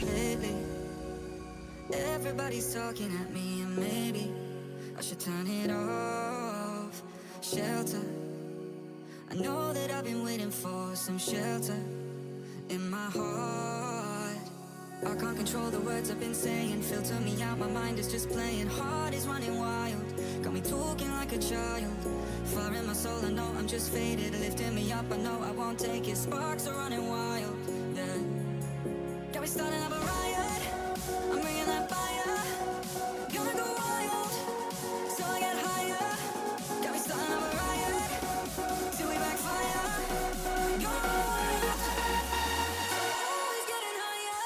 Lately, everybody's talking at me, and maybe I should turn it off. Shelter, I know that I've been waiting for some shelter in my heart. I can't control the words I've been saying, filter me out, my mind is just playing. Heart is running wild, got me talking like a child. Fire in my soul, I know I'm just faded, lifting me up, I know I won't take it. Sparks are running wild, yeah. Got me starting up a riot, I'm bringing that fire. Gonna go wild, so I get higher. Got me starting up a riot, till we backfire. Gonna go wild, always getting higher.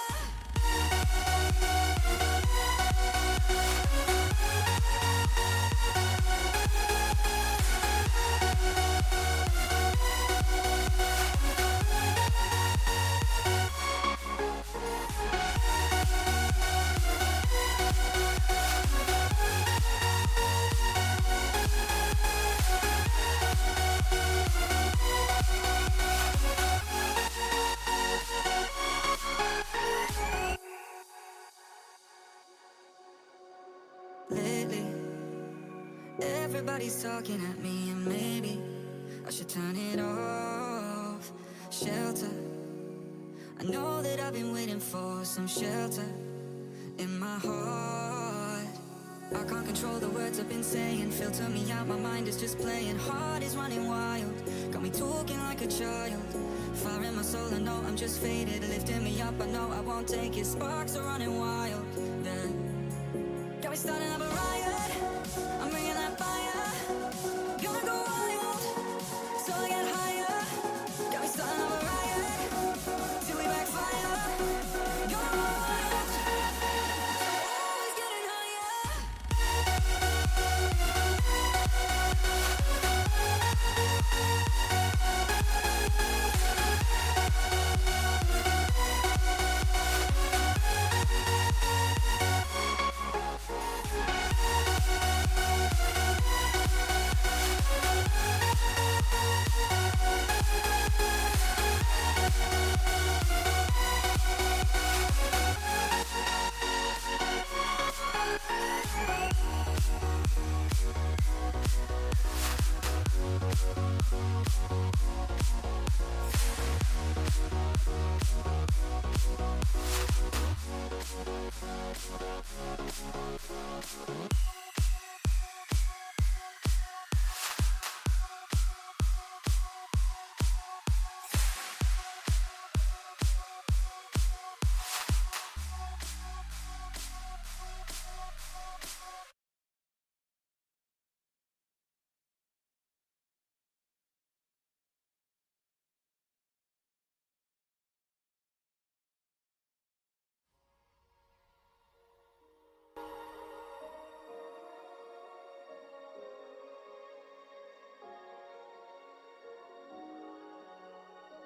Lately, everybody's talking at me, and maybe I should turn it off. Shelter, I know that I've been waiting for some shelter in my heart. I can't control the words I've been saying, filter me out, my mind is just playing. Heart is running wild, got me talking like a child. Fire in my soul, I know I'm just faded, lifting me up, I know I won't take it. Sparks are running wild, yeah. Got me starting up a riot, I'm bringing that fire. Gonna go wild, so I get higher. Got me starting up a riot, till we backfire. Gonna go wild, always getting higher.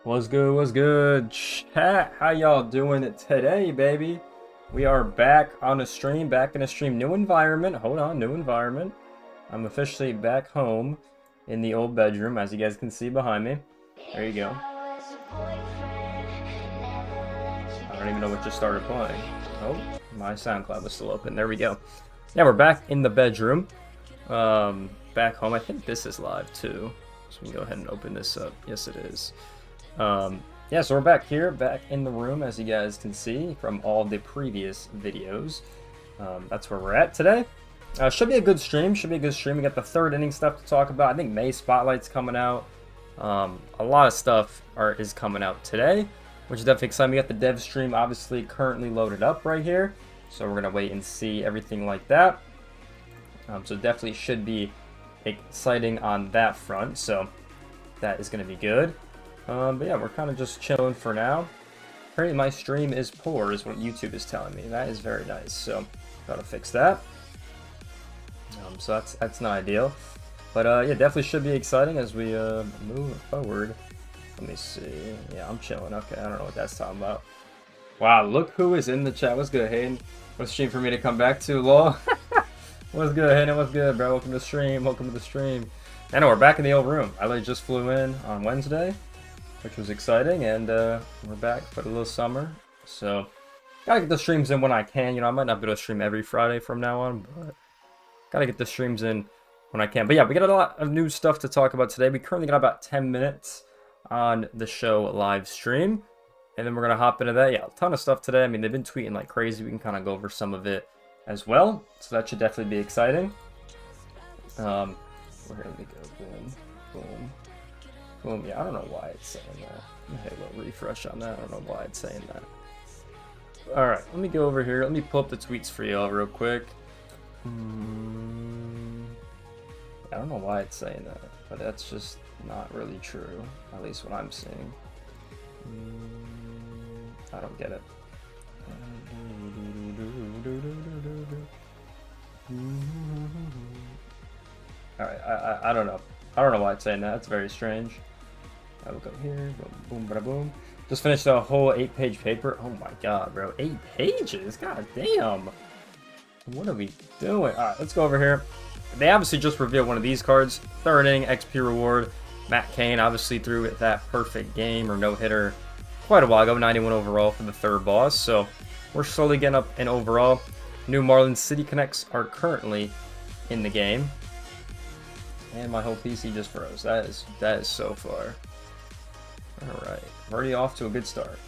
What's good? What's good, chat? How y'all doing today, baby? We are back on a stream, back in a stream. New environment. Hold on, new environment. I'm officially back home in the old bedroom, as you guys can see behind me. There you go. I don't even know what just started playing. Oh, my SoundCloud was still open. There we go. Yeah, we're back in the bedroom. Back home. I think this is live too. So we can go ahead and open this up. Yes, it is. Yeah, so we're back here, back in the room, as you guys can see from all the previous videos. That's where we're at today. Should be a good stream. Should be a good stream. We got the third inning stuff to talk about. I think May Spotlight's coming out. A lot of stuff is coming out today, which is definitely exciting. We got the dev stream obviously currently loaded up right here. So we're going to wait and see everything like that. So definitely should be exciting on that front. So that is going to be good. But yeah, we're kind of just chilling for now. Apparently my stream is poor is what YouTube is telling me. That is very nice. So gotta fix that. So that's not ideal. But yeah, definitely should be exciting as we move forward. Let me see. Yeah, I'm chilling. Okay, I don't know what that's talking about. Wow, look who is in the chat. What's good, Hayden? What stream for me to come back to, lol? What's good, Hayden? What's good, bro? Welcome to the stream. Welcome to the stream. I know we're back in the old room. I literally just flew in on Wednesday, which was exciting, and we're back for the little summer. So Gotta get the streams in when I can. You know, I might not be able to stream every Friday from now on, but gotta get the streams in when I can. But yeah, we got a lot of new stuff to talk about today. We currently got about 10 minutes on the show live stream, and then we're gonna hop into that. Yeah, a ton of stuff today. I mean, they've been tweeting like crazy. We can kind of go over some of it as well, so that should definitely be exciting. Well, here, let me go. Boom, boom, boom. Yeah, I don't know why it's saying that. Hey, a little refresh on that. I don't know why it's saying that. All right, let me go over here. Let me pull up the tweets for y'all real quick. I don't know why it's saying that, but that's just not really true. At least what I'm seeing. I don't get it. All right, I don't know. I don't know why it's saying that. It's very strange. I will go here. Boom, boom, bada boom. Just finished a whole 8-page paper. Oh my god, bro. 8 pages? God damn. What are we doing? Alright, let's go over here. They obviously just revealed one of these cards. Third inning, XP reward. Matt Cain obviously threw that perfect game or no-hitter quite a while ago. 91 overall for the third boss. So we're slowly getting up in overall. New Marlins City Connects are currently in the game. And my whole PC just froze. That is so far. Alright, I'm already off to a good start.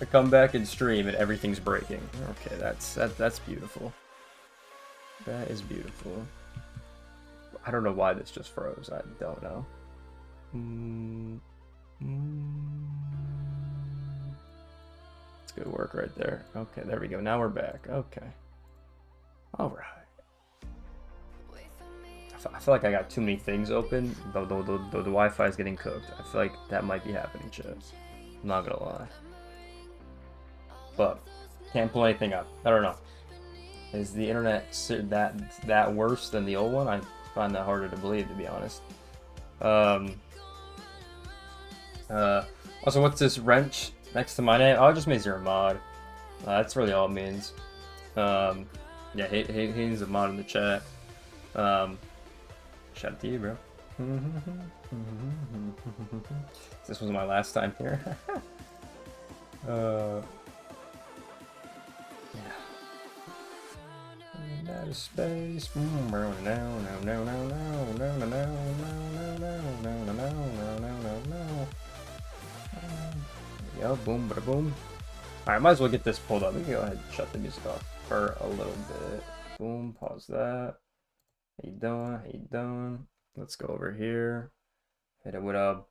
I come back and stream and everything's breaking. Okay, that's beautiful. That is beautiful. I don't know why this just froze. I don't know. It's good work right there. Okay, there we go. Now we're back. Okay. Alright. I feel like I got too many things open, though the Wi-Fi is getting cooked. I feel like that might be happening, chat. I'm not gonna lie. But, can't pull anything up. I don't know. Is the internet that worse than the old one? I find that harder to believe, to be honest. Also, what's this wrench next to my name? Oh, it just means you're a mod. That's really all it means. Yeah, Hayden's a mod in the chat. Shout out to you, bro. This was my last time here. Yeah. Out of space. Yo, boom, bada boom. Alright, might as well get this pulled up. We can go ahead and shut the music off for a little bit. Boom, pause that. How you doing? How you doing? Let's go over here. Hit it with a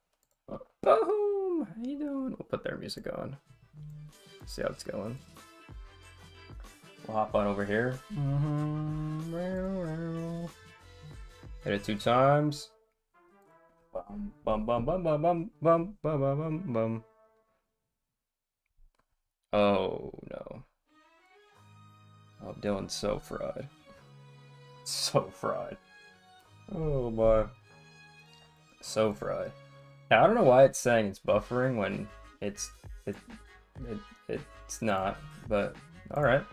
boom. How you doing? We'll put their music on. See how it's going. We'll hop on over here. Hit it 2 times. Bum bum bum bum bum bum bum bum bum bum. Oh no. Oh, Dylan's so fried. So fried. Oh boy. So fried. Now, I don't know why it's saying it's buffering when it's not, but alright.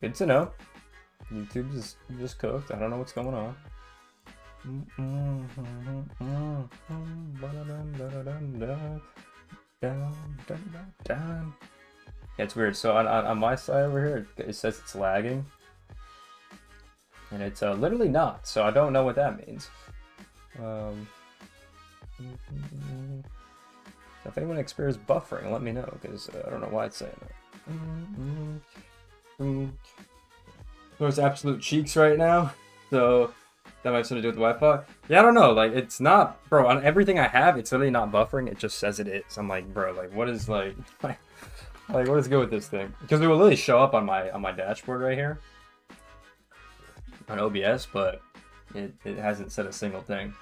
Good to know. YouTube is just cooked. I don't know what's going on. Yeah, it's weird. So on my side over here, it says it's lagging. And it's literally not, so I don't know what that means. If anyone experiences buffering, let me know, because I don't know why it's saying that. There's absolute cheeks right now, so that might have something to do with the Wi-Fi. Yeah, I don't know, like, it's not, bro, on everything I have, it's literally not buffering, it just says it is. I'm like, bro, like, what is, like what is good with this thing? Because it will literally show up on my dashboard right here. On OBS, but it hasn't said a single thing.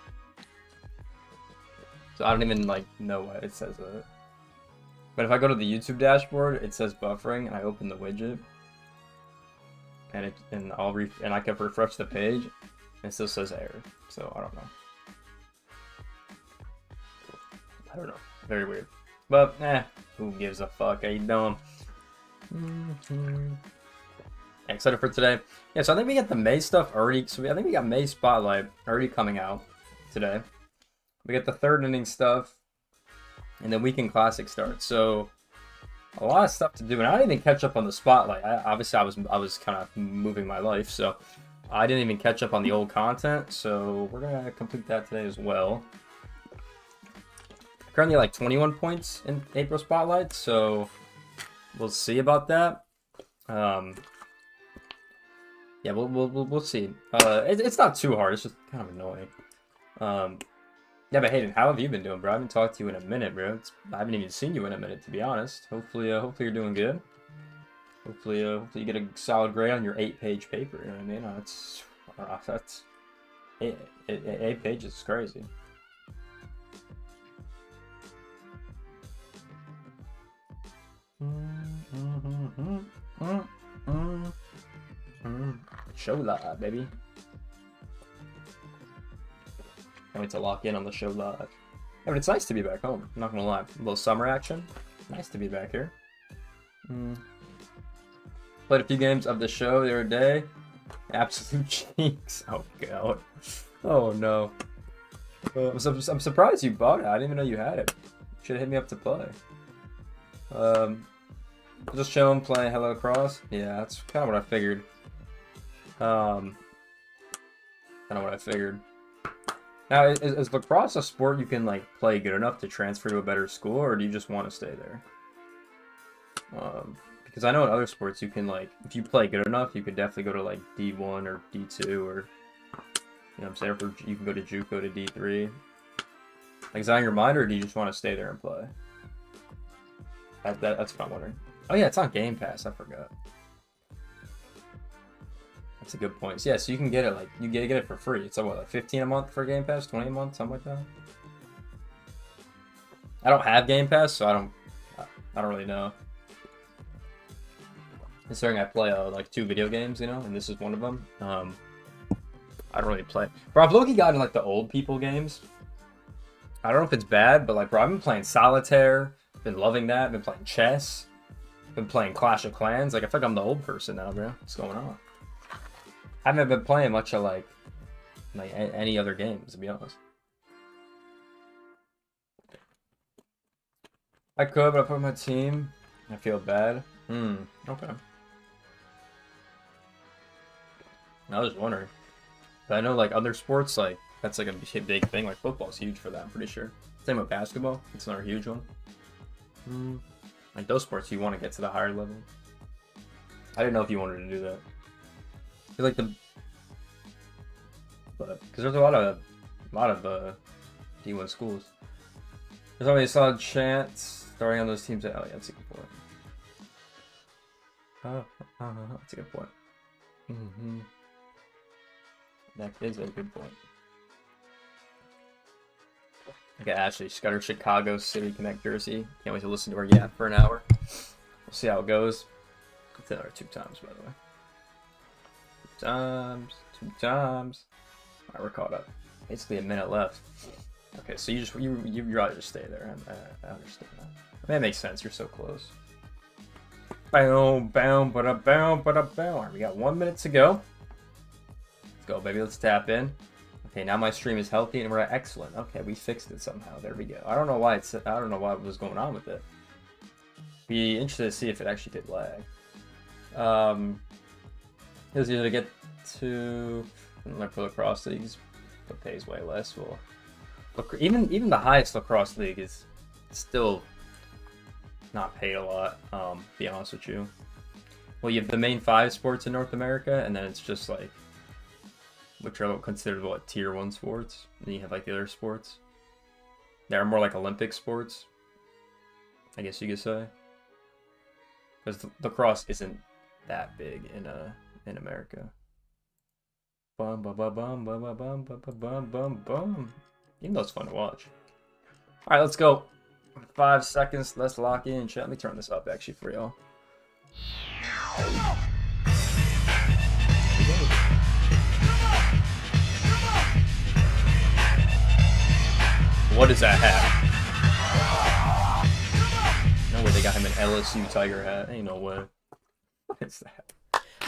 So I don't even like know why it says that. But if I go to the YouTube dashboard, it says buffering, and I open the widget, and I can refresh the page, and it still says error. So I don't know. I don't know. Very weird. But who gives a fuck? How you doing? Excited for today. Yeah, so I think we got the May stuff already. So I think we got May Spotlight already coming out today. We got the third inning stuff, and then Weekend Classic starts. So a lot of stuff to do, and I didn't even catch up on the spotlight. Obviously, I was kind of moving my life, so I didn't even catch up on the old content. So we're gonna complete that today as well. Currently, like 21 points in April spotlight, so we'll see about that. Yeah, we'll see. It's not too hard. It's just kind of annoying. Yeah, but Hayden, how have you been doing, bro? I haven't talked to you in a minute, bro. I haven't even seen you in a minute, to be honest. Hopefully you're doing good. Hopefully you get a solid grade on your 8-page paper. You know what I mean? That's 8 pages is crazy. Shouild, baby. Can't wait to lock in on the shouild. Yeah, but it's nice to be back home. I'm not gonna lie. A little summer action. Nice to be back here. Played a few games of the show the other day. Absolute cheeks. Oh god. Oh no. I'm surprised you bought it. I didn't even know you had it. Should have hit me up to play. Just chilling, playing Hello Cross. Yeah, that's kind of what I figured. Kind of what I figured. Now, is lacrosse a sport you can like play good enough to transfer to a better school, or do you just want to stay there? Because I know in other sports you can like, if you play good enough, you could definitely go to like D1 or D2, or you know what I'm saying, you can go to JUCO to D3. Like, is that on your mind, or do you just want to stay there and play? That's what I'm wondering. Oh yeah, it's on Game Pass. I forgot. That's a good point. So, yeah, so you can get it like you get it for free. It's like 15 a month for Game Pass, 20 a month, something like that. I don't have Game Pass, so I don't really know. Considering I play like 2 video games, you know, and this is one of them. I don't really play. Bro, I've low-key gotten like the old people games. I don't know if it's bad, but like, bro, I've been playing Solitaire. Been loving that. Been playing chess. Been playing Clash of Clans. Like, I feel like I'm the old person now, bro. What's going on? I haven't been playing much of like any other games, to be honest. I could, but I put my team. I feel bad. Okay. I was just wondering. But I know like other sports, like that's like a big thing. Like football's huge for that, I'm pretty sure. Same with basketball. It's another huge one. Like those sports, you want to get to the higher level. I didn't know if you wanted to do that. I feel like because there's a lot of D1 schools. There's only a solid chance starting on those teams. Oh yeah, that's a good point. That's a good point. That is a good point. Okay, Ashley, Scudder, Chicago City, Connect, Jersey. Can't wait to listen to her yap for an hour. We'll see how it goes. It's another 2 times, by the way. 2 times. Alright, we're caught up. Basically a minute left. Okay, so you'd rather just stay there. I understand that. That makes sense. You're so close. Boom, boom, bada, boom, bada, boom. Alright, we got 1 minute to go. Let's go, baby. Let's tap in. Okay, now my stream is healthy and we're at excellent. Okay, we fixed it somehow. There we go. I don't know why what was going on with it. Be interested to see if it actually did lag. It's either to get to for lacrosse leagues, but pays way less. Well, even the highest lacrosse league is still not paid a lot. Be honest with you. Well, you have the main 5 sports in North America, and then it's just like, which are considered what, tier 1 sports. And then you have like the other sports. They are more like Olympic sports, I guess you could say. Because lacrosse isn't that big in America. Bum bum bum bum bum bum bum bum bum bum bum. Even though it's fun to watch. All right, let's go. 5 seconds. Let's lock in. Chat. Let me turn this up actually for y'all. What is that hat? No way they got him an LSU Tiger hat. Ain't no way. What is that?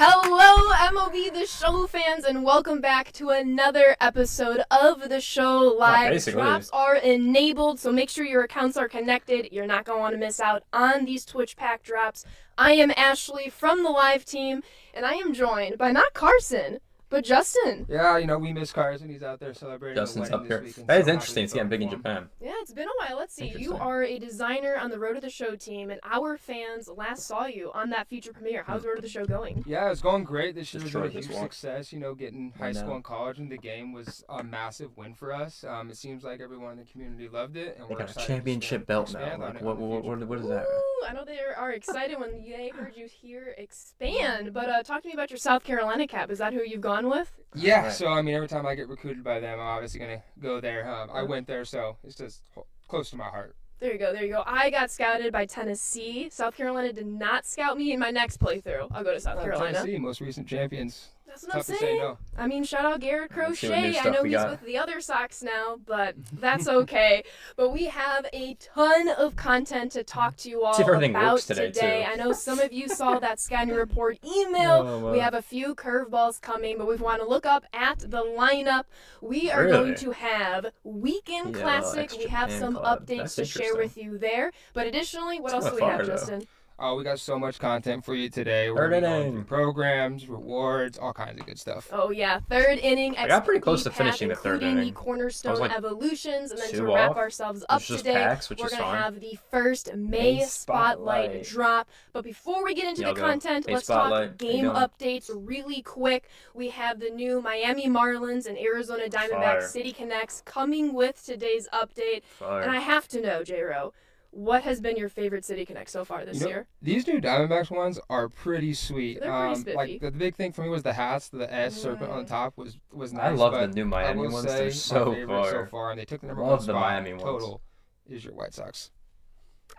Hello, MLB The Show fans, and welcome back to another episode of The Show Live. Drops are enabled, so make sure your accounts are connected. You're not going to want to miss out on these Twitch pack drops. I am Ashley from the live team, and I am joined by not Carson, but Justin. Yeah, we miss Carson. He's out there celebrating Justin's the up wedding here. this weekend. That is So interesting. It's happy getting big in for him. Japan. Yeah, it's been a while. Let's see. You are a designer on the Road to the Show team, and our fans last saw you on that feature premiere. How's Road to the Show going? Yeah, it's going great. This year was a Destroyed this huge wall. success. Getting high school and college in the game was a massive win for us. It seems like everyone in the community loved it. And They we're got a excited championship to belt now. expand on Like, it what in the future. is that? Ooh, I know they are excited when they heard you here expand. But talk to me about your South Carolina cap. Is that who you've gone with? Yeah, Right. so every time I get recruited by them, I'm obviously going to go there. I went there, so it's just close to my heart. There you go. I got scouted by Tennessee. South Carolina did not scout me in my next playthrough. I'll go to South Carolina. Tennessee, most recent champions. That's what I'm Tough to say saying. no. I mean, shout out Garrett Let's see what new Crochet. I stuff know we he's got. with the other Sox now, but that's okay. But we have a ton of content to talk to you all See if everything about works today, too. I know some of you saw that scouting report email. Oh, wow. We have a few curveballs coming, but we want to look up at the lineup. We are Really? going to have Weekend Yeah, Classic. We have ex-Japan some club. updates That's to share with interesting. you there. But additionally, what It's else do we kinda have, far, though. Justin? Oh, we got so much content for you today. We're Third gonna be going inning. through programs, rewards, all kinds of good stuff. Oh yeah, third inning. I got pretty close to XP finishing the path, third including inning. the I cornerstone was like evolutions, and then to 2 wrap off. ourselves It up was just today, packs, which we're is gonna fine. have the first May spotlight Spotlight. drop. But before we get into Y'all the go. content, May let's Spotlight. talk How you game doing? updates really quick. We have the new Miami Marlins and Arizona Diamondbacks Fire. City Connects coming with today's update. Fire. And I have to know, J-Ro, what has been your favorite City Connect so far this year? These new Diamondbacks ones are pretty sweet. They're pretty spiffy. Like the big thing for me was the hats. The S serpent on the top was nice. I love the but new I Miami will ones. say They're my so favorite so far. far, and they took the number Love one the spot Miami ones. total. Is your White Sox?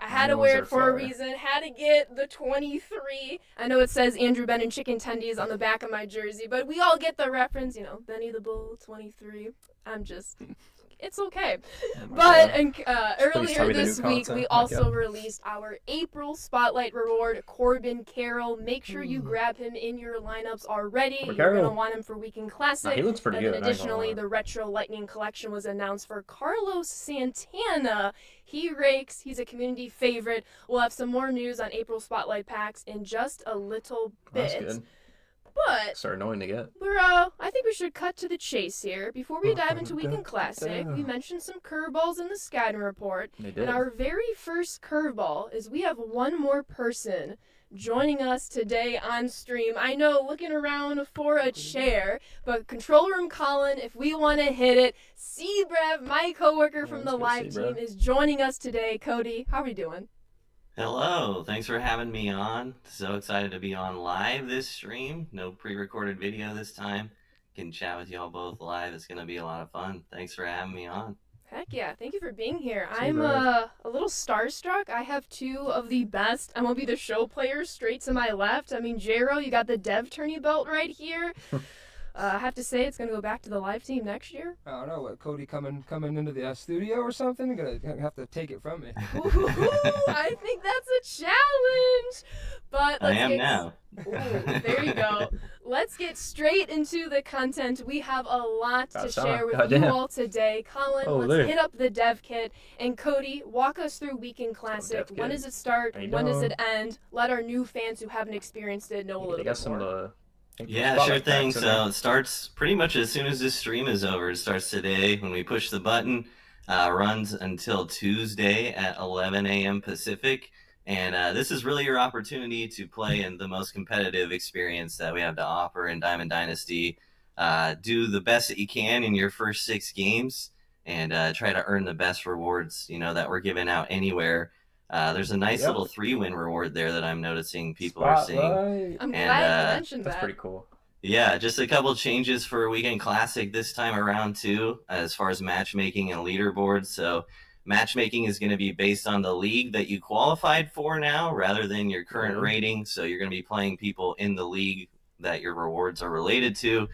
I had to Those wear are it for a fire. reason. Had to get the 23. I know it says Andrew Ben and Chicken Tendies on the back of my jersey, but we all get the reference. Benny the Bull, 23. It's okay. But earlier tell me the this new week, content. we also released our April Spotlight Reward, Corbin Carroll. Make sure you grab him in your lineups already. Corbin You're going to Carroll. want him for Weekend Classic. Nah, he looks pretty And good. then I ain't gonna additionally, lie. the Retro Lightning Collection was announced for Carlos Santana. He rakes. He's a community favorite. We'll have some more news on April Spotlight packs in just a little bit. That's good. But So annoying to get. I think we should cut to the chase here. Before we dive into Weekend Classic, we mentioned some curveballs in the scouting report. They And did. our very first curveball is we have one more person joining us today on stream. I know, looking around for a chair, but Control Room Colin, if we want to hit it, Seabrev, my coworker from the let's go, live Seabrev. team, is joining us today. Cody, how are we doing? Hello, thanks for having me on. So excited to be on live this stream. No pre-recorded video this time. Can chat with y'all both live. It's gonna be a lot of fun. Thanks for having me on. Heck yeah, thank you for being here. See you, I'm Brad. a little starstruck. I have two of the best MLB The Show players straight to my left. I mean, J-Ro, you got the Dev Tourney belt right here. I have to say, it's going to go back to the live team next year. I don't know. What, Cody coming into the studio or something? Gonna have to take it from me. Ooh, I think that's a challenge. But I let's am get... now. Ooh, there you go. Let's get straight into the content. We have a lot to That's share on. with Goddamn. you all today. Colin, Holy. let's hit up the dev kit. And Cody, walk us through Weekend Classic. dev When kit. does it start? How you When does doing? it end? Let our new fans who haven't experienced it know a They little got bit some more. Yeah, sure spotlight thing. packs in So there. it starts pretty much as soon as this stream is over. It starts today when we push the button. Runs until Tuesday at 11 a.m. Pacific. And this is really your opportunity to play in the most competitive experience that we have to offer in Diamond Dynasty. Do the best that you can in your first 6 games and try to earn the best rewards, that we're giving out anywhere. There's a nice little 3-win reward there that I'm noticing people are seeing. Spotlight. I'm And, glad you mentioned That's that. pretty cool. Yeah, just a couple changes for Weekend Classic this time around too, as far as matchmaking and leaderboards. So matchmaking is going to be based on the league that you qualified for now rather than your current Mhm. rating. So you're going to be playing people in the league that your rewards are related to.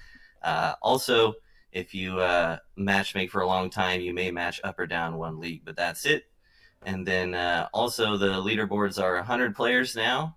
Also, if you matchmake for a long time, you may match up or down one league, but that's it. And then also the leaderboards are 100 players now.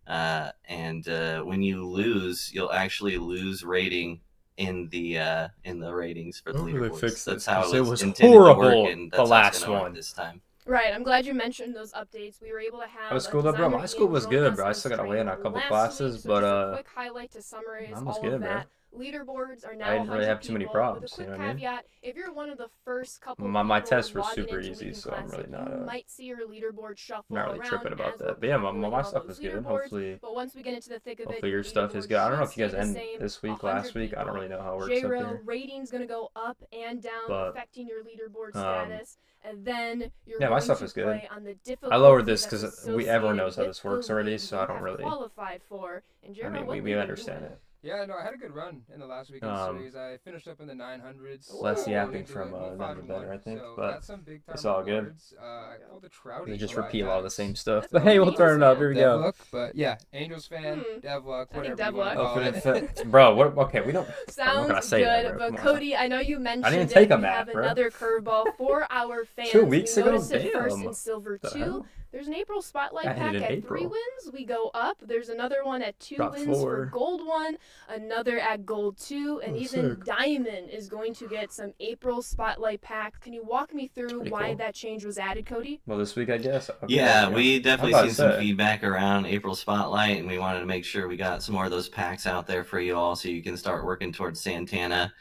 and when you lose, you'll actually lose rating in the ratings for the leaderboards. That's how it was intended horrible, to work, and that's the how last it's gonna work one. this time. Right, I'm glad you mentioned those updates. We were able to have. How was school though, bro? My school was good, bro. I still gotta wait on a couple classes, but just a quick highlight to summarize mine was all good, of bro. that. Leaderboards are now I didn't really 100 have too many people, problems, with a quick you know what I mean? caveat, if you're one of the first couple My people tests were logging super into easy, Weekend so I'm Classic, really not, you might see your leaderboard shuffle not really around tripping about as that. we're But yeah, populating my all stuff those was good. leaderboards. But once we get into the thick of it, Hopefully your the stuff is leaderboard good. I don't know if should you guys stay the end same, this week, 100 last week. I don't people. really know how it works up J-Row here. rating's going to go up and down, But, affecting your leaderboard status. And then you're yeah, my going stuff to is good. play on the I lowered difficulty this that's because everyone knows how associated this works with the already, league so you I don't have really. qualified for. And I J-Row, mean, what we league are you understand in? it. Yeah, no, I had a good run in the last weekend series. I finished up in the 900s. Less Ooh. yapping from them, the better, I think. So but got some big time it's all good. rewards. I pulled a Trouty. They just from repeat a my lot of the packs. same stuff. That's But hey, we'll cool. turn it up. Here we go. Devluck, but yeah, Angels fan, Devluck, I think whatever you want to Devluck. call it. Bro, what? Okay, we don't. Sounds gonna say good, that, bro. but Come on. Cody, I know you mentioned didn't take it. a We map, have bro. another curveball for our fans. 2 weeks we ago? noticed it first Damn. in Silver The 2. hell? There's an April Spotlight I hit pack it in at April. 3 wins. We go up. There's another one at 2 Drop wins 4. for Gold 1, another at Gold 2, and Oh, even sick. Diamond is going to get some April Spotlight pack. Can you walk me through Pretty why cool. that change was added, Cody? Well, this week, I guess. Okay, Yeah, we definitely I'm about seen to some say. feedback around April Spotlight, and we wanted to make sure we got some more of those packs out there for you all so you can start working towards Santana.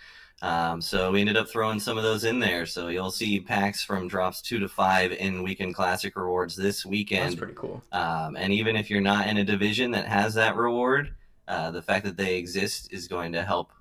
So we ended up throwing some of those in there. So you'll see packs from drops 2 to 5 in Weekend Classic rewards this weekend. That's pretty cool. And even if you're not in a division that has that reward, the fact that they exist is going to help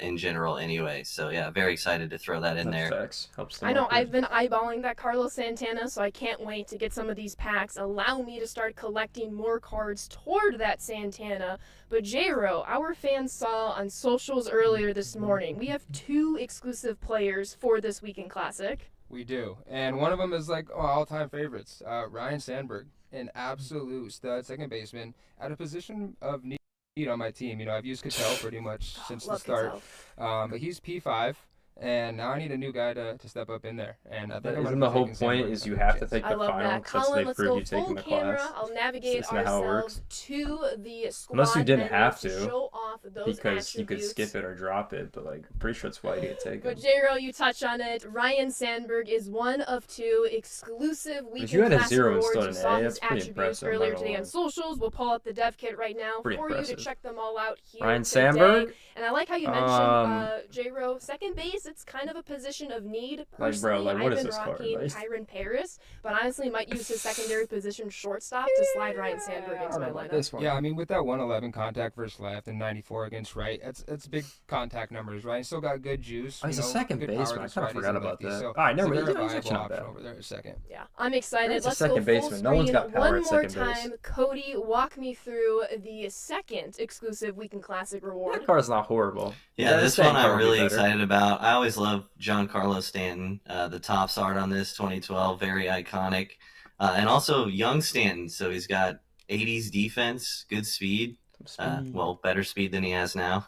in general anyway. So yeah, very excited to throw that in there. Facts. Helps the I know market. I've been eyeballing that Carlos Santana, so I can't wait to get some of these packs. Allow me to start collecting more cards toward that Santana. But J-Row, our fans saw on socials earlier this morning, we have 2 exclusive players for this Weekend Classic. We do, and one of them is like all-time favorites. Ryan Sandberg, an absolute stud second baseman at a position of need on my team. You know, I've used Cattell pretty much since the Love start. Cattell. But he's P5, and now I need a new guy to step up in there. And I think I'm Isn't gonna the be whole taking point Sandberg is in you the have to chance. take I the love final that. because Colin, they let's prove go you taking full the camera. class. I'll navigate Isn't that how it ourselves works? to the squad Unless you didn't menu have to to, show off those because you could attributes. skip it or drop it, but like I'm pretty sure it's why you get taken. But J-Row, you touch on it. Ryan Sandberg is one of 2 exclusive Weekend you had a Classic 0 and rewards. still You an saw A, his that's pretty attributes impressive, I'm earlier not today gonna on socials. We'll pull up the dev kit right now Pretty for you impressive. to check them all out here Ryan today. Sandberg? And I like how you mentioned J-Row. Second base, it's kind of a position of need. Personally, like, what I've is been this card? rocking Like- Kyron Paris, but honestly might use his secondary position shortstop to slide Ryan Sandberg into my lineup. Yeah, I mean, with that 111 contact versus left and 94 against right, it's big contact numbers, right? Still got good juice. Oh, he's you a know, second good baseman. power I against kinda righties forgot and about lefties. that. So All right, never it's a mind. very He's actually viable not bad. option over there in a second. Yeah, I'm excited. It's a Let's second go full baseman. No one's screen got power one at more second base. time. Cody, walk me through the second exclusive Weekend Classic reward. That card's not horrible. Yeah, this one I'm really excited. excited about. I always love Giancarlo Stanton. The Topps art on this 2012, very iconic. And also young Stanton, so he's got 80s defense, good speed. Well, better speed than he has now.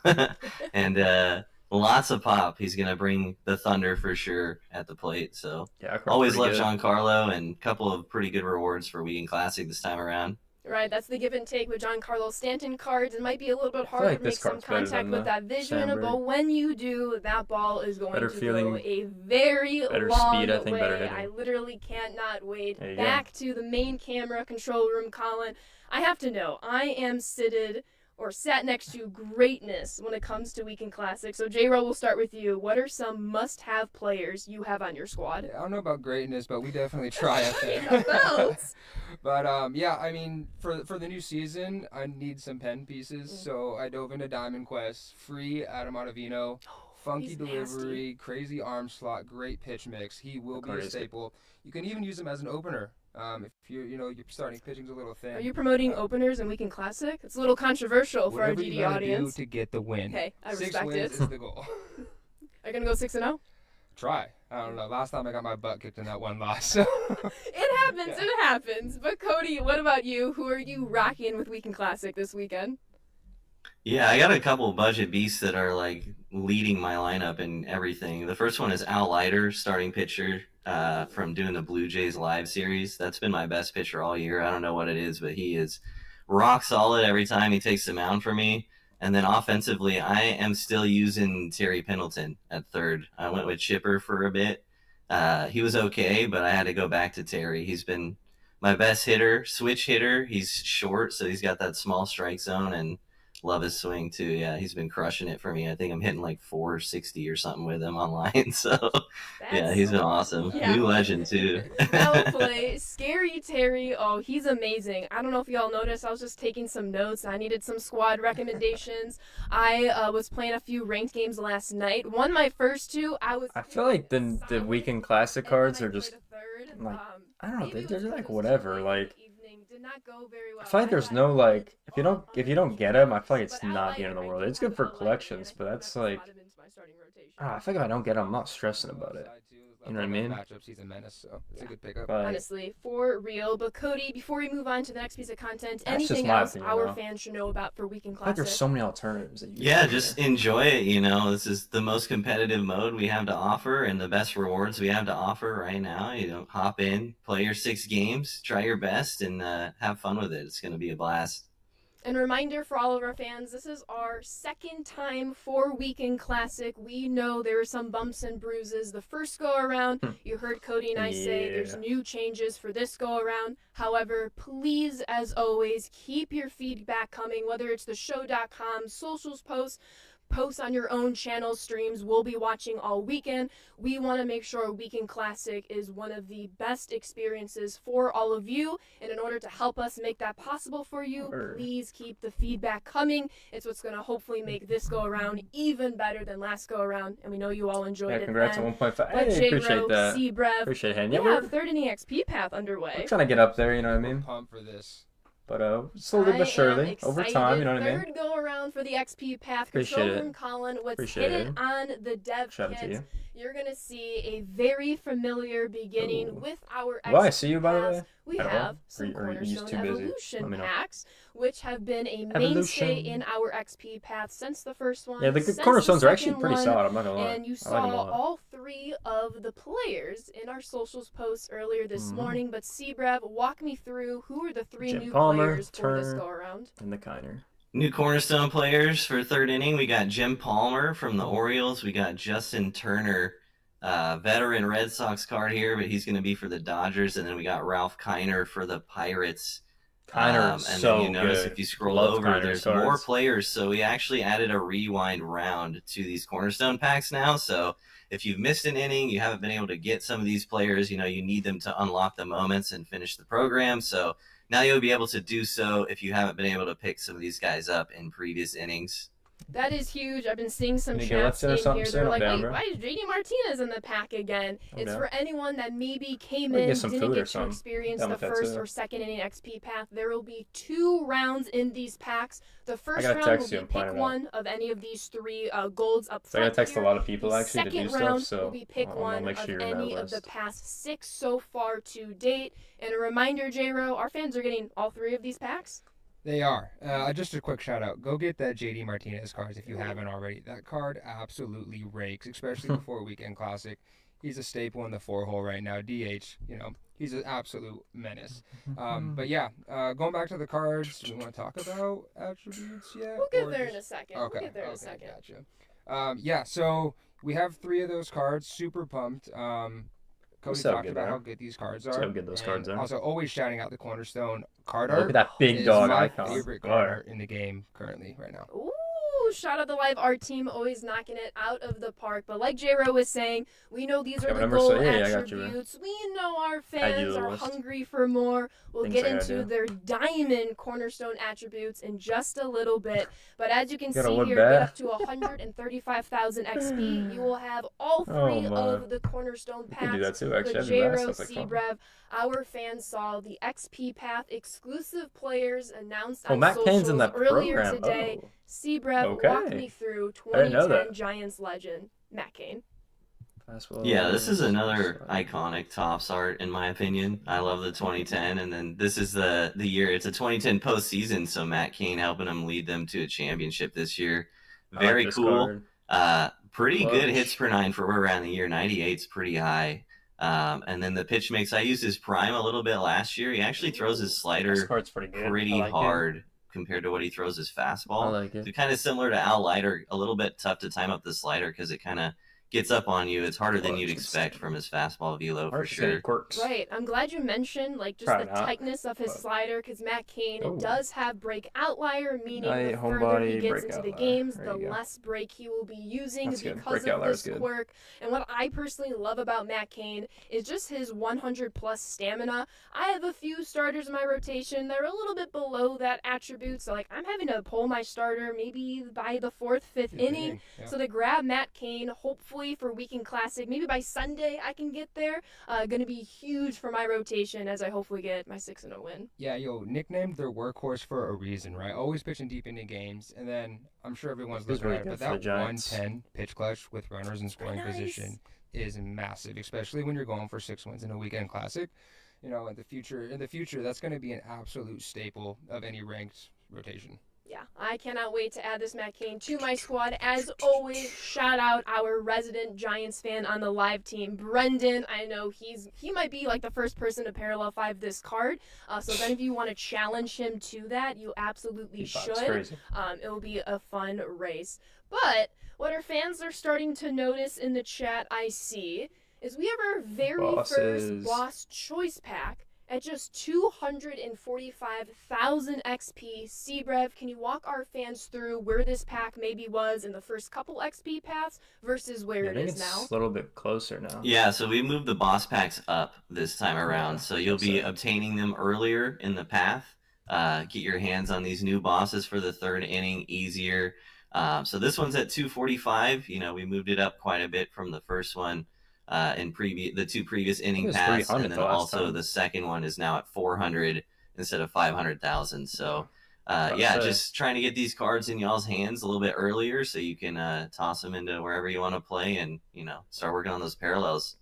And lots of pop. He's going to bring the thunder for sure at the plate. So Yeah, always love Giancarlo, and a couple of pretty good rewards for Weekend Classic this time around. Right, that's the give and take with Giancarlo Stanton cards. It might be a little bit feel harder like to make this some card's better contact than with the that vision, Sandberg. but when you do, that ball is going Better to feeling, go a very better long speed, I think, way. better hitting. I literally cannot wait. There you go. Back to the main camera control room, Colin. I have to know, I am sat next to greatness when it comes to Weekend Classic. So J-Row, we'll start with you. What are some must-have players you have on your squad? I don't know about greatness, but we definitely try out there. Belts. But yeah, I mean, for the new season, I need some pen pieces. So I dove into Diamond Quest, free Adam Ottavino, funky he's delivery, nasty. crazy arm slot, great pitch mix. He will be a staple. You can even use him as an opener. If you're starting pitching's a little thin. Are you promoting openers in Weekend Classic? It's a little controversial for our Whatever you GD gotta audience. do to get the win. Okay, I 6 respect wins it. is the goal. Are you gonna go 6-0? Try. I don't know. Last time I got my butt kicked in that one loss. So. It happens. Yeah. It happens. But Cody, what about you? Who are you rocking with Weekend Classic this weekend? Yeah, I got a couple budget beasts that are like leading my lineup and everything. The first one is Al Leiter, starting pitcher from doing the Blue Jays live series. That's been my best pitcher all year. I don't know what it is, but he is rock solid every time he takes the mound for me. And then offensively, I am still using Terry Pendleton at third. I went with Chipper for a bit. He was okay, but I had to go back to Terry. He's been my best hitter, switch hitter. He's short, so he's got that small strike zone, and love his swing too. Yeah, he's been crushing it for me. I think I'm hitting like 460 or something with him online. So yeah, he's been awesome. Yeah. New legend too. Well play. Scary Terry. Oh, he's amazing. I don't know if y'all noticed. I was just taking some notes. I needed some squad recommendations. I was playing a few ranked games last night. Won my first two. I feel like the weekend classic cards are just like, I don't know. They're like whatever. Like, I feel like there's no like, if you don't get them, I feel like it's not the end of the world. It's good for collections, but that's like, I feel like if I don't get them, I'm not stressing about it. You know what I mean? Matchups, he's a menace, so it's a good pickup. Honestly, for real. But Cody, before we move on to the next piece of content, That's just anything my else opinion, our though. fans should know about for Weekend I feel like Classic? there's so many alternatives that you Yeah, can do. just enjoy it. You know, this is the most competitive mode we have to offer and the best rewards we have to offer right now. You know, hop in, play your 6 games, try your best, and have fun with it. It's going to be a blast. And reminder for all of our fans, this is our second time for Weekend Classic. We know there were some bumps and bruises the first go around. You heard Cody and I say there's new changes for this go around. However, please, as always, keep your feedback coming, whether it's the show.com, socials posts on your own channel streams. We'll be watching all weekend. We want to make sure Weekend Classic is one of the best experiences for all of you. And in order to help us make that possible for you, please keep the feedback coming. It's what's going to hopefully make this go around even better than last go around. And we know you all enjoyed it. Congrats then. on 1.5. But Hey, appreciate that. C-Brev, Appreciate it. we Yeah, have third inning XP path underway. we're trying to get up there, you know what I mean? Pumped for this. But slowly but surely, over time, you know what I mean? Third go around for the XP path. Appreciate Control it. room Colin, what's Appreciate hidden it. on the dev Shout out to kits, you. you're going to see a very familiar beginning Ooh. with our XP Will I see you, by the paths. way? We At all? have Or some you- or you just Cornerstone too busy? Evolution Let me know. packs, which have been a Evolution. mainstay in our XP path since the first one. Yeah, the since cornerstones the are actually second pretty one, solid, I'm not gonna lie. and you I like them a saw lot. all 3 of the players in our socials post earlier this Mhm. morning. But C-Brev, walk me through who are the 3 Jim new Palmer, players for this Turner. go around. And the Kiner. New cornerstone players for third inning. We got Jim Palmer from the Orioles. We got Justin Turner, veteran Red Sox card here, but he's going to be for the Dodgers. And then we got Ralph Kiner for the Pirates. Kiner And so then you notice good. if you scroll Love over, Kiner's there's cards. more players. So we actually added a rewind round to these cornerstone packs now. So if you've missed an inning, you haven't been able to get some of these players, you know, you need them to unlock the moments and finish the program. So now you'll be able to do so if you haven't been able to pick some of these guys up in previous innings. That is huge. I've been seeing some Can you get chats left in or in something here. soon? They're I'm like, down, wait, bro. why is JD Martinez in the pack again? I'm It's down. for anyone that maybe came We can in, get some didn't food or get to something. experience Down the with that first too. or second inning XP path. There will be 2 rounds in these packs. The first gotta round text will you be and plan pick it out. one of any of these 3 golds up So I front gotta text a here. lot of people The actually to do second stuff, round so will be pick I'll one make of sure you're in any that of the list. past 6 so far to date. And a reminder, J-Ro, our fans are getting all 3 of these packs. They are. Just a quick shout out. Go get that JD Martinez cards if you haven't already. That card absolutely rakes, especially before Weekend Classic. He's a staple in the 4-hole right now. DH, you know, he's an absolute menace. But yeah, going back to the cards, do we want to talk about attributes yet? We'll get or there in just- a second. Okay. We'll get there in a second. Gotcha. Yeah, so we have 3 of those cards. Super pumped. Cody So talked good, about bro. how good these cards are. So good those cards and are. Also, always shouting out the Cornerstone card Look art. at that big Is dog my icon. favorite Fire. card art in the game currently right now. Ooh, shout out the live art team, always knocking it out of the park. But like J-Ro was saying, we know these are Yeah, the remember, goal so, yeah, I got you, man. attributes. We know our you fans the are list. hungry for more. We'll Things get I gotta into do. their diamond cornerstone attributes in just a little bit. But as you can Got a see wood here, bat. get up to 135,000 XP. You will have all 3 Oh, man. of the cornerstone You can do packs. that too, actually. The I do that. J-Ro Sounds like fun. C-Brev, our fans saw the XP Path exclusive players announced Oh, on Matt Cain's in socials that earlier program. today. Oh. C-Brev, Okay. walk me through I didn't know 2010 that. Giants legend, Matt Cain. Yeah, this is another iconic Topps art in my opinion. I love the 2010, and then this is the year. It's a 2010 postseason, so Matt Cain helping him lead them to a championship this year. Very I like this cool. card. Pretty Clutch. good hits per 9 for where we're at in the year. 98's pretty high. And then the pitch mix, I used his prime a little bit last year. He actually throws his slider pretty hard compared to what he throws his fastball. I like it. So kind of similar to Al Leiter, a little bit tough to time up the slider because it kind of gets up on you. It's harder than you'd expect from his fastball velo for sure. Right. I'm glad you mentioned like just the tightness of his slider because Matt Cain does have break outlier, meaning the further he gets into the games, the less break he will be using because of this quirk. And what I personally love about Matt Cain is just his 100 plus stamina. I have a few starters in my rotation that are a little bit below that attribute, so like I'm having to pull my starter maybe by the 4th, 5th inning. Yeah. So to grab Matt Cain, hopefully for Weekend Classic, maybe by Sunday I can get there. Gonna be huge for my rotation as I hopefully get my 6-0 win. Yeah, nicknamed their workhorse for a reason, right? Always pitching deep into games, and then I'm sure everyone's looking at it, but that 110 pitch clutch with runners in scoring position is massive, especially when you're going for 6 wins in a Weekend Classic. In the future, that's going to be an absolute staple of any ranked rotation. Yeah, I cannot wait to add this Matt Cain to my squad. As always, shout out our resident Giants fan on the live team, Brendan. I know he might be like the first person to parallel 5 this card. So if any of you want to challenge him to that, you absolutely should. It will be a fun race. But what our fans are starting to notice in the chat, I see, is we have our very first Boss Choice Pack at just 245,000 XP. Seabrev, can you walk our fans through where this pack maybe was in the first couple XP paths versus where it is now? It's a little bit closer now. Yeah, so we moved the boss packs up this time around. So you'll be obtaining them earlier in the path. Get your hands on these new bosses for the 3rd inning easier. So this one's at 245. We moved it up quite a bit from the first one. In the 2 previous inning paths, and then also the second one is now at 400 instead of 500,000. So, just trying to get these cards in y'all's hands a little bit earlier so you can toss them into wherever you want to play and start working on those parallels.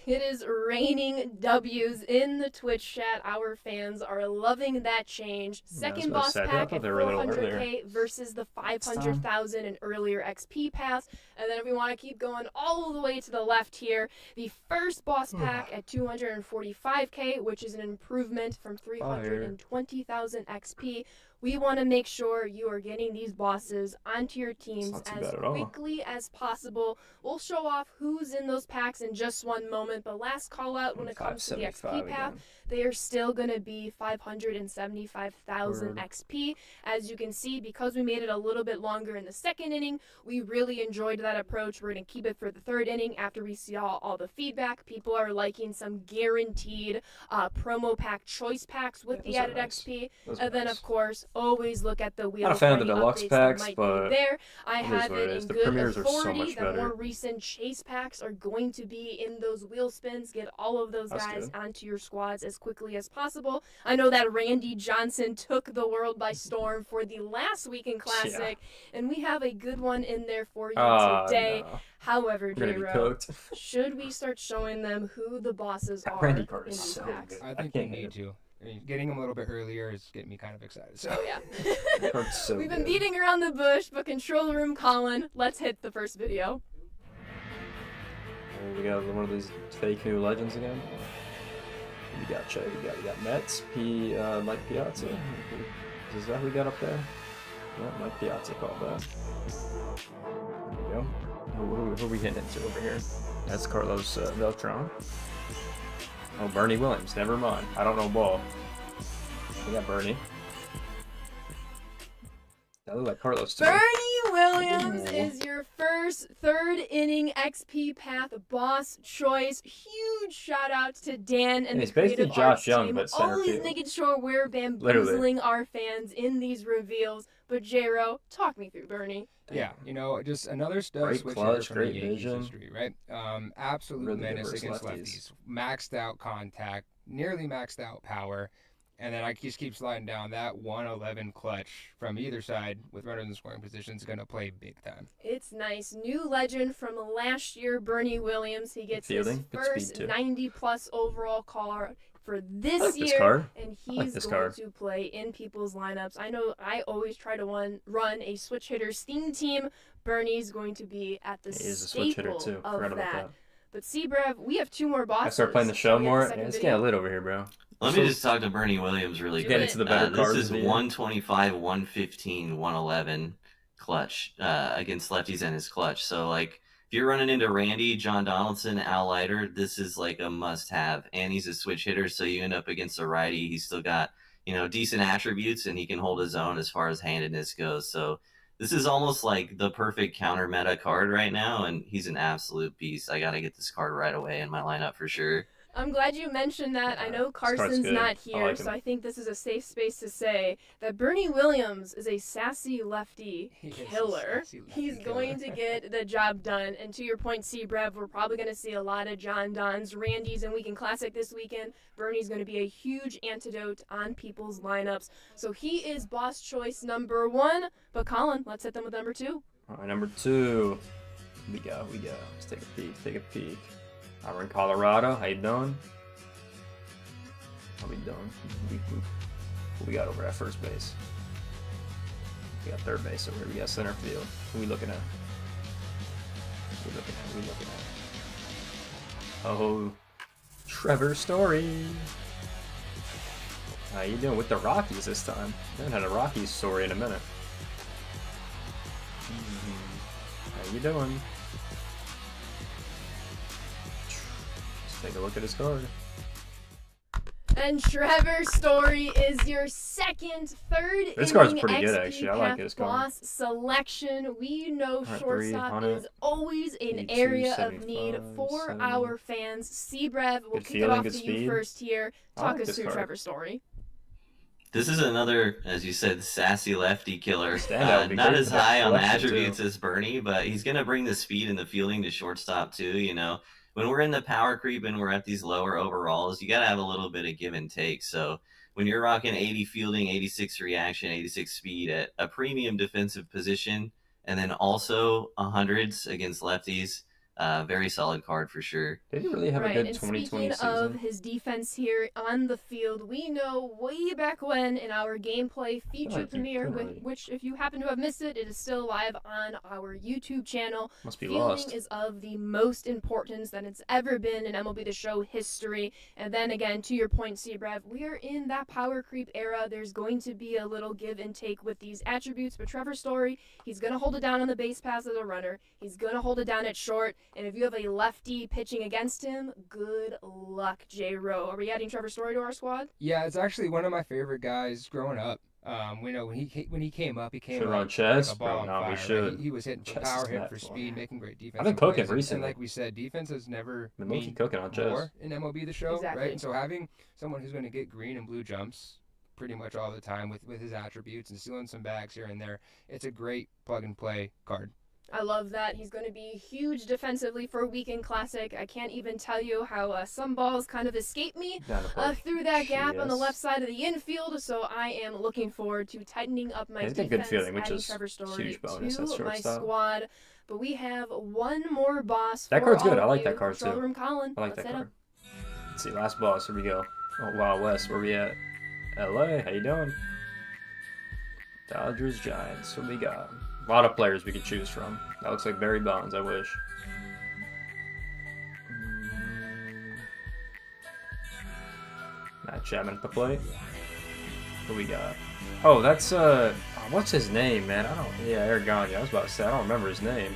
It is raining W's in the Twitch chat. Our fans are loving that change. Second boss pack at 400k versus the 500,000 and earlier XP pass. And then if we want to keep going all the way to the left here, the first boss pack at 245k, which is an improvement from 320,000 XP. We want to make sure you are getting these bosses onto your teams as quickly as possible. We'll show off who's in those packs in just one moment, but last call out when it comes to the XP path, they are still going to be 575,000 XP. As you can see, because we made it a little bit longer in the 2nd inning, we really enjoyed that approach. We're going to keep it for the 3rd inning after we see all the feedback. People are liking some guaranteed promo pack choice packs with the added XP. And then, of course, always look at the wheel. Not a fan of the deluxe packs, but there. I have it in good authority that more recent chase packs are going to be in those wheel spins. Get all of those guys onto your squads as quickly as possible. I know that Randy Johnson took the world by storm for the last Weekend Classic, and we have a good one in there for you today. No. However, J-Ro, should we start showing them who the bosses are Randy card in is these so packs? good. I think we need to. Getting them a little bit earlier is getting me kind of excited. So we've been beating around the bush, but control room Colin, let's hit the first video. We got one of these fake new legends again. You got Mets, Mike Piazza. Is that who we got up there? Yeah, Mike Piazza called that. There we go. Who are we hitting into over here? That's Carlos Beltran. Oh, Bernie Williams. Never mind. I don't know ball. We got Bernie. That looks like Carlos too. Bernie Williams is your first 3rd inning XP path boss choice. Huge shout out to Dan and the creative arts team. Always making sure we're bamboozling our fans in these reveals. But J-Ro, talk me through Bernie. Yeah, just another stud switch hitter from the Yankees history, right? Absolute menace against lefties. Maxed out contact, nearly maxed out power, and then I just keep sliding down. That 111 clutch from either side with runners in scoring position is going to play big time. It's nice. New legend from last year, Bernie Williams. He gets his first 90-plus overall card for this year, and he's going to play in people's lineups. I know I always try to run a switch hitter steam team. Bernie's going to be at the staple of that. But Seabrev, we have 2 more bosses. I start playing the show more. Yeah, it's getting lit over here, bro. Let me just talk to Bernie Williams really quick. Get into the better cards. This is 125, 115, 111 clutch against lefties and his clutch. So, like, if you're running into Randy, John Donaldson, Al Leiter, this is like a must-have. And he's a switch hitter, so you end up against a righty. He's still got, decent attributes, and he can hold his own as far as handedness goes. So this is almost like the perfect counter meta card right now, and he's an absolute beast. I got to get this card right away in my lineup for sure. I'm glad you mentioned that. I know Carson's not here, so I think this is a safe space to say that Bernie Williams is a sassy lefty killer. He's going to get the job done. And to your point, Seabrev, we're probably going to see a lot of John Dons, Randys, and Weekend Classic this weekend. Bernie's going to be a huge antidote on people's lineups. So he is boss choice number 1. But Colin, let's hit them with number 2. All right, number 2. We go. Let's take a peek. We're in Colorado. How you doing? How we doing? What we got over at first base? We got third base over here. We got center field. Who we looking at? We looking at? Oh, Trevor Story. How you doing with the Rockies this time? I haven't had a Rockies story in a minute. How you doing? Take a look at his card. And Trevor Story is your third this card's pretty good, actually. I like this card. Boss selection. We know shortstop is always an area of need for our fans. Seabrev, we'll kick it off to you first here. Talk us through Trevor Story. This is another, as you said, sassy lefty killer. Not as high on the attributes as Bernie, but he's going to bring the speed and the fielding to shortstop too, When we're in the power creep and we're at these lower overalls, you got to have a little bit of give and take. So when you're rocking 80 fielding, 86 reaction, 86 speed at a premium defensive position, and then also 100s against lefties, very solid card for sure. Did he really have a good 2020 season? Speaking of his defense here on the field, we know way back when in our gameplay feature premiere, which if you happen to have missed it, it is still live on our YouTube channel. Must be fielding lost. Is of the most importance that it's ever been in MLB The Show history. And then again, to your point, Seabrev, we are in that power creep era. There's going to be a little give and take with these attributes, but Trevor Story, he's going to hold it down on the base pass as a runner. He's going to hold it down at short. And if you have a lefty pitching against him, good luck, J-Row. Are we adding Trevor Story to our squad? Yeah, it's actually one of my favorite guys growing up. We know when he came up, should run chess, like a ball bro. on No, we fire, should. right? He was hitting for power, hitting for speed, making great defense. I've been cooking plays. recently. And like we said, defense has never been cooking on chess more in MLB The Show, exactly. right? And so having someone who's going to get green and blue jumps pretty much all the time with his attributes and stealing some bags here and there, it's a great plug and play card. I love that. He's going to be huge defensively for Weekend Classic. I can't even tell you how some balls kind of escaped me through that gap on the left side of the infield. So I am looking forward to tightening up my defense, good feeling, which is Trevor Story huge bonus to my squad. But we have one more boss. That card's good. I like that card Control too. Room Colin. I like that card. Let's see, last boss. Here we go. Oh, Wild West. Where we at? LA. How you doing? Dodgers, Giants. What we got? A lot of players we could choose from. That looks like Barry Bonds, I wish. Matt Chapman at the plate. Who we got? Oh, that's, what's his name, man? Eric Gagne. I was about to say, I don't remember his name.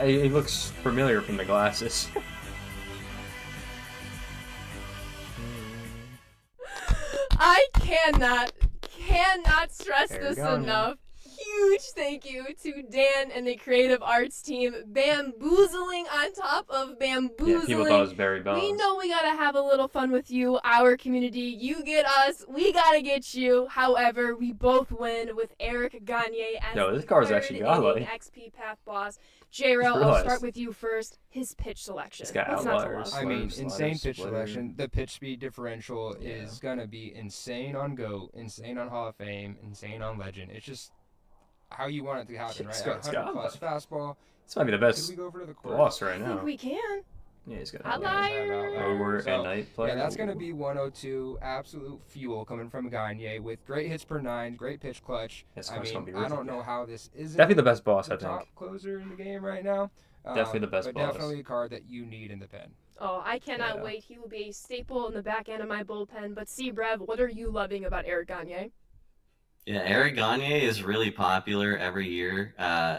He looks familiar from the glasses. I cannot stress this Gagne. enough. Huge thank you to Dan and the creative arts team. Bamboozling on top of bamboozling. Yeah, people thought it was Barry Bonds. We know we gotta have a little fun with you, our community. You get us, we gotta get you. However, we both win with Eric Gagne as this card's actually godly. XP Path boss. J-Ro, I'll start with you first. His pitch selection. It's got What's not to outliers. love? I mean, Sliders, insane pitch splitter. selection. The pitch speed differential is going to be insane on GOAT, insane on Hall of Fame, insane on Legend. It's just how you want it to happen, right? 100 plus fastball. This might be the best Could we go over to the court? boss right I now. think we can. Yeah, he's got Outlier. over So, at night play. Yeah, that's going to be 102 absolute fuel coming from Gagne with great hits per 9, great pitch clutch. This I card's mean, gonna be I worth don't it. know how this isn't Definitely the best boss, the I think. top closer in the game right now. Definitely the best but boss. Definitely a card that you need in the pen. Oh, I cannot wait. He will be a staple in the back end of my bullpen. But Brev, what are you loving about Eric Gagne? Yeah, Eric Gagne is really popular every year.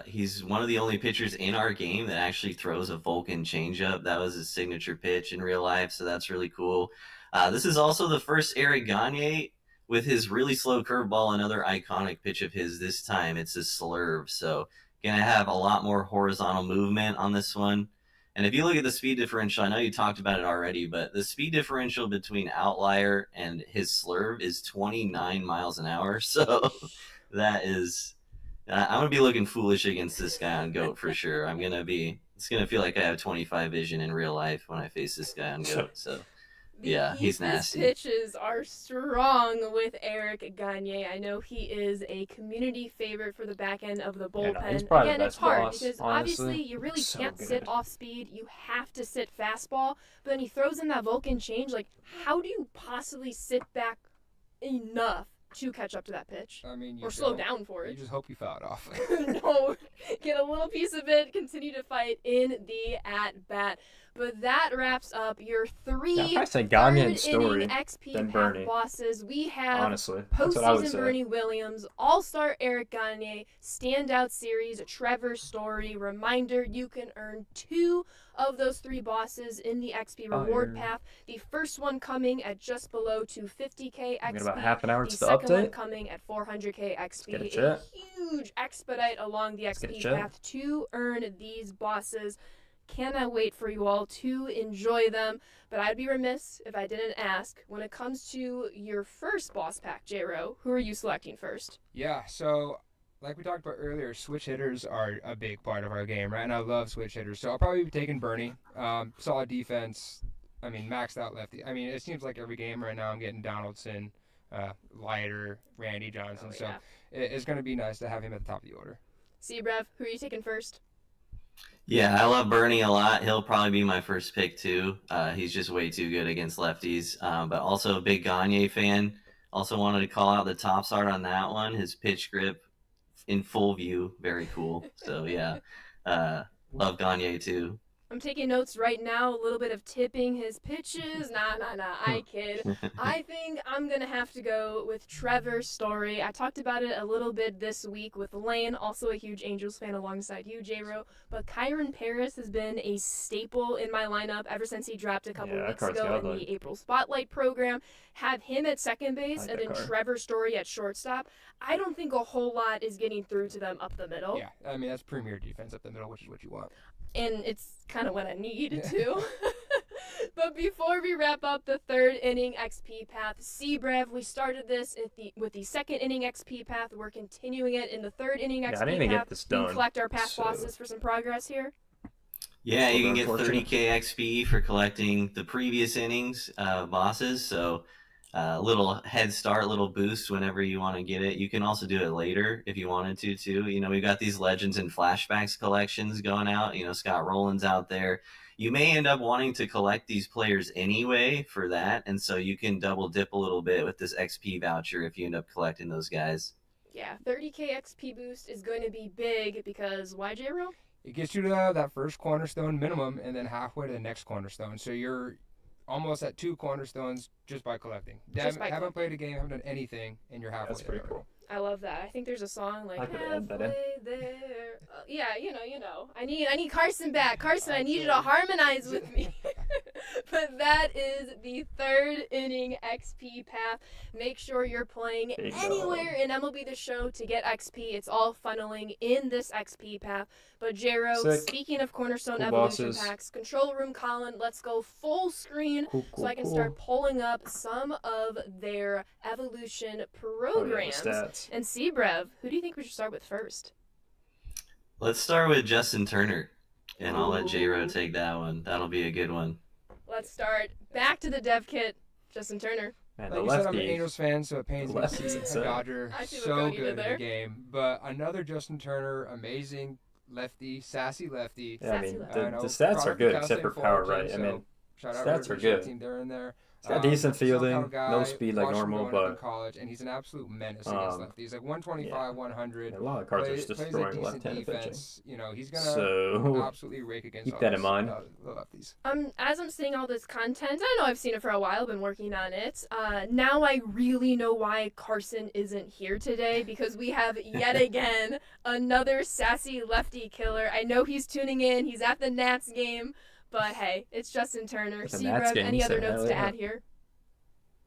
He's one of the only pitchers in our game that actually throws a Vulcan changeup. That was his signature pitch in real life, so that's really cool. This is also the first Eric Gagne with his really slow curveball, another iconic pitch of his this time. It's a slurve, so gonna have a lot more horizontal movement on this one. And if you look at the speed differential, I know you talked about it already, but the speed differential between Outlier and his slurve is 29 miles an hour. So that is, I'm going to be looking foolish against this guy on GOAT for sure. It's going to feel like I have 25 vision in real life when I face this guy on GOAT. So he's nasty. Pitches are strong with Eric Gagne. I know he is a community favorite for the back end of the bullpen. Again, it's hard because obviously you really can't sit off speed. You have to sit fastball. But then he throws in that Vulcan change. Like, how do you possibly sit back enough to catch up to that pitch? I mean, or slow down for it. You just hope you foul it off. No, get a little piece of it, continue to fight in the at-bat. But that wraps up your three third-inning XP path bosses. We have postseason Bernie Williams, all-star Eric Gagne, standout series Trevor Story. Reminder, you can earn 2 of those 3 bosses in the XP reward path. The first one coming at just below 250k XP. About half an hour to the second update. One coming at 400k XP. A huge expedite along the XP path to earn these bosses. Cannot wait for you all to enjoy them. But I'd be remiss if I didn't ask, when it comes to your first boss pack, J-Ro, who are you selecting first? Yeah, so like we talked about earlier, switch hitters are a big part of our game, right? And I love switch hitters. So I'll probably be taking Bernie. Solid defense. I mean, maxed out lefty. I mean, it seems like every game right now I'm getting Donaldson, Leiter, Randy Johnson. So it's going to be nice to have him at the top of the order. Brev, who are you taking first? Yeah, I love Bernie a lot. He'll probably be my first pick too. He's just way too good against lefties. But also a big Gagne fan. Also wanted to call out the tops art on that one. His pitch grip in full view, very cool. So yeah, love Gagne too. I'm taking notes right now, a little bit of tipping his pitches. Nah, I kid. I think I'm going to have to go with Trevor Story. I talked about it a little bit this week with Lane, also a huge Angels fan alongside you, J-Ro. But Kyron Paris has been a staple in my lineup ever since he dropped a couple weeks ago in the April Spotlight program. Have him at second base and then Trevor Story at shortstop. I don't think a whole lot is getting through to them up the middle. Yeah, I mean, that's premier defense up the middle, which is what you want. And it's kind of what I need to. But before we wrap up the third inning XP path, Brev, we started this with the second inning XP path. We're continuing it in the third inning XP path. I didn't get this done. We can collect our path bosses for some progress here. Yeah, you can get 30k XP for collecting the previous innings bosses. So a little head start, little boost whenever you want to get it. You can also do it later if you wanted to too. You know, we've got these Legends and Flashbacks collections going out. You know, Scott Rowland's out there. You may end up wanting to collect these players anyway for that, and so you can double dip a little bit with this XP voucher if you end up collecting those guys. Yeah, 30k XP boost is going to be big because why, J-Ro? It gets you to that first cornerstone minimum and then halfway to the next cornerstone. So you're almost at 2 cornerstones just by collecting. Haven't played a game, haven't done anything, and you're halfway. That's pretty cool. I love that. I think there's a song like halfway there. Yeah, you know. I need Carson back. Carson, I need you to harmonize with me. But that is the third inning XP path. Make sure you're playing anywhere in MLB The Show to get XP. It's all funneling in this XP path. But J-Ro, speaking of Cornerstone Evolution packs, Control Room Colin, let's go full screen so I can start pulling up some of their evolution programs. And Brev, who do you think we should start with first? Let's start with Justin Turner, and I'll let J-Ro take that one. That'll be a good one. Let's start back to the dev kit. Justin Turner. Man, like you said, I'm an Angels fan, so it pains me to see a Dodger so good in the game. But another Justin Turner, amazing lefty, sassy lefty. Yeah, I mean, the stats are good except for power, right? I mean, shout out stats are good. Team, they're in there. He's got decent fielding, guy, no speed like normal, but in college, and he's an absolute menace against lefties. Like 125, 100. A lot of cards are just destroying left-handed pitching. You know, he's gonna absolutely rake against keep that in mind. The lefties. As I'm seeing all this content, I know I've seen it for a while, been working on it. Now I really know why Carson isn't here today, because we have yet again another sassy lefty killer. I know he's tuning in. He's at the Nats game. But hey, it's Justin Turner. C-Rev, any other notes to add here?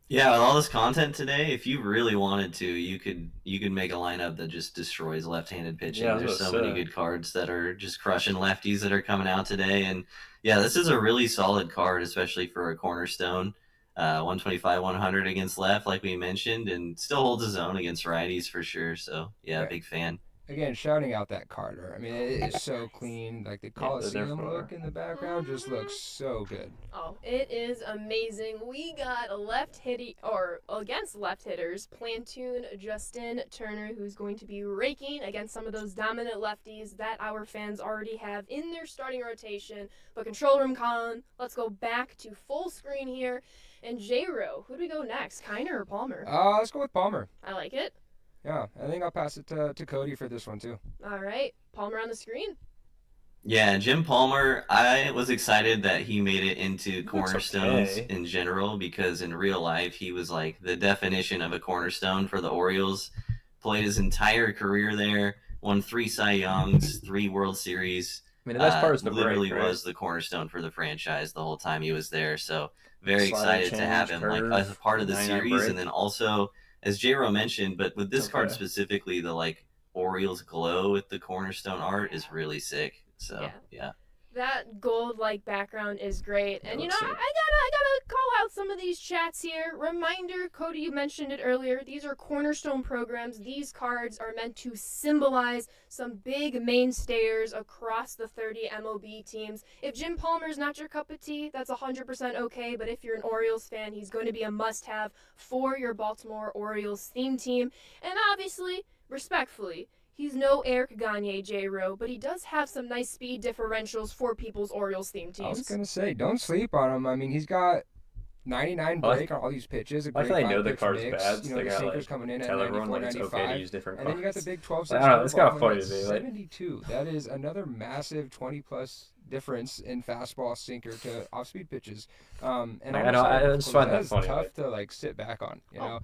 Yeah, with all this content today, if you really wanted to, you could make a lineup that just destroys left-handed pitching. Yeah, there's so many good cards that are just crushing lefties that are coming out today. And yeah, this is a really solid card, especially for a cornerstone. 125, 100 against left, like we mentioned, and still holds his own against righties for sure. So yeah, big fan. Again, shouting out that Carter. I mean, it is so clean. Like the Coliseum look in the background just looks so good. Oh, it is amazing. We got against left hitters, Platoon Justin Turner, who's going to be raking against some of those dominant lefties that our fans already have in their starting rotation. But control room Colin, let's go back to full screen here. And J-Ro, who do we go next, Kiner or Palmer? Let's go with Palmer. I like it. Yeah, I think I'll pass it to Cody for this one, too. All right. Palmer on the screen. Yeah, Jim Palmer, I was excited that he made it into cornerstones in general, because in real life, he was like the definition of a cornerstone for the Orioles. Played his entire career there, won 3 Cy Youngs, 3 World Series. I mean, the best part is the literally break, right? was the cornerstone for the franchise the whole time he was there. So very excited to have him like as a part of the series, and then also, as J-Ro mentioned, but with this card specifically, the like Orioles glow with the cornerstone art is really sick. So yeah. That gold-like background is great. And, I gotta call out some of these chats here. Reminder, Cody, you mentioned it earlier. These are cornerstone programs. These cards are meant to symbolize some big mainstayers across the 30 MLB teams. If Jim Palmer's not your cup of tea, that's 100% okay. But if you're an Orioles fan, he's going to be a must-have for your Baltimore Orioles theme team. And obviously, respectfully, he's no Eric Gagne, J-Ro, but he does have some nice speed differentials for people's Orioles theme teams. I was going to say, don't sleep on him. I mean, he's got 99 break on all these pitches. A great I know the card's mix. bad, so the they gotta sinkers coming in at tell 94, everyone it's 95. okay to use different cards. And then you got the big 12-6 I don't know, it's kind of funny to me. 72. That is another massive 20-plus difference in fastball, sinker to off-speed pitches. And I just find that funny. It's tough to like sit back on. You know,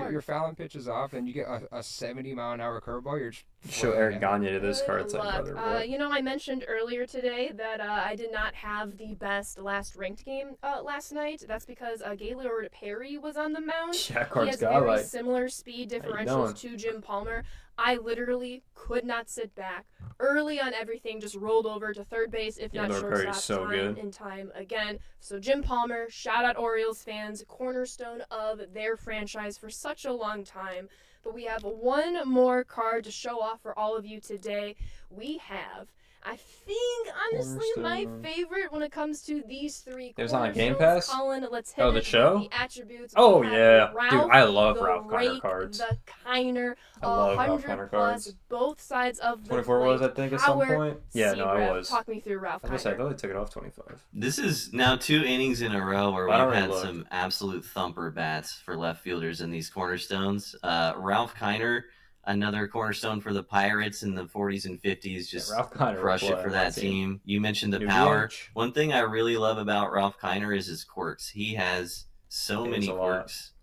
you're fouling pitches off, and you get a 70-mile-an-hour curveball. You're just show Eric Gagne to this card. It's like, brother, I mentioned earlier today that I did not have the best last ranked game last night. That's because Gaylord Perry was on the mound. Yeah, he has very similar speed differentials to Jim Palmer. I literally could not sit back. Early on everything, just rolled over to third base, if not shortstop, in time again. So Jim Palmer, shout out Orioles fans, cornerstone of their franchise for such a long time. But we have one more card to show off for all of you today. We have, I think, honestly, my favorite when it comes to these three. It was on Game Pass? Colin, let's hit the show? The attributes. Oh, yeah. Ralph, dude, I love Ralph Kiner Rake, cards. The Kiner, I love Ralph 100 Kiner plus, cards. both sides of the 24 plate. was, I think, at some point. Yeah, no, I was. Talk me through Ralph Kiner. I thought they took it off 25. This is now 2 innings in a row where we've had some absolute thumper bats for left fielders in these cornerstones. Ralph Kiner, another cornerstone for the Pirates in the 40s and 50s, just crush it for that team. You mentioned the power. One thing I really love about Ralph Kiner is his quirks. He has so many quirks,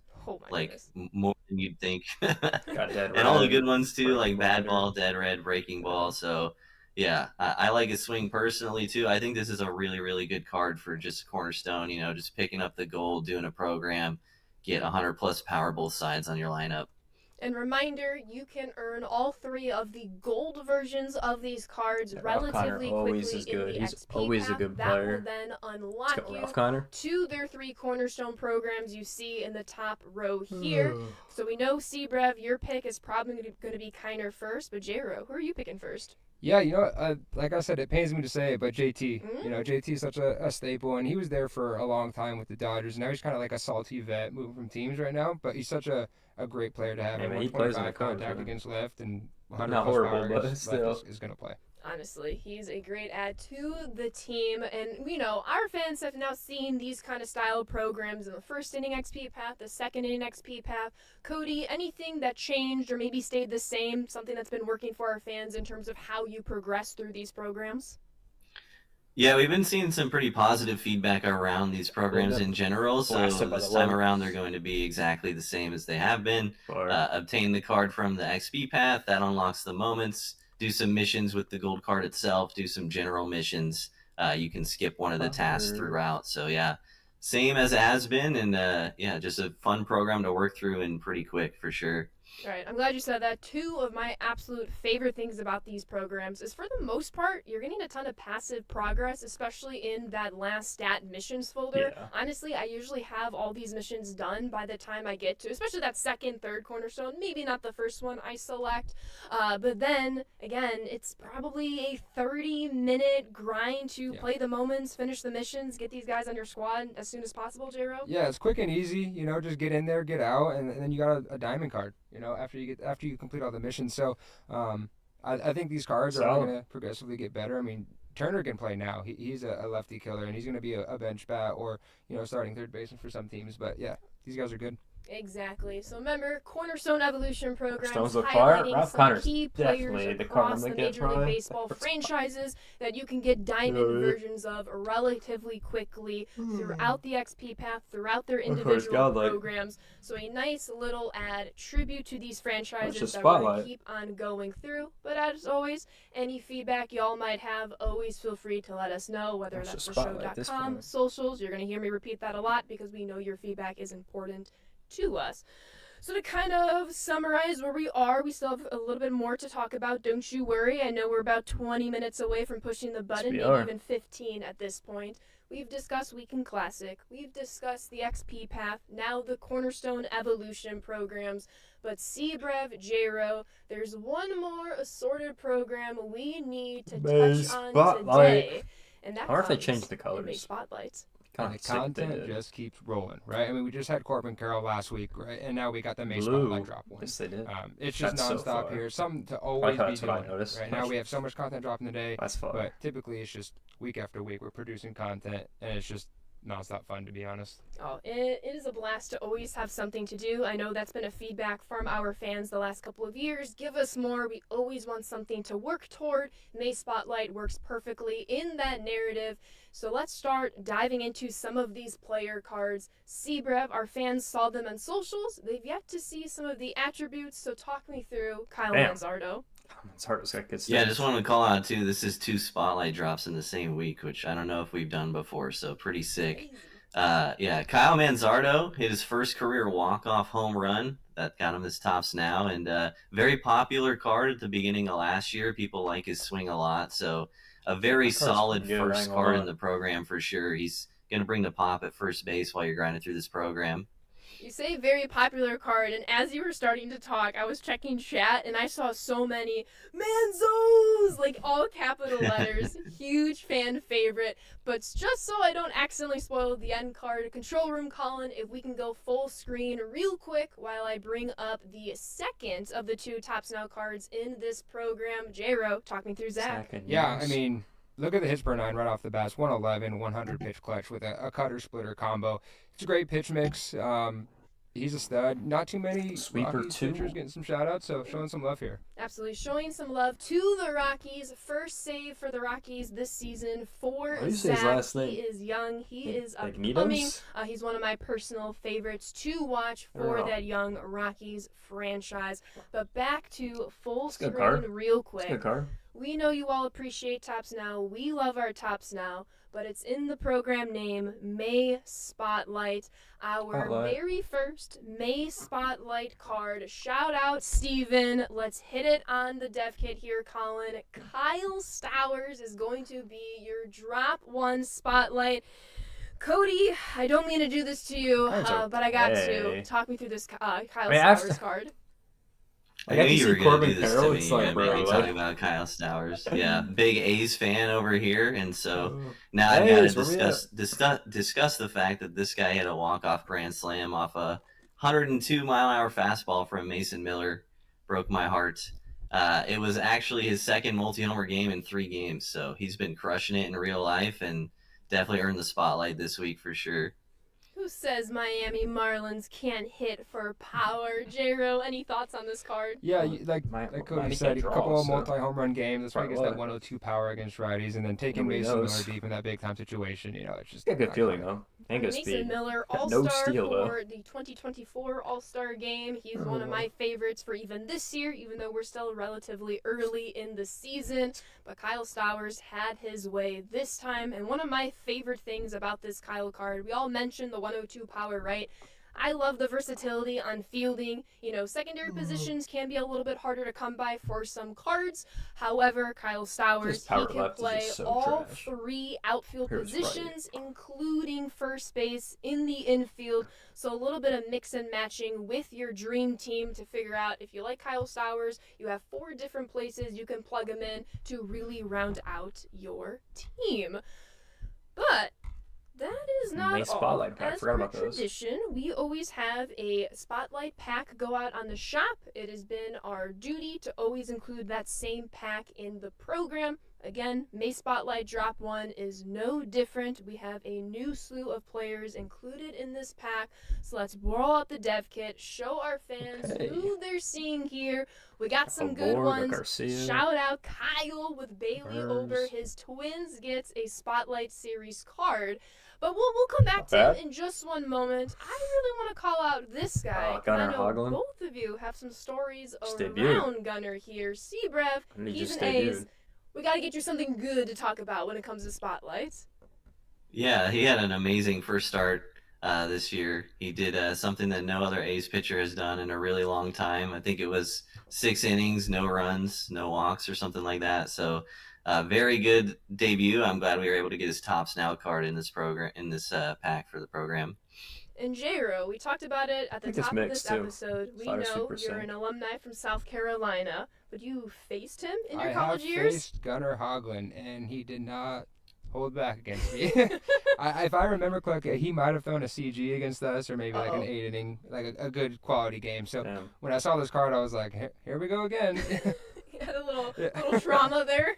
more than you'd think. And all the good ones too, like bad ball, dead red, breaking ball. So yeah, I like his swing personally too. I think this is a really, really good card for just cornerstone, just picking up the gold, doing a program, get 100 plus power both sides on your lineup. And reminder, you can earn all 3 of the gold versions of these cards relatively quickly in the He's XP always pack. a good player. That will then unlock you to their 3 cornerstone programs you see in the top row here. So we know, Sebrev, your pick is probably going to be Kiner first, but J-Ro, who are you picking first? Yeah, like I said, it pains me to say it, but JT. JT is such a staple, and he was there for a long time with the Dodgers. Now he's kind of like a salty vet moving from teams right now, but he's such a great player to have. He plays in the contact against left, and 100 not horrible, power but still is going to play. Honestly, he's a great add to the team, and our fans have now seen these kind of style programs in the first inning XP path, the second inning XP path. Cody, anything that changed or maybe stayed the same, something that's been working for our fans in terms of how you progress through these programs? Yeah, we've been seeing some pretty positive feedback around these programs in general. So this time around, they're going to be exactly the same as they have been. Obtain the card from the XP path. That unlocks the moments. Do some missions with the gold card itself. Do some general missions. You can skip one of the tasks throughout. So yeah, same as it has been. And yeah, just a fun program to work through and pretty quick for sure. All right, I'm glad you said that. Two of my absolute favorite things about these programs is, for the most part, you're getting a ton of passive progress, especially in that last stat missions folder. Yeah. Honestly, I usually have all these missions done by the time I get to, especially that second, third cornerstone, maybe not the first one I select. But then, again, it's probably a 30-minute grind to play the moments, finish the missions, get these guys on your squad as soon as possible, J-Ro? Yeah, it's quick and easy, just get in there, get out, and then you got a diamond card. After you complete all the missions. So I think these cards are going to progressively get better. I mean, Turner can play now. He's a lefty killer, and he's going to be a bench bat or starting third baseman for some teams. But yeah, these guys are good. Exactly. So remember, Cornerstone Evolution programs highlighting some key players across the Major League Baseball franchises that you can get diamond versions of relatively quickly throughout the XP path, throughout their individual programs. So a nice little tribute to these franchises that we're going to keep on going through. But as always, any feedback y'all might have, always feel free to let us know, whether that's the show.com, socials. You're going to hear me repeat that a lot because we know your feedback is important to us. So to kind of summarize where we are, we still have a little bit more to talk about. Don't you worry. I know we're about 20 minutes away from pushing the button, maybe even 15 at this point. We've discussed Weekend Classic. We've discussed the XP path, now the Cornerstone Evolution programs. But Cbrev, J-Ro, there's one more assorted program we need to touch on today. And that if they change the colors. Spotlights. And the content just keeps rolling, right? I mean, we just had Corbin Carroll last week, right? And now we got the May Spotlight drop one. Yes, they did. It's just nonstop here. Something to always be doing. Right now we have so much content dropping today. That's fun. But typically it's just week after week we're producing content, and it's just nonstop fun, to be honest. Oh, it is a blast to always have something to do. I know that's been a feedback from our fans the last couple of years. Give us more. We always want something to work toward. May Spotlight works perfectly in that narrative. So let's start diving into some of these player cards. Cbrev, our fans saw them on socials. They've yet to see some of the attributes, so talk me through Kyle Manzardo. Manzardo's got good stuff. Yeah, I just wanted to call out, too, this is 2 Spotlight drops in the same week, which I don't know if we've done before, so pretty sick. Yeah, Kyle Manzardo hit his first career walk-off home run. That got him his tops now, and very popular card at the beginning of last year. People like his swing a lot, so a very solid first card in the program for sure. He's going to bring the pop at first base while you're grinding through this program. You say very popular card, and as you were starting to talk, I was checking chat, and I saw so many Manzos, like all capital letters. Huge fan favorite. But just so I don't accidentally spoil the end card, Control Room Colin, if we can go full screen real quick while I bring up the second of the 2 Tops Now cards in this program. J-Ro, talk me through Zach. Yeah, I mean, look at the hits per 9 right off the bat. 111, 100 pitch clutch with a cutter splitter combo. It's a great pitch mix. He's a stud. Not too many Sweeper pitchers getting some shout outs, so showing some love here. Absolutely. Showing some love to the Rockies. First save for the Rockies this season for Zach. His last name? He is young. He is upcoming. He's one of my personal favorites to watch for that young Rockies franchise. But back to full screen real quick. It's a good card. We know you all appreciate Tops Now. We love our Tops Now. But it's in the program name, May Spotlight. Our very first May Spotlight card. Shout out, Steven. Let's hit it on the dev kit here, Colin. Kyle Stowers is going to be your drop 1 Spotlight. Cody, I don't mean to do this to you, but I got to. Talk me through this Kyle Stowers card. I knew you were going to do this to me. You're going to be talking about Kyle Stowers. Yeah, big A's fan over here. And so now I've got to discuss the fact that this guy hit a walk-off grand slam off a 102-mile-an-hour fastball from Mason Miller. Broke my heart. It was actually his second multi-homer game in 3 games, so he's been crushing it in real life and definitely earned the spotlight this week for sure. Who says Miami Marlins can't hit for power? J-Ro, any thoughts on this card? Yeah, like Cody said, a couple of multi-home run games. That's why he gets that 102 power against righties, and then taking Mason Miller deep in that big-time situation. It's just a good feeling, though. And good Mason speed. Miller, All-Star for the 2024 All-Star Game. He's one of my favorites for even this year, even though we're still relatively early in the season. But Kyle Stowers had his way this time, and one of my favorite things about this Kyle card, we all mentioned the 102 power, right? I love the versatility on fielding. Secondary positions can be a little bit harder to come by for some cards. However, Kyle Stowers, he can play all 3 outfield positions, including first base in the infield. So a little bit of mix and matching with your dream team to figure out if you like Kyle Stowers, you have 4 different places you can plug him in to really round out your team. But that is not nice all. Spotlight pack. As Forgot per about those. tradition, we always have a spotlight pack go out on the shop. It has been our duty to always include that same pack in the program. Again, May Spotlight Drop 1 is no different. We have a new slew of players included in this pack. So let's roll out the dev kit, show our fans who they're seeing here. We got some good ones. Garcia. Shout out Kyle with Bailey Ober. His twins gets a Spotlight Series card. But we'll come back to him in just one moment. I really want to call out this guy. Gunnar I know Hoglund. both of you have some stories around debuted. Gunnar here. Seabrev, he's an debuted. A's. We got to get you something good to talk about when it comes to spotlights. Yeah, he had an amazing first start this year. He did something that no other A's pitcher has done in a really long time. I think it was 6 innings, no runs, no walks, or something like that. So, very good debut. I'm glad we were able to get his Tops Now card in this program, in this pack for the program. And J-Ro, we talked about it at the top of this episode. We know you're an alumni from South Carolina, but you faced him in your college years? I faced Gunnar Hoglund, and he did not hold back against me. If I remember correctly, he might have thrown a CG against us, or maybe like an 8-inning, like a good quality game. So when I saw this card, I was like, here we go again. You had a little trauma there.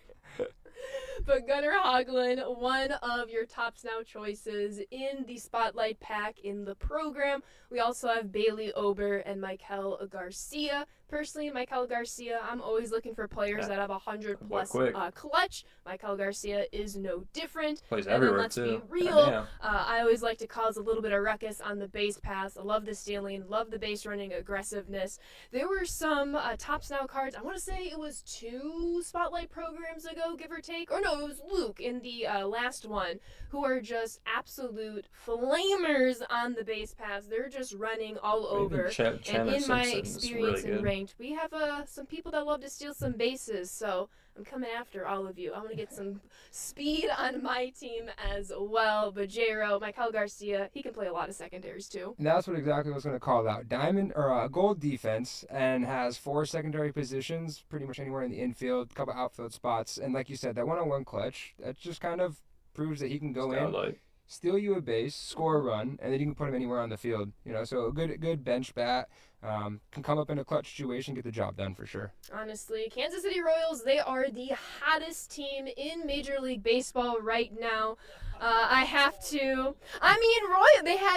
But Gunnar Hoglund, one of your Tops Now choices in the Spotlight pack in the program. We also have Bailey Ober and Maikel Garcia. Personally, Maikel Garcia, I'm always looking for players that have 100-plus clutch. Maikel Garcia is no different. Plays everywhere, let's too. Be real. I always like to cause a little bit of ruckus on the base pass. I love the stealing, love the base running aggressiveness. There were some Tops Now cards. I want to say it was 2 Spotlight programs ago, give or take. Or no, it was Luke in the last one, who are just absolute flamers on the base pass. They're just running all over. And in my experience in ranked, we have some people that love to steal some bases, so I'm coming after all of you. I want to get some speed on my team as well. But J-Ro, Maikel Garcia, he can play a lot of secondaries too. And that's what exactly I was going to call out. Diamond or gold defense, and has 4 secondary positions, pretty much anywhere in the infield, a couple outfield spots, and like you said, that one-on-one clutch, that just kind of proves that he can go in, steal you a base, score a run, and then you can put him anywhere on the field. So a good bench bat. Can come up in a clutch situation, get the job done for sure. Honestly, Kansas City Royals, they are the hottest team in Major League Baseball right now. They have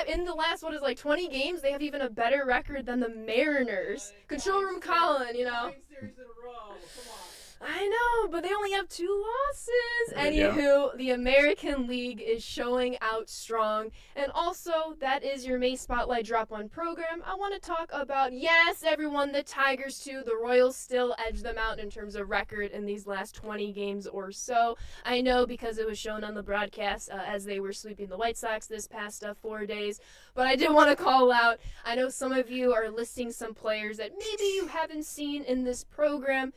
in the last, 20 games, they have even a better record than the Mariners. Control Room Colin, I know, but they only have 2 losses. Anywho, the American League is showing out strong. And also, that is your May Spotlight Drop 1 program. I want to talk about, yes, everyone, the Tigers too. The Royals still edge them out in terms of record in these last 20 games or so. I know because it was shown on the broadcast as they were sweeping the White Sox this past 4 days. But I did want to call out, I know some of you are listing some players that maybe you haven't seen in this program.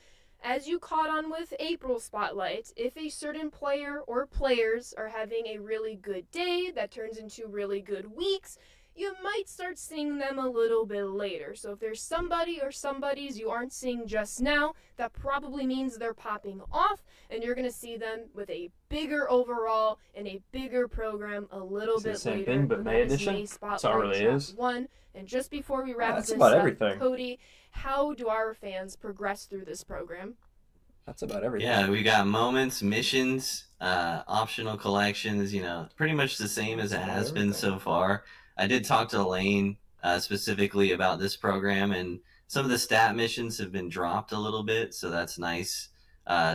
As you caught on with April Spotlight, if a certain player or players are having a really good day that turns into really good weeks, you might start seeing them a little bit later. So if there's somebody or somebodies you aren't seeing just now, that probably means they're popping off, and you're going to see them with a bigger overall and a bigger program a little bit same later. thing, but May edition? May Spotlight That's all it really Drop is. 1. And just before we wrap that's this about up, everything. Cody, how do our fans progress through this program? That's about everything. Yeah, we got moments, missions, optional collections, pretty much the same as it has been so far. I did talk to Lane specifically about this program, and some of the stat missions have been dropped a little bit, so that's nice,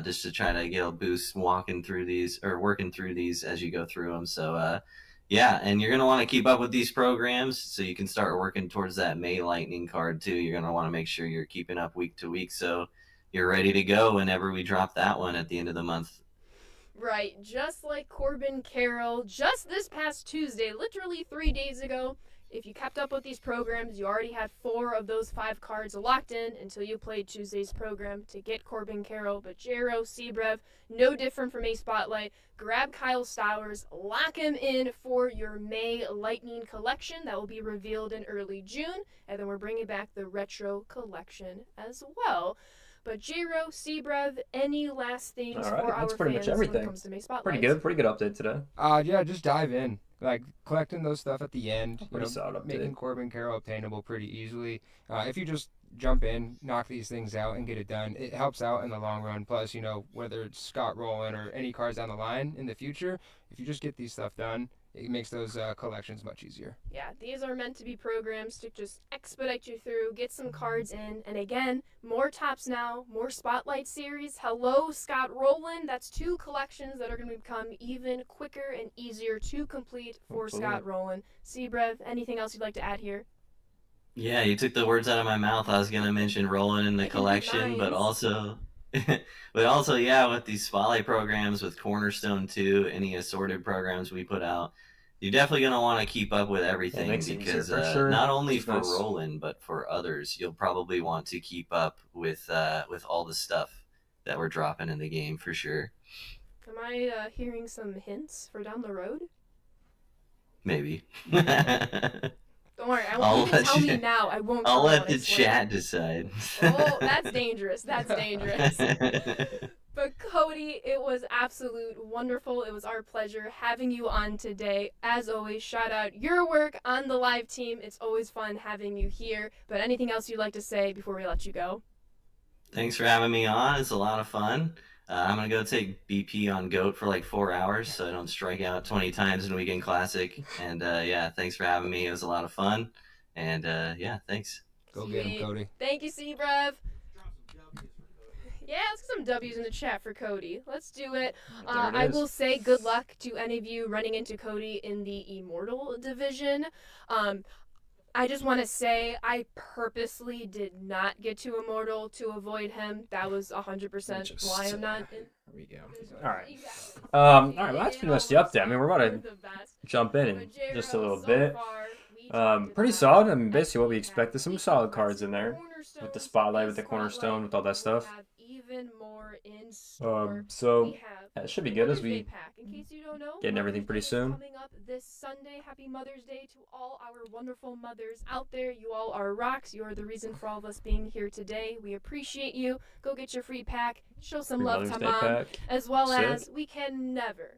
just to try to get a boost working through these as you go through them. So, yeah, and you're going to want to keep up with these programs so you can start working towards that May Lightning card, too. You're going to want to make sure you're keeping up week to week, so you're ready to go whenever we drop that one at the end of the month. Right, just like Corbin Carroll, just this past Tuesday, literally 3 days ago, if you kept up with these programs, you already had 4 of those 5 cards locked in until you played Tuesday's program to get Corbin Carroll. But Jero, Sebrev, no different from a Spotlight. Grab Kyle Stowers, lock him in for your May Lightning collection that will be revealed in early June, and then we're bringing back the Retro collection as well. But Jero, Sebrev, any last things for our that's pretty fans much everything. when it comes to May Spotlight? Pretty good update today. Yeah, just dive in. Like, collecting those stuff at the end, solid update. making Corbin Carroll obtainable pretty easily. If you just jump in, knock these things out, and get it done, it helps out in the long run. Plus, whether it's Scott Rowland or any cards down the line in the future, if you just get these stuff done, it makes those collections much easier. Yeah, these are meant to be programs to just expedite you through, get some cards in, and again, more Tops Now, more Spotlight series. Hello, Scott Rowland. That's 2 collections that are going to become even quicker and easier to complete for Scott Rowland. Sebrev, anything else you'd like to add here? Yeah, you took the words out of my mouth. I was going to mention Roland in the collection, but also... yeah, with these Spotlight programs, with Cornerstone too, any assorted programs we put out, you're definitely going to want to keep up with everything, because not only for Roland, but for others, you'll probably want to keep up with all the stuff that we're dropping in the game for sure. Am I hearing some hints for down the road? Maybe. Don't worry, I won't even tell me now. I won't. I'll let the chat decide. Oh, that's dangerous. That's dangerous. But Cody, it was absolute wonderful. It was our pleasure having you on today. As always, shout out your work on the live team. It's always fun having you here. But anything else you'd like to say before we let you go? Thanks for having me on. It's a lot of fun. I'm going to go take BP on GOAT for like 4 hours so I don't strike out 20 times in Weekend Classic. And yeah, thanks for having me. It was a lot of fun. And yeah, thanks. Go get him, Cody. Thank you, Sebrev. Yeah, let's get some W's in the chat for Cody. Let's do it. I will say good luck to any of you running into Cody in the Immortal division. I just want to say I purposely did not get to Immortal to avoid him. That was 100% why I'm not in. There we go. All right. All right, well, that's pretty much the update. I mean, we're about to jump in just a little bit. Pretty solid. I mean, basically what we expected. Some solid cards in there with the Spotlight, with the Cornerstone, with all that stuff. More in so that should be good as we in case you don't know, getting everything pretty soon. Coming up this Sunday. Happy Mother's Day to all our wonderful mothers out there. You all are rocks. You are the reason for all of us being here today. We appreciate you. Go get your free pack. Show some love to Mom. Pack. As well as we can never,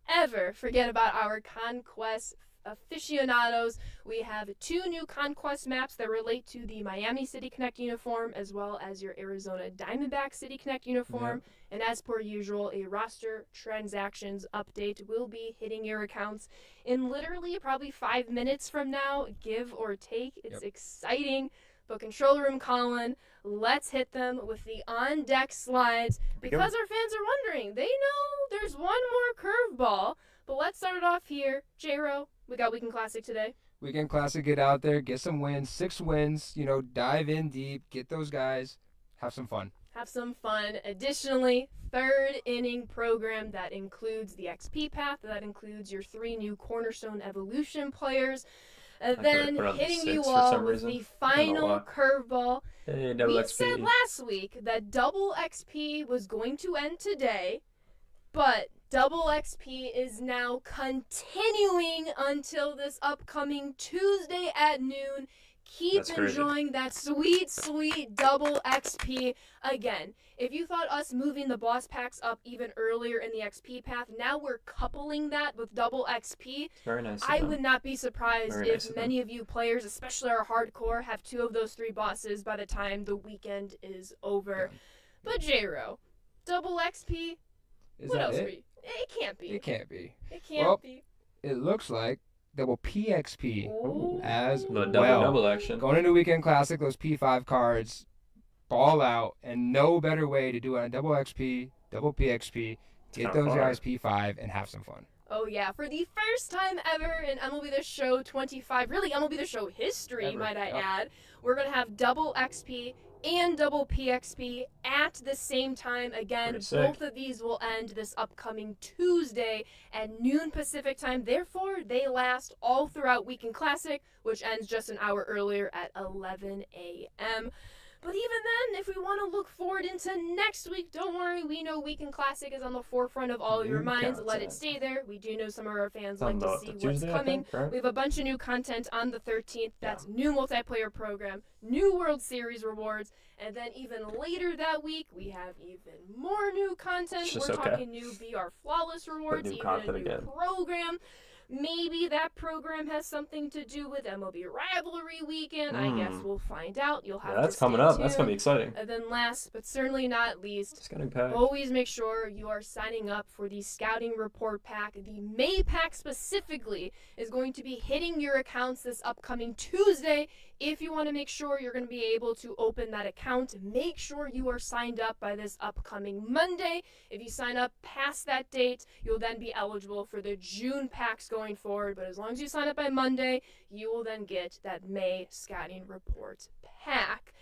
ever forget about our Conquest aficionados. We have 2 new Conquest maps that relate to the Miami City Connect uniform, as well as your Arizona Diamondback City Connect uniform. Yep. And as per usual, a roster transactions update will be hitting your accounts in literally probably 5 minutes from now, give or take. It's exciting. But Control Room Colin, let's hit them with the on-deck slides, because our fans are wondering. They know there's one more curveball. But let's start it off here. J-Ro, we got Weekend Classic today. Weekend Classic, get out there, get some wins, 6 wins, dive in deep, get those guys, have some fun. Have some fun. Additionally, 3rd inning program that includes the XP path, that includes your 3 new Cornerstone Evolution players. And then hitting you all with the final curveball. Hey, we said last week that double XP was going to end today, but Double XP is now continuing until this upcoming Tuesday at noon. Keep enjoying that sweet, sweet double XP. Again, if you thought us moving the boss packs up even earlier in the XP path, now we're coupling that with double XP. Very nice. I would not be surprised if many of you players, especially our hardcore, have 2 of those 3 bosses by the time the weekend is over. Yeah. But J-Ro, double XP, what else? It can't be. It can't be. It can't be. It looks like double PXP as the well. Double action. Going into Weekend Classic, those P5 cards ball out, and no better way to do it on double XP, double PXP. Get those guys P5 and have some fun. Oh yeah, for the first time ever in MLB The Show 25, really MLB The Show history, might I add, we're going to have double XP and double PXP at the same time. Again, both of these will end this upcoming Tuesday at noon Pacific time. Therefore, they last all throughout Weekend Classic, which ends just an hour earlier at 11 a.m. But even then, if we want to look forward into next week, don't worry. We know Weekend Classic is on the forefront of all of your minds. Let it stay there. We do know some of our fans like to see what's coming. We have a bunch of new content on the 13th. That's new multiplayer program, new World Series rewards, and then even later that week, we have even more new content. We're talking new VR Flawless rewards, even a new program. Maybe that program has something to do with MLB Rivalry Weekend. I guess we'll find out. You'll have that's coming up. That's going to be exciting. And then last, but certainly not least, always make sure you are signing up for the Scouting Report Pack. The May Pack specifically is going to be hitting your accounts this upcoming Tuesday. If you want to make sure you're going to be able to open that account, make sure you are signed up by this upcoming Monday. If you sign up past that date, you'll then be eligible for the June packs going forward. But as long as you sign up by Monday, you will then get that May Scouting Report Pack.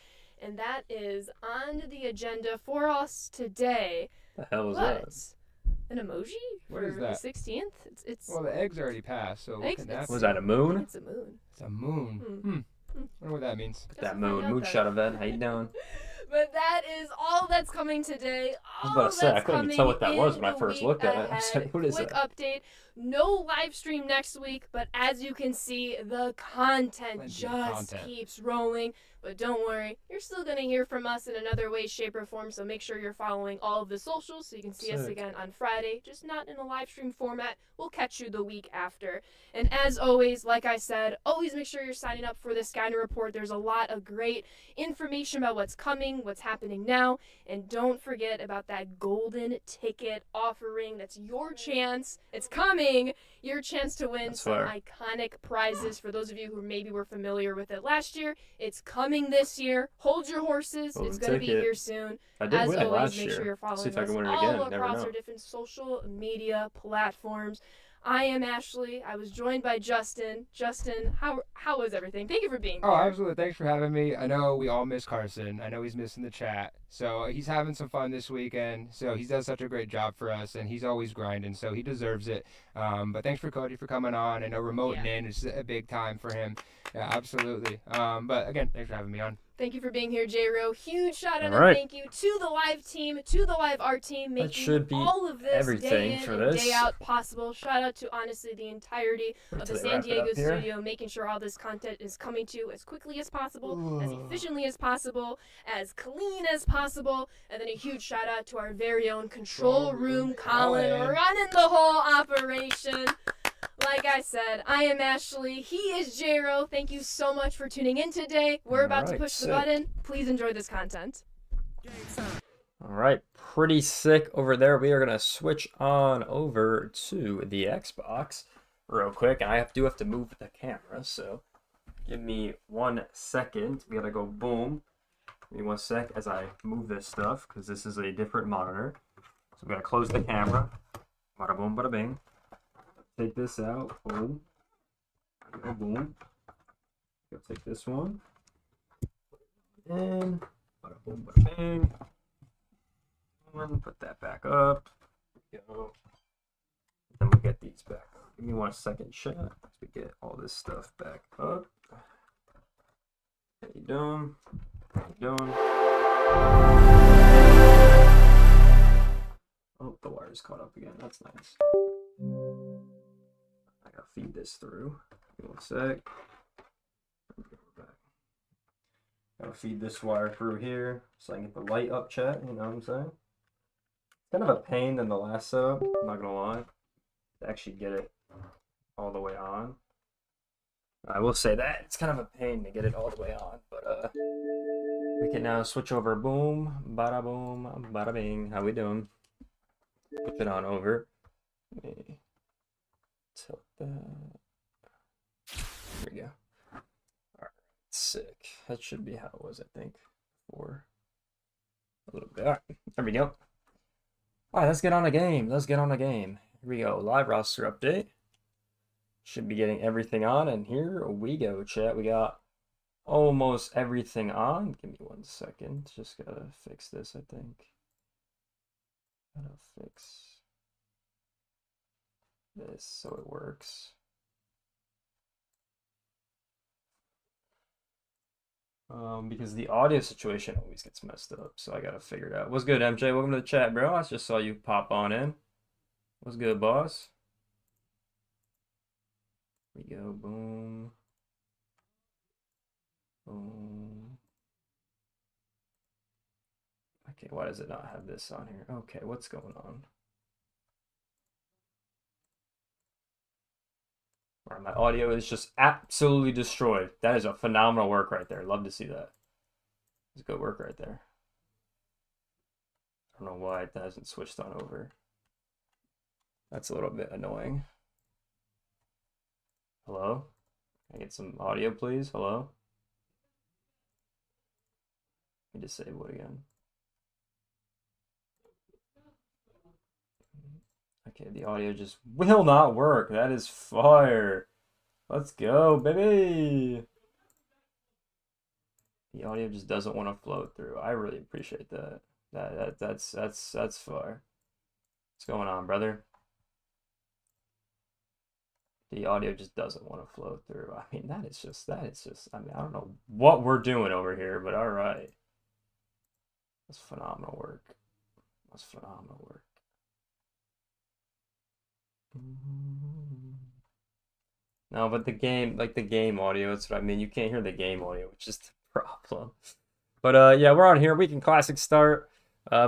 And that is on the agenda for us today. The hell is that? An emoji for the 16th? It's well, the eggs already passed, so what can that was that a moon? It's a moon. It's a moon. I wonder what that means. That moonshot event. How you doing? But that is all that's coming today. I was about to say, I couldn't even tell what that was when I first looked at it. I was like, what is that? Quick update. No live stream next week, but as you can see, the content just keeps rolling. But don't worry, you're still going to hear from us in another way, shape, or form, so make sure you're following all of the socials so you can see us again on Friday, just not in a live stream format. We'll catch you the week after. And as always, like I said, always make sure you're signing up for the Scouting Report. There's a lot of great information about what's coming, what's happening now, and don't forget about that golden ticket offering. That's your chance. It's coming. Your chance to win some iconic prizes. For those of you who maybe were familiar with it last year, it's coming this year. Hold your horses. It's going to be here soon. I did win it last year. Make sure you're following See if I can win it us again. all across our different social media platforms. I am Ashley. I was joined by Justin. Justin, how was everything? Thank you for being here. Oh, absolutely. Thanks for having me. I know we all miss Carson. I know he's missing the chat. So he's having some fun this weekend. So he does such a great job for us, and he's always grinding, so he deserves it. But thanks for Cody for coming on. I know remoting in is a big time for him. Yeah, absolutely. But again, thanks for having me on. Thank you for being here, J-Ro. Huge shout out and thank you to the live team, to the live art team, making all of this day in and day out possible. Shout out to, honestly, the entirety of the San Diego studio, making sure all this content is coming to you as quickly as possible, as efficiently as possible, as clean as possible. And then a huge shout out to our very own control room, Colin, running the whole operation. Like I said, I am Ashley. He is J-Ro. Thank you so much for tuning in today. We're about to push the button. Please enjoy this content. All right, pretty sick over there. We are going to switch on over to the Xbox real quick. And I do have to move the camera, so give me 1 second. We got to go boom. Give me 1 sec as I move this stuff because this is a different monitor. So I'm going to close the camera. Bada boom, bada bing. Take this out. Boom. Boom. Go take this one. And bada boom, bada bing. And put that back up. Go. Then we get these back up. Give me 1 second, chat. As we get all this stuff back up. How you doing? How you doing? Oh, the wire's caught up. up again. That's nice. I gotta feed this through. Give me 1 sec. Gotta feed this wire through here so I can get the light up, chat. You know what I'm saying? It's kind of a pain than the last setup. I'm not gonna lie. To actually get it all the way on. I will say that it's kind of a pain to get it all the way on, but we can now switch over. Boom, bada boom, bada bing. How we doing? Flip it on over. Let me tilt that. There we go. Alright, sick. That should be how it was, I think. For a little bit. Alright, there we go. Alright, let's get on a game. Let's get on a game. Here we go. Live roster update. Should be getting everything on, and here we go, chat. We got almost everything on. Give me 1 second. Just gotta fix this, I think. Gotta fix this so it works. Because the audio situation always gets messed up, so I gotta figure it out. What's good, MJ? Welcome to the chat, bro. I just saw you pop on in. What's good, boss? Here we go. Boom. Boom. Okay, why does it not have this on here? Okay, what's going on? All right, my audio is just absolutely destroyed. That is a phenomenal work right there. Love to see that. It's good work right there. I don't know why it hasn't switched on over. That's a little bit annoying. Hello? Can I get some audio, please? Hello? Let me disable it again. Okay, the audio just will not work. That is fire. Let's go, baby. The audio just doesn't want to flow through. I really appreciate that. That's fire. What's going on, brother? The audio just doesn't want to flow through. I mean, that is just, I mean, I don't know what we're doing over here, but all right. That's phenomenal work. That's phenomenal work. No, but the game, like the game audio, that's what I mean. You can't hear the game audio, which is the problem. But yeah, we're on here. We can classic start.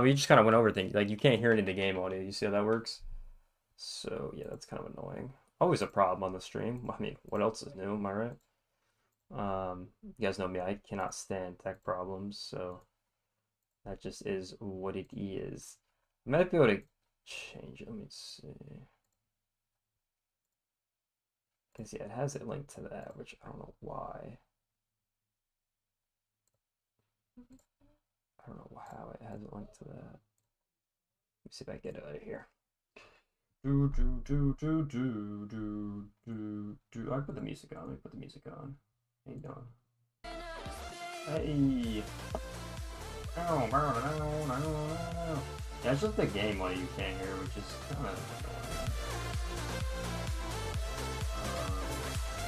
We just kind of went over things. Like you can't hear any of the game audio. You see how that works? So yeah, that's kind of annoying. Always a problem on the stream. I mean, what else is new? Am I right? You guys know me. I cannot stand tech problems, so that just is what it is. I might be able to change it. Let me see. Because yeah, it has it linked to that, which I don't know why. I don't know how it has it linked to that. Let me see if I can get it out of here. I put the music on. Let me put the music on. How you doing? Hey. Yeah, it's just the game audio you can't hear, which is kind of annoying.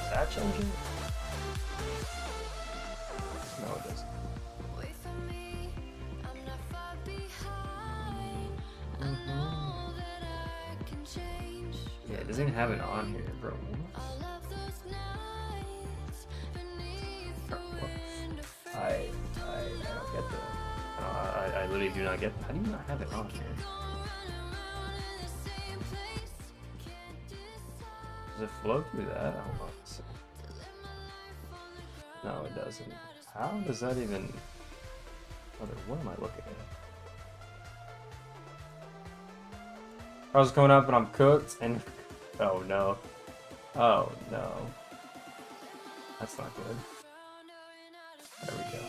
Is that changing? No, it doesn't. Yeah, it doesn't even have it on here, bro. I don't get that. I literally do not get that. How do you not have it on here? Does it flow through that? I don't know. No, it doesn't. How does that even... What am I looking at? I was going up and I'm cooked and... Oh no. Oh no. That's not good. There we go.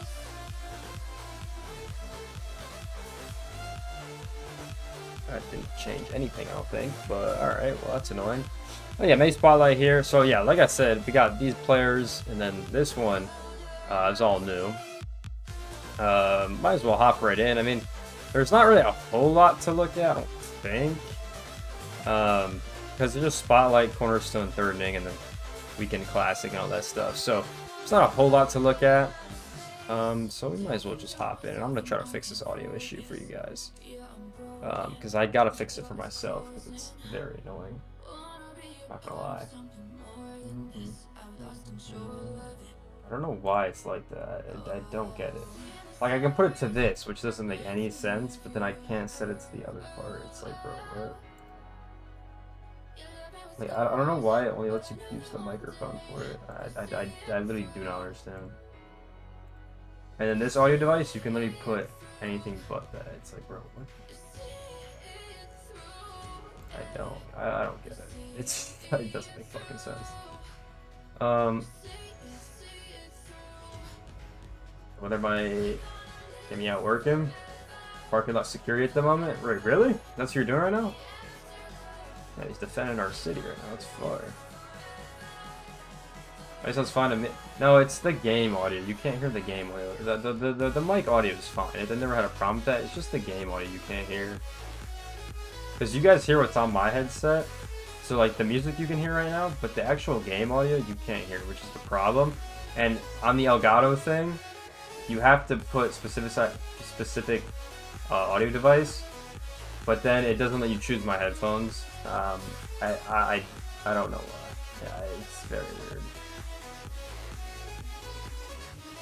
That didn't change anything, I don't think, but alright, well that's annoying. Oh yeah, May Spotlight here. So yeah, like I said, we got these players, and then this one is all new. Might as well hop right in. I mean, there's not really a whole lot to look at, I don't think. Because they're just Spotlight, Cornerstone, Third Inning, and then Weekend Classic and all that stuff. So it's not a whole lot to look at. So we might as well just hop in, and I'm gonna try to fix this audio issue for you guys. because I gotta fix it for myself because it's very annoying. Not gonna lie. I don't know why it's like that. I don't get it. Like I can put it to this, which doesn't make any sense, but then I can't set it to the other part. It's like, bro, what? Like I don't know why it only lets you use the microphone for it. I literally do not understand. And then this audio device, you can literally put anything but that. It's like, bro, what? I don't get it. It doesn't make fucking sense. Whether get me out working? Parking lot security at the moment? Really? That's what you're doing right now? Yeah, he's defending our city right now. That's fire. I sounds fine to me. No, it's the game audio. You can't hear the game audio. The mic audio is fine. I never had a problem with that. It's just the game audio you can't hear. Because you guys hear what's on my headset. So like the music you can hear right now, but the actual game audio you can't hear, which is the problem. And on the Elgato thing, you have to put specific audio device, but then it doesn't let you choose my headphones. I don't know why. Yeah, it's very weird.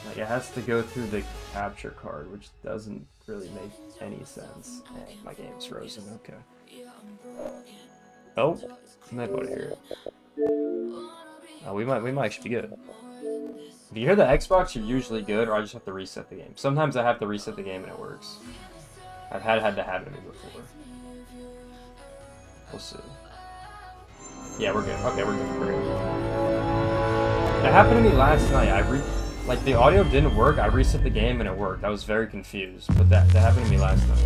Like it has to go through the capture card, which doesn't really make any sense. Hey, my game's frozen. Okay. Oh, nobody here. Oh, we might actually be good. If you hear the Xbox, you're usually good, or I just have to reset the game. Sometimes I have to reset the game and it works. I've had that happen to me before. We'll see. Yeah, we're good. Okay, we're good. That happened to me last night. Like the audio didn't work. I reset the game and it worked. I was very confused, but that happened to me last night.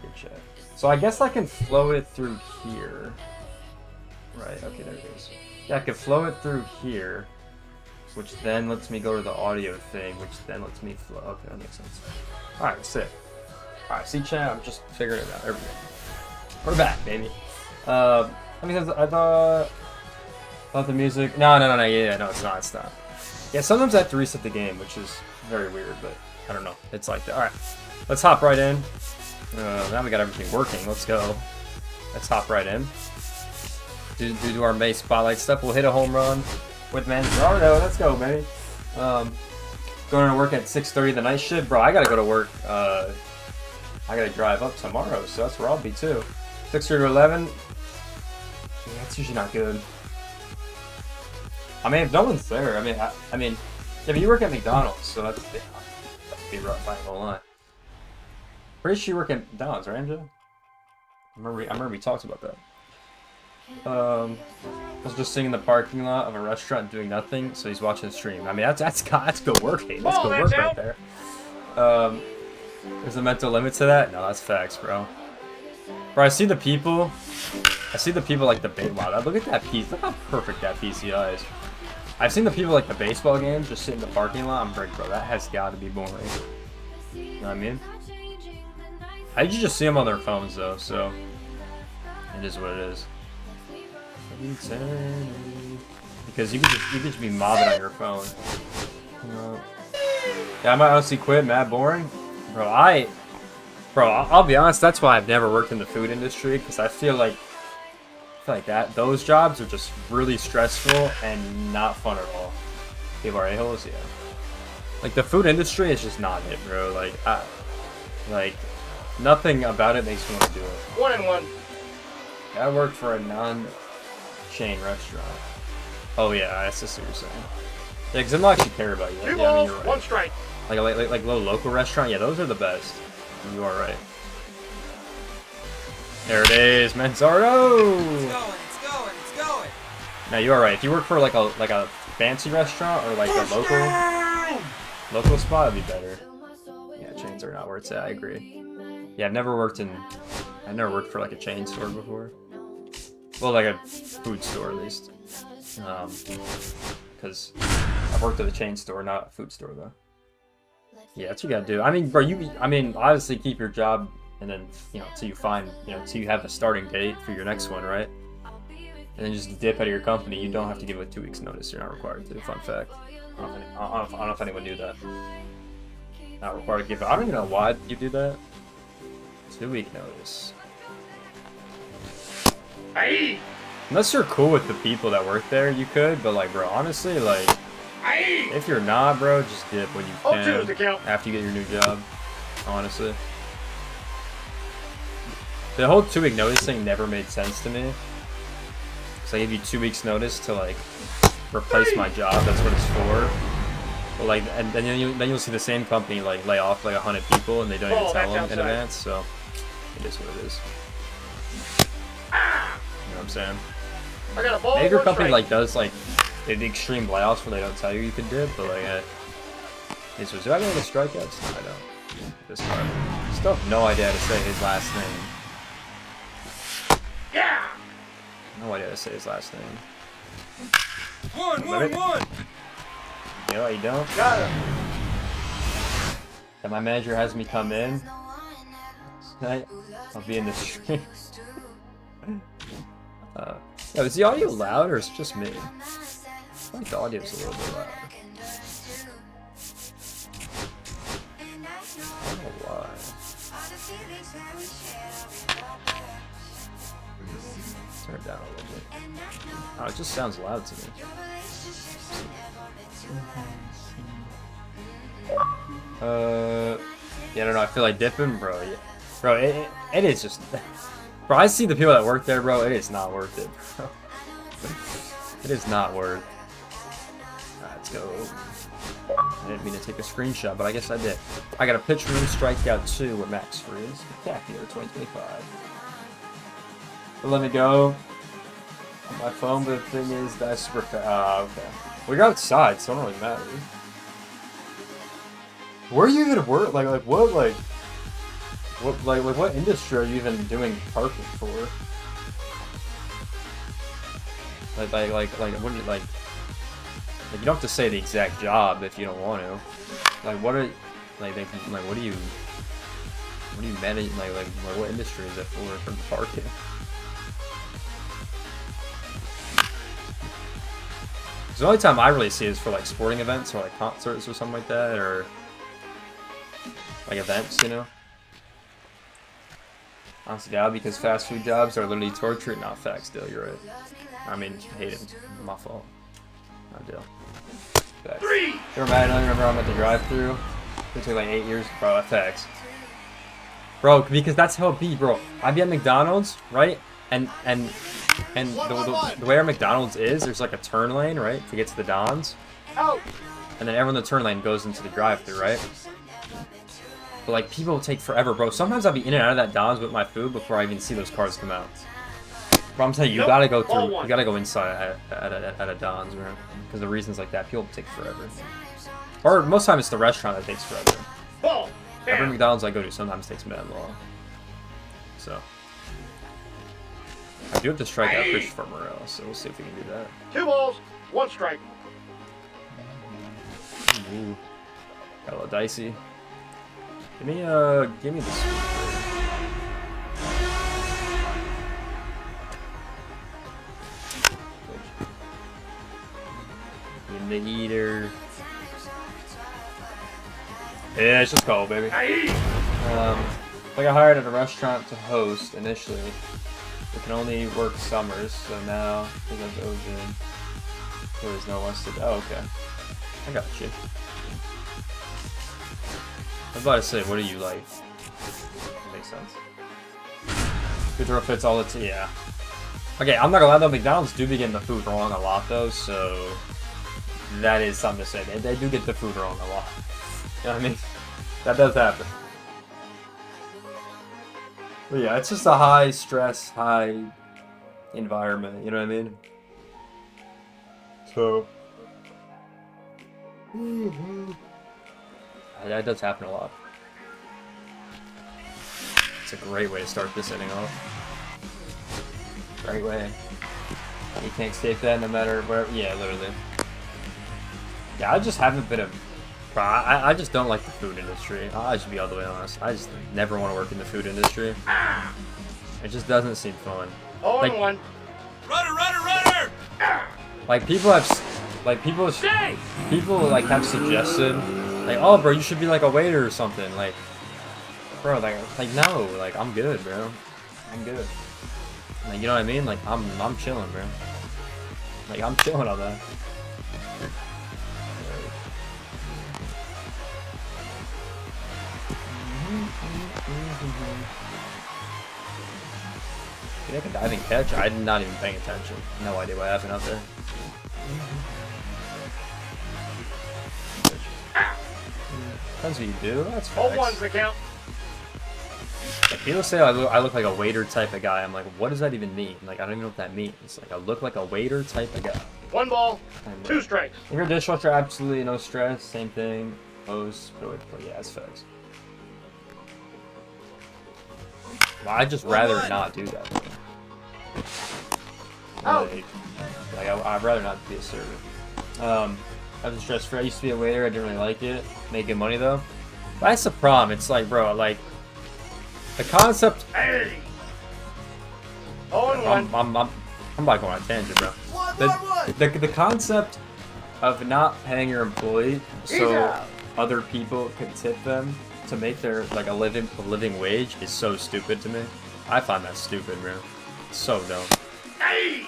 Good check. So I guess I can flow it through here. Right. Okay, there it is. Yeah, I can flow it through here, which then lets me go to the audio thing, which then lets me flow. Okay, that makes sense. Alright, sick. Alright, see chat, I'm just figuring it out. There we go. We're back, baby. I thought the music. No, yeah, no, it's not. Yeah, sometimes I have to reset the game, which is very weird, but I don't know. It's like that. Alright, let's hop right in. Now we got everything working. Let's go. Let's hop right in. Do our May spotlight stuff. We'll hit a home run with Manzardo. Let's go, baby. Going to work at 6:30 the night shift, bro. I gotta go to work. I gotta drive up tomorrow, so that's where I'll be too. 6:30 to 11. Yeah, that's usually not good. I mean, if no one's there, I mean, yeah, but you work at McDonald's, so that'd be rough. I ain't gonna lie. Pretty sure you work at McDonald's, right, MJ? I remember we talked about that. I was just sitting in the parking lot of a restaurant doing nothing, so he's watching the stream. I mean, that's good work, hey. That's good work right there. There's a mental limit to that? No, that's facts, bro. Bro, I see the people like the big wow. Look at that piece. Look how perfect that PCI is. I've seen the people like the baseball games just sit in the parking lot. I'm like, bro, that has got to be boring. You know what I mean? I usually just see them on their phones though, so it is what it is. Because you could just be mobbing on your phone. Yeah, I might honestly quit. Mad boring, bro. I'll be honest. That's why I've never worked in the food industry, because I feel like those jobs are just really stressful and not fun at all. People are a-holes, yeah. Like the food industry is just not it, bro. Like nothing about it makes me want to do it. 1-1. I worked for a non-chain restaurant. Oh yeah, that's just what you're saying. Yeah, because I don't actually care about you. Two Yeah, I mean, balls, you're right. 1 strike. Like little local restaurant. Yeah, those are the best. You are right. There it is, Manzardo. It's going. Now you are right. If you work for like a fancy restaurant or like a local spot, it'd be better. Yeah, chains are not where it's at. I agree. Yeah, I've never worked for like a chain store before. Well, like a food store at least. Because I've worked at a chain store, not a food store though. Yeah, that's what you gotta do. I mean, bro, obviously keep your job, and then till you have a starting date for your next one, right? And then just dip out of your company. You don't have to give a 2 weeks notice. You're not required to. Fun fact. I don't know if anyone knew that. Not required to give. I don't even know why you do that. 2-week notice. Unless you're cool with the people that work there, you could. But like, bro, honestly, like, if you're not, bro, just dip when you can after you get your new job. Honestly, the whole 2-week notice thing never made sense to me. Cause I gave you 2 weeks notice to like replace my job. That's what it's for. But like, and then you'll see the same company like lay off like 100 people and they don't even tell them in advance. So it is what it is. You know what I'm saying? Maybe your company like does like the extreme layoffs where they don't tell you can dip, but like, do I have any strikeouts? No, I don't. This card. Still have no idea how to say his last name. Yeah. No idea how to say his last name. One. You know, you don't. Got him. And my manager has me come in tonight. I'll be in the stream. Yo, is the audio loud or is it just me? I feel like the audio's a little bit loud. I don't know why. Turn it down a little bit. Oh, it just sounds loud to me. Yeah, I don't know. I feel like dipping, bro. Yeah. Bro, it is just. Bro, I see the people that work there, bro. It is not worth it, bro. It is not worth. Alright, let's go. I didn't mean to take a screenshot, but I guess I did. I got a pitch room strikeout 2 with Max Friz. Spectacular 2025. But let me go on my phone, but the thing is, that's super fast. Okay. We're outside, so it don't really matter. Where are you even work? Like what industry are you even doing parking for? Like what do you like you don't have to say the exact job if you don't want to. Like what are what do you manage like what industry is it for the parking? Because the only time I really see is for like sporting events or like concerts or something like that, or like events, you know. Honestly, yeah, because fast food jobs are literally torture. Not facts, still, you're right. I mean, hate it. My fault. Not deal. Facts. You remember I'm at the drive-thru? It took like 8 years, bro. Facts. Bro, because that's how it be, bro. I'd be at McDonald's, right? And the way our McDonald's is, there's like a turn lane, right, to get to the Dons. Oh. And then everyone in the turn lane goes into the drive-thru, right? But like people take forever, bro. Sometimes I'll be in and out of that Don's with my food before I even see those cars come out. Bro, I'm telling you, you gotta go through. You gotta go inside at a Don's, bro. Because the reasons like that, people take forever. Or most times it's the restaurant that takes forever. Every McDonald's I go to sometimes takes mad long. So I do have to strike out Christopher Morel, so we'll see if we can do that. 2 balls, 1 strike. Ooh, got a little dicey. Give me this. Give me the eater. Yeah, it's just cold, baby. I got hired at a restaurant to host initially. We can only work summers, so now because I'm open, there's no one to. Oh, okay. I got you. I was about to say, what do you like? Makes sense. Good throw fits all the time. Yeah. Okay, I'm not gonna lie though, McDonald's do be getting the food wrong a lot though, so that is something to say. They do get the food wrong a lot. You know what I mean? That does happen. But yeah, it's just a high stress, high environment, you know what I mean? So that does happen a lot. It's a great way to start this inning off. Great way. You can't escape that no matter where. Yeah, literally. Yeah, I just haven't been a. I just don't like the food industry. I should be all the way honest. I just never want to work in the food industry. It just doesn't seem fun. Like, one. Runner! Like people have like have suggested, like, oh bro, you should be like a waiter or something. Like Bro, like no, like I'm good, bro. I'm good. Like, you know what I mean? Like I'm chilling, bro. Like I'm chilling on that. Did I make a diving catch? I'm not even paying attention. No idea what happened out there. Depends what you do. That's facts. 0-1's the count. Like, people say I look like a waiter type of guy. I'm like, what does that even mean? Like, I don't even know what that means. Like, I look like a waiter type of guy. 1 ball, 2 strikes. If you're a dishwasher, absolutely no stress. Same thing. Hose, but yeah, it's facts. Well, I'd just rather not do that. Like I'd rather not be a server. I was stress free. I used to be a waiter. I didn't really like it. Make good money though. But that's the problem. It's like, bro, like the concept. Hey. 0-1. I'm about going on a tangent, bro. The concept of not paying your employee so other people can tip them to make their like a living wage is so stupid to me. I find that stupid, bro. It's so dumb. Hey.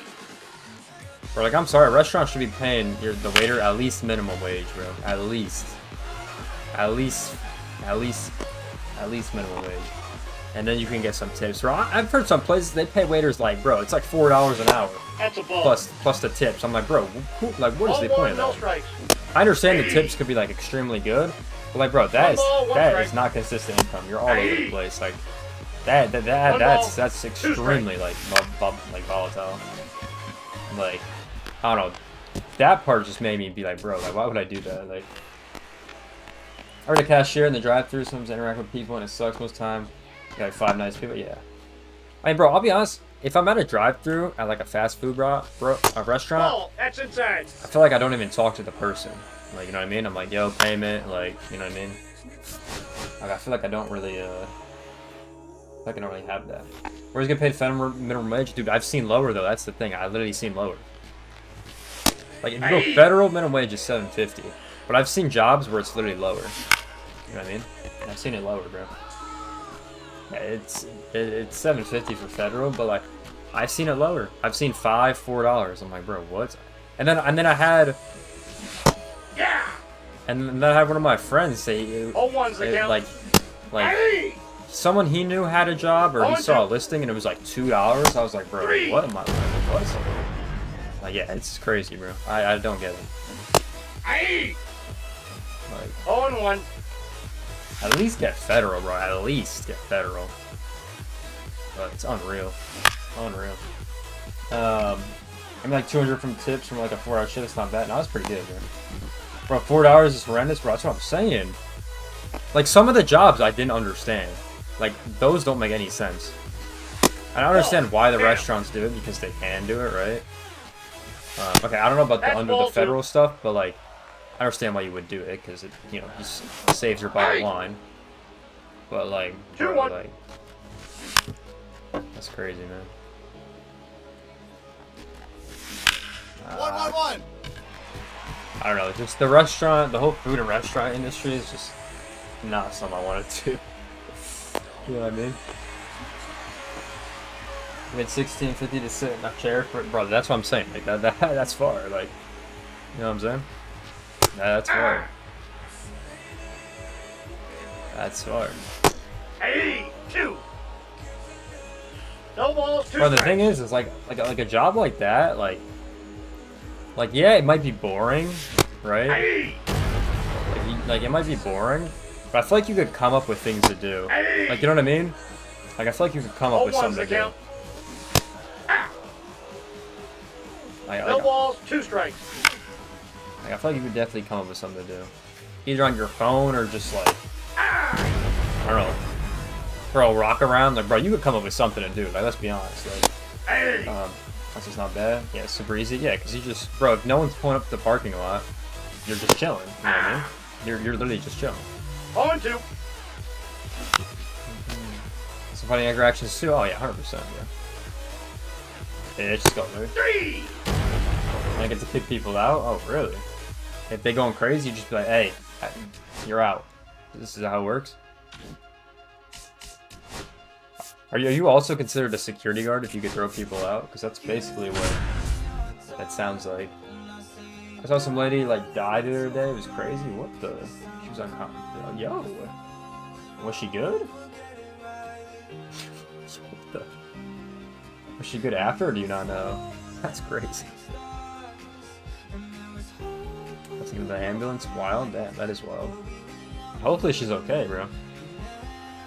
Or like, I'm sorry, restaurants should be paying the waiter at least minimum wage, bro. At least minimum wage. And then you can get some tips. Bro, I've heard some places they pay waiters like, bro, it's like $4 an hour. That's a ball. Plus the tips. I'm like, bro, like what is the point of no that? strikes. I understand the tips could be like extremely good, but like, bro, that is not consistent income. You're all over the place. Like that's extremely like volatile. Like, I don't know. That part just made me be like, bro, like why would I do that? Like, I heard a cashier in the drive-thru sometimes interact with people and it sucks most of the time. You got like 5 nice people, yeah. I mean, bro, I'll be honest. If I'm at a drive-thru at like a fast food a restaurant, Ball, that's inside. I feel like I don't even talk to the person. Like, you know what I mean? I'm like, yo, payment, like, you know what I mean? Like, I feel like I don't really, I don't really have that. Where's getting paid federal minimum wage? Dude, I've seen lower though. That's the thing. I literally seen lower. Like, if you go federal minimum wage is $7.50, but I've seen jobs where it's literally lower. You know what I mean? And I've seen it lower, bro. Yeah, it's $7.50 for federal, but like, I've seen it lower. I've seen $4. I'm like, bro, what? And then I had. Yeah. And then I had one of my friends say, 0-1's the count. like. Hey. Someone he knew had a job, or he saw a listing and it was like $2. I was like, bro, what am I like? What? Like, yeah, it's crazy, bro. I don't get it. Hey. Like, 0-1. at least get federal, bro. At least get federal. But it's unreal. Unreal. I mean, like 200 from tips from like a 4-hour shift. It's not bad. No, that's pretty good, bro. Bro, $4 is horrendous, bro. That's what I'm saying. Like, some of the jobs I didn't understand. Like, those don't make any sense. I don't understand why the restaurants do it, because they can do it, right? Okay, I don't know about the under the federal stuff, but like, I understand why you would do it, because it, you know, just saves your bottom line. But like, bro, like, that's crazy, man. 1-1-1. I don't know, just the whole food and restaurant industry is just not something I wanted to. You know what I mean? You made $16.50 to sit in a chair for it, bro. That's what I'm saying. Like that's far. Like, you know what I'm saying? That's far. That's far. Hey, 2. No balls, 2 Bro, the strikes. thing is like a job like that, like yeah, it might be boring, right? Hey. Like it might be boring, but I feel like you could come up with things to do. Like, you know what I mean? Like, I feel like you could come up with something to do. No balls, 2 strikes. Like, I feel like you could definitely come up with something to do. Either on your phone or just like, I don't know, throw a rock around. Like, bro, you could come up with something to do. Like, let's be honest. Like, that's just not bad. Yeah, it's super easy. Yeah, because you just, bro, if no one's pulling up to the parking lot, you're just chilling. You know what I mean? You're literally just chilling. 0-2. Some funny interactions too. Oh yeah, 100%. Yeah. Yeah, just go there. 3. I get to kick people out. Oh really? If they going crazy, you just be like, hey, you're out. This is how it works. Are you also considered a security guard if you could throw people out? Because that's basically what that sounds like. I saw some lady like die the other day. It was crazy. What the? She was unconscious. Yo, was she good? What the? Was she good after, or do you not know? That's crazy. That's even the ambulance. Wild. Damn, that is wild. Hopefully she's okay, bro.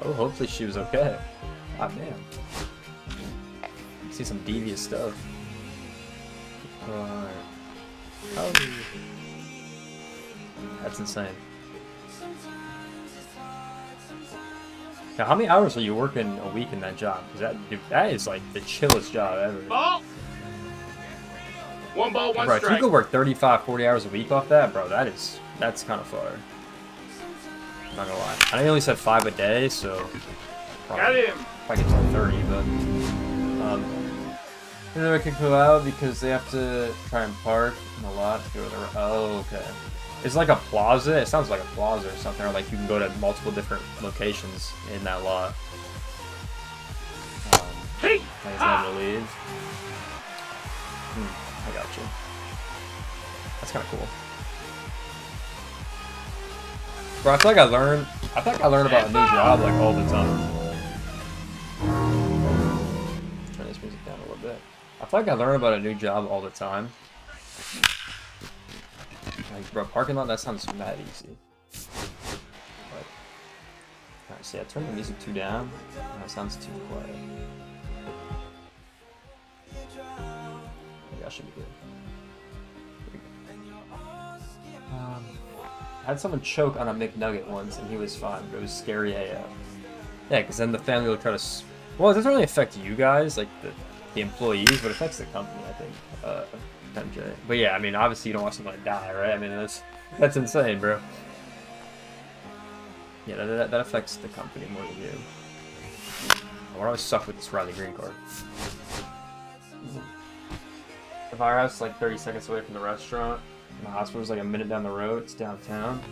Oh, hopefully she was okay. God damn. See some devious stuff. Alright. Oh. That's insane. Now, how many hours are you working a week in that job? Because that is like the chillest job ever. Ball. One ball, one Bro, strike. if you could work 35, 40 hours a week off that, bro, that's kind of far. Not gonna lie. I know you only said 5 a day, so Got him. I get to 30, but they never can go out because they have to try and park in a lot to go to the. Oh, okay. It's like a plaza. It sounds like a plaza or something, or like you can go to multiple different locations in that lot. Hey. I guess I have to leave. I got you. That's kind of cool. Bro, I feel like I learn about a new job like all the time. Turn this music down a little bit. I feel like I learn about a new job all the time. Like, bro, parking lot, that sounds mad easy. But, alright, see, I turned the music too down, and that sounds too quiet. Maybe I should be good. I had someone choke on a McNugget once, and he was fine, but it was scary AF. Yeah, because then the family will try to... Well, it doesn't really affect you guys, like the employees, but it affects the company, I think. MJ. But yeah, I mean, obviously you don't want someone to die, right? I mean, that's insane, bro. Yeah, that affects the company more than you. I would always suck with this Riley Green card. The firehouse is like 30 seconds away from the restaurant. And the hospital's like a minute down the road. It's downtown.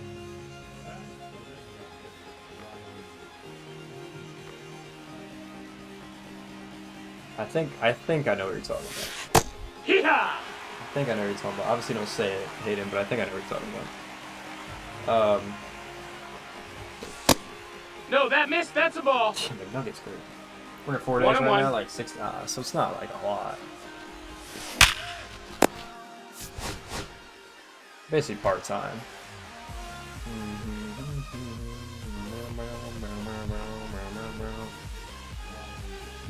I think I know what you're talking about. Hee-haw! I think I know what you're talking about. Obviously don't say it, hate him, but I think I know what you're talking about. No, that missed. That's a ball. McNugget's great. We're at 4 days right now, like 6, so it's not like a lot. Basically part-time.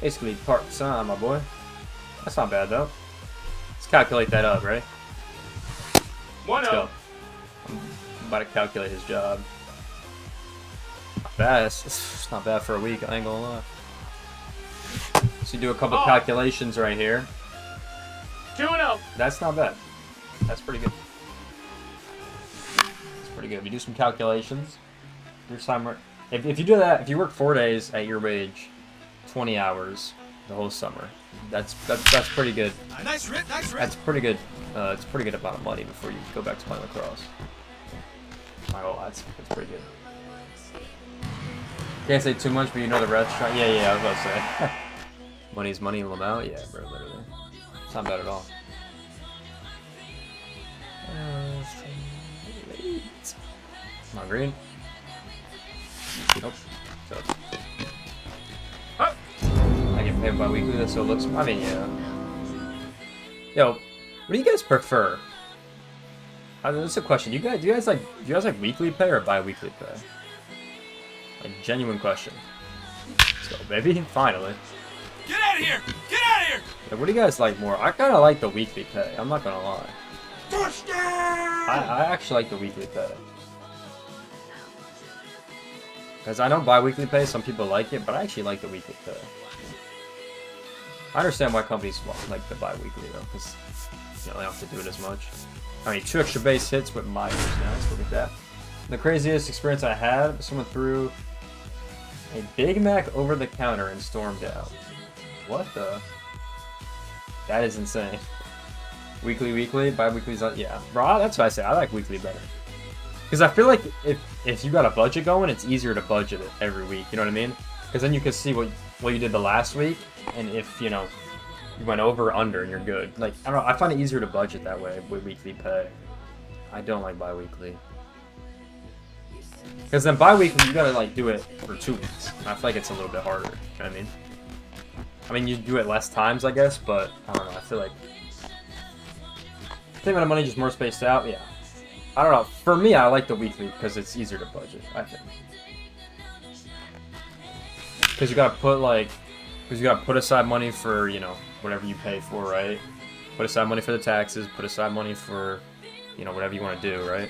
Basically part-time, my boy. That's not bad though. Let's calculate that up, right? Let's go. I'm about to calculate his job. Not bad. It's not bad for a week, I ain't gonna lie. So you do a couple calculations right here. 2-0. That's not bad. That's pretty good. That's pretty good. If you do some calculations, your time. If you do that, if you work 4 days at your wage, 20 hours the whole summer, that's pretty good. Nice rip, nice rip. That's pretty good. It's a pretty good amount of money before you go back to playing lacrosse. Oh, that's pretty good. Can't say too much, but you know the restaurant. Yeah, I was about to say. Money's money in Lamau. Yeah, bro, literally. It's not bad at all. Come on, green. Nope. So, I get paid bi-weekly, so it looks. I mean, yeah. Yo, what do you guys prefer? That's a question. Do you guys like weekly pay or bi-weekly pay? Like, genuine question. Let's go, baby. Finally. Get out of here! Get out of here! Yeah, what do you guys like more? I kind of like the weekly pay. I'm not gonna lie. Touchdown! I actually like the weekly pay. Because I know bi-weekly pay, some people like it, but I actually like the weekly pay. I understand why companies like the bi-weekly though, because they don't have to do it as much. I mean, 2 extra base hits with Myers now. Let's look at that. The craziest experience I had, someone threw a Big Mac over the counter and stormed out. What the? That is insane. Weekly, bi-weekly's not, yeah. Bro, that's what I say. I like weekly better. Because I feel like if you got a budget going, it's easier to budget it every week. You know what I mean? Because then you can see what what you did the last week, and if, you know, you went over or under and you're good. Like, I don't know, I find it easier to budget that way with weekly pay. I don't like bi-weekly. Because then bi-weekly, you gotta, like, do it for 2 weeks. And I feel like it's a little bit harder, you know what I mean? I mean, you do it less times, I guess, but, I don't know, I feel like... Same amount of money, just more spaced out, yeah. I don't know, for me, I like the weekly because it's easier to budget, I think. Because you gotta put, like... Because you gotta put aside money for, you know, whatever you pay for, right? Put aside money for the taxes, put aside money for, you know, whatever you want to do, right?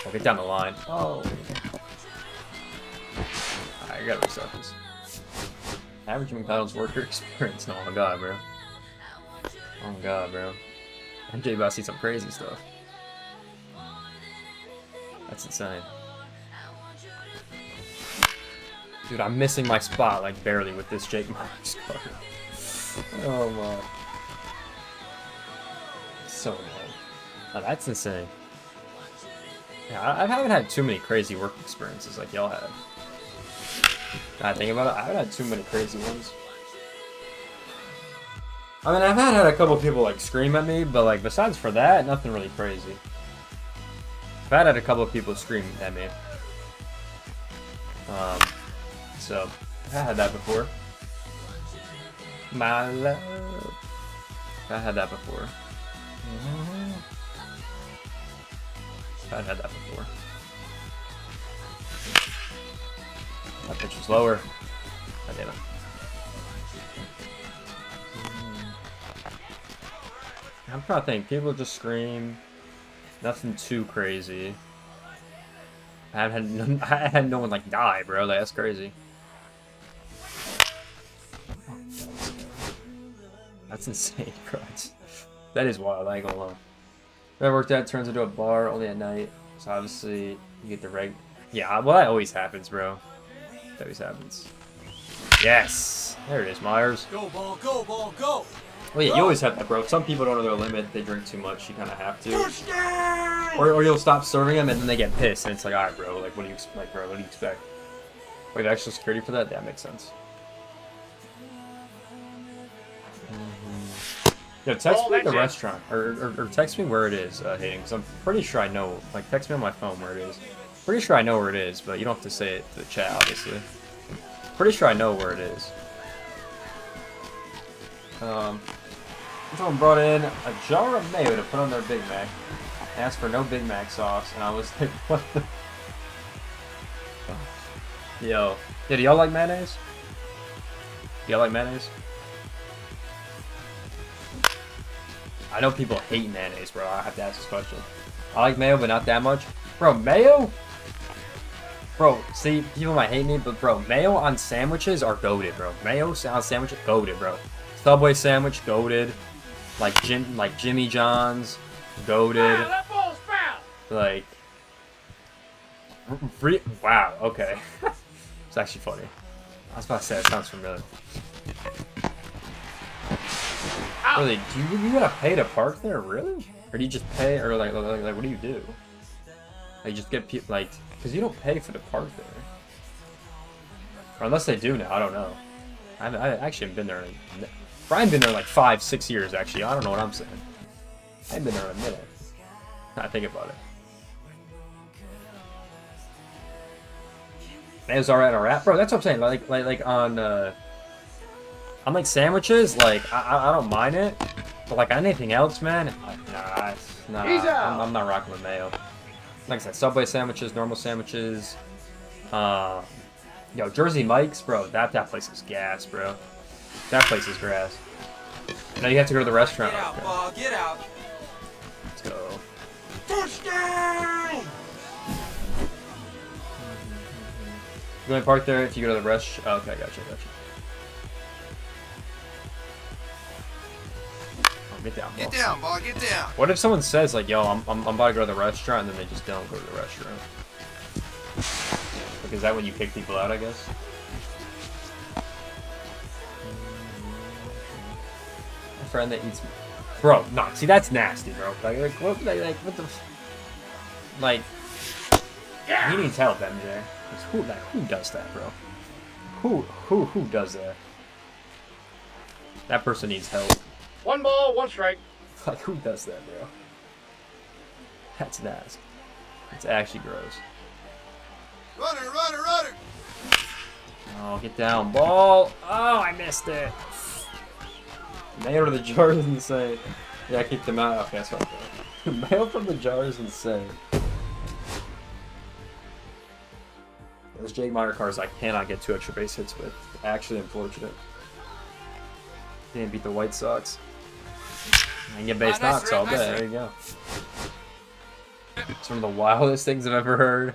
I'll get down the line. Oh. I gotta restart this. Average McDonald's worker experience. Oh my god, bro. Oh my god, bro. MJ about to see some crazy stuff. That's insane. Dude, I'm missing my spot, like, barely with this Jake Marks card. Oh my. So annoying. Oh, that's insane. Yeah, I haven't had too many crazy work experiences like y'all have. I think about it, I haven't had too many crazy ones. I mean, I've had a couple people, like, scream at me, but, like, besides for that, nothing really crazy. I've had a couple of people scream at me. So, I had that before. My love. I had that before. I've had that before. That pitch was lower. God damn it. I'm trying to think. People just scream. Nothing too crazy. I had no one like die, bro. Like, that's crazy. That's insane, bro. That is wild. I ain't gonna lie. When I worked out, turns into a bar only at night. So obviously you get the reg. Yeah, well, that always happens, bro. That always happens. Yes, there it is, Myers. Go ball, go ball, go. Well, yeah, you always have that, bro. Some people don't know their limit. They drink too much. You kind of have to. Touchdown! Or you'll stop serving them and then they get pissed and it's like, all right, bro. Like, what do you expect, bro? What do you expect? Wait, extra security for that? That makes sense. Yo, text me the restaurant, or text me where it is, Hayden, because I'm pretty sure I know. Like, text me on my phone where it is. Pretty sure I know where it is, but you don't have to say it to the chat, obviously. Pretty sure I know where it is. Someone brought in a jar of mayo to put on their Big Mac. They asked for no Big Mac sauce, and I was like, what the? Yo, yeah, do y'all like mayonnaise? Do y'all like mayonnaise? I know people hate mayonnaise, bro. I have to ask this question. I like mayo, but not that much. Bro, mayo? Bro, see, people might hate me, but bro, mayo on sandwiches are goated, bro. Mayo on sandwiches, goated, bro. Subway sandwich, goated. Like Jimmy John's, goated. That ball's foul. Like, wow, okay. It's actually funny. I was about to say, it sounds familiar. Really, you gotta pay to park there, really? Or do you just pay, or like what do you do? Like, just get people, like, because you don't pay for the park there. Or unless they do now, I don't know. I actually haven't been there Brian been there like 5-6 years, actually. I don't know what I'm saying. I haven't been there in a minute. I think about it. Mayo's alright on a wrap, bro. That's what I'm saying. Like on like sandwiches, like I don't mind it, but like anything else, man, nah, I'm not rocking with mayo. Like I said, Subway sandwiches, normal sandwiches. Yo, Jersey Mike's, bro. That place is gas, bro. That place is grass. Now you have to go to the restaurant. Get out, okay. ball, get out. Let's go. Touchdown! You going to park there if you go to the rest. Oh, okay, gotcha. Oh, get down, Get down, ball, get down. What if someone says like, "Yo, I'm about to go to the restaurant," and then they just don't go to the restaurant? Like, is that when you kick people out? I guess. My friend that eats, bro. No, see, that's nasty, bro. Like what the? Like, he needs help, MJ. Who does that, bro? Who does that? That person needs help. 1 ball, 1 strike. Like, who does that, bro? That's nasty. It's actually gross. Runner, runner, runner. Oh, get down, ball. Oh, I missed it. Mail to the jar is insane. Yeah, I kicked him out. Okay, that's what I'm doing. Mail from the jar is insane. Those Jake Meyer cars I cannot get 2 extra base hits with. Actually unfortunate. Can't beat the White Sox. I can get base knocks all day. There you go. It's one of the wildest things I've ever heard.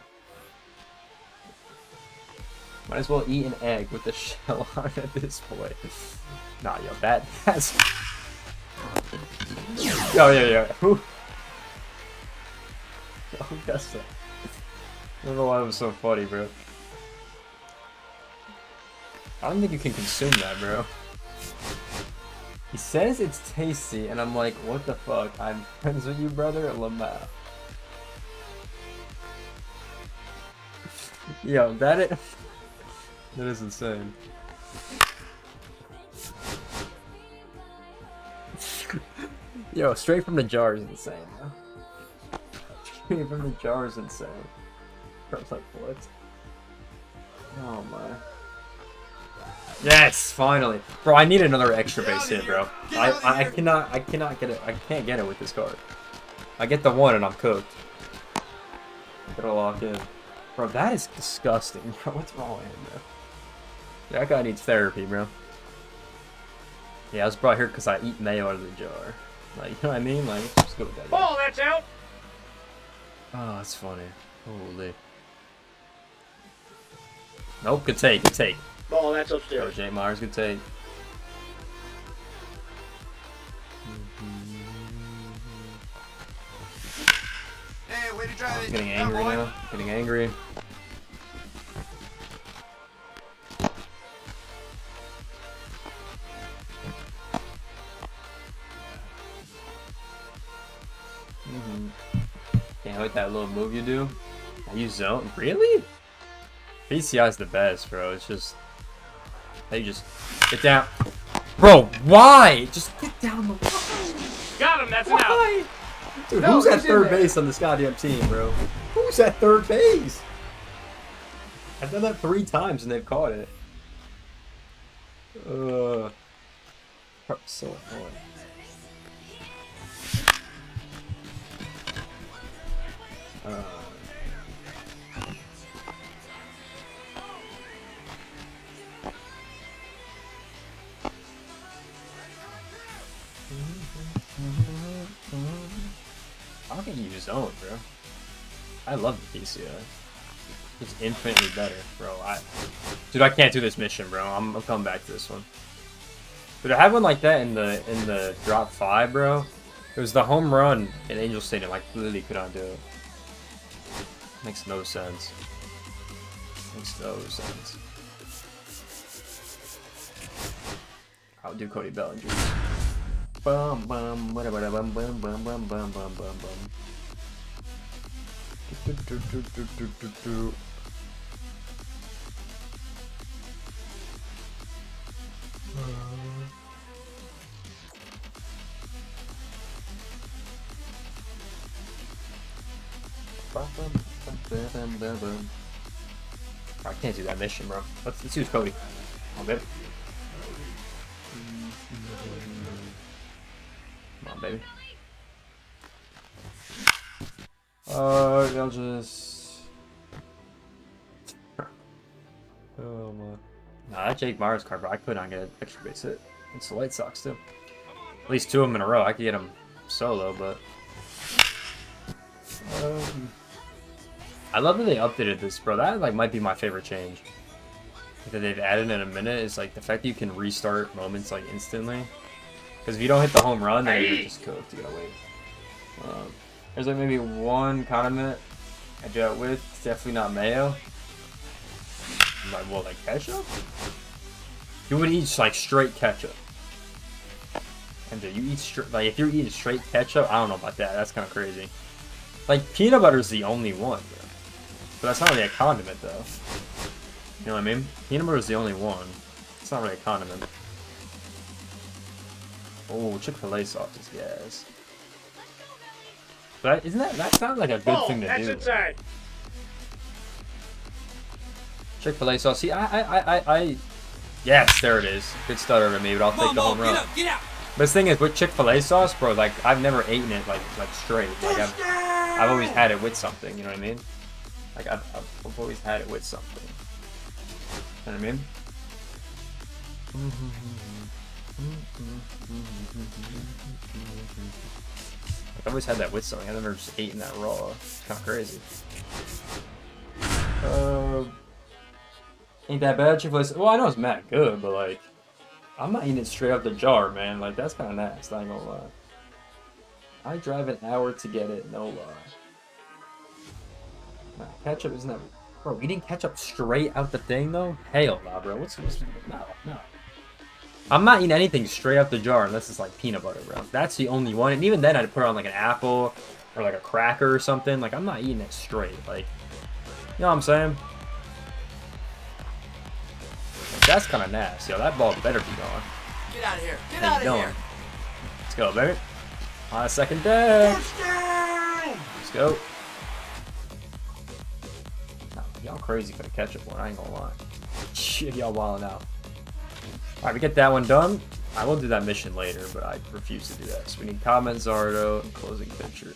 Might as well eat an egg with the shell on it at this point. Nah, yo, that's... Yo, yeah. Who does that? I don't know why it was so funny, bro. I don't think you can consume that, bro. He says it's tasty, and I'm like, what the fuck? I'm friends with you, brother, Lamau. Yo, that is insane. Yo, straight from the jar is insane, though. Straight from the jar is insane. I was like, what? Oh my. Yes, finally. Bro, I need another extra base hit, bro. I cannot get it. I can't get it with this card. I get the 1 and I'm cooked. Gotta lock in. Bro, that is disgusting, bro. What's wrong with him, bro? That guy needs therapy, bro. Yeah, I was brought here because I eat mayo out of the jar. Like, you know what I mean? Like, just go with that. Ball, that's out. Oh, that's funny. Holy. Nope, good take, good take. Ball, that's Oh, upstairs. Jake Myers, good take. Hey, way to try I'm it. getting angry now. Getting angry. Can't hit that little move you do. I use zone. Really? PCI is the best, bro. It's just they just get down, bro. Why? Just get down the line. Got him, that's an out. Why? Dude, No, who's at he's in third there. base on this goddamn team, bro? Who's at third base? I've done that 3 times and they've caught it. So annoying. How can you use zone, bro? I love the PCI. It's infinitely better, bro. Dude, I can't do this mission, bro. I'm coming back to this one. Dude, I had one like that in the drop 5, bro. It was the home run in Angel Stadium. Like, literally could not do it. Makes no sense. Makes no sense. I'll do Cody Bellinger. Bum bum bum bum bum bum bum bum bum bum bum. I can't do that mission, bro. Let's use Cody. Oh, baby. Come on, baby. I'll just. Oh my. Nah, that Jake Myers card, bro. I could not get an extra base hit. It's the White Sox too. At least 2 of them in a row. I could get them solo, but. I love that they updated this, bro. That like might be my favorite change that they've added in a minute. Is like the fact that you can restart moments like instantly. Because if you don't hit the home run, then you're just cooked. You gotta wait. There's like maybe 1 condiment I do that with. It's definitely not mayo. Like, what, like ketchup? You would eat like straight ketchup. And you eat straight, like if you're eating straight ketchup, I don't know about that. That's kind of crazy. Like peanut butter is the only one, bro. But that's not really a condiment, though. You know what I mean? Peanut butter is the only one. It's not really a condiment. Oh, Chick-fil-A sauce is gas. But isn't that sounds like a good thing to that's do? inside. Chick-fil-A sauce. See, yes, there it is. Good stutter to me, but I'll take the home run. Get out. But the thing is, with Chick-fil-A sauce, bro, like I've never eaten it like straight. Like I've always had it with something. You know what I mean? Like I've always had it with something. You know what I mean? I've always had that with something. I've never just eaten that raw. It's kind of crazy. Ain't that bad, Chick-fil-A? Well, I know it's mad good, but like, I'm not eating it straight out the jar, man. Like, that's kind of nasty, I ain't gonna lie. I drive an hour to get it, no lie. Nah, ketchup isn't that... Bro, eating ketchup straight out the thing, though? Hell nah, bro. What's... No. I'm not eating anything straight out the jar unless it's like peanut butter, bro. That's the only one. And even then, I'd put it on like an apple or like a cracker or something. Like, I'm not eating it straight. Like, you know what I'm saying? That's kind of nasty. Yo, that ball better be gone. Get out of here. Get out of here. Let's go, baby. On a second down. Let's go. Nah, y'all crazy for the ketchup one. I ain't gonna lie. Shit, y'all wilding out. Alright, we get that one done. I will do that mission later, but I refuse to do that. So we need comment Zardo and closing picture.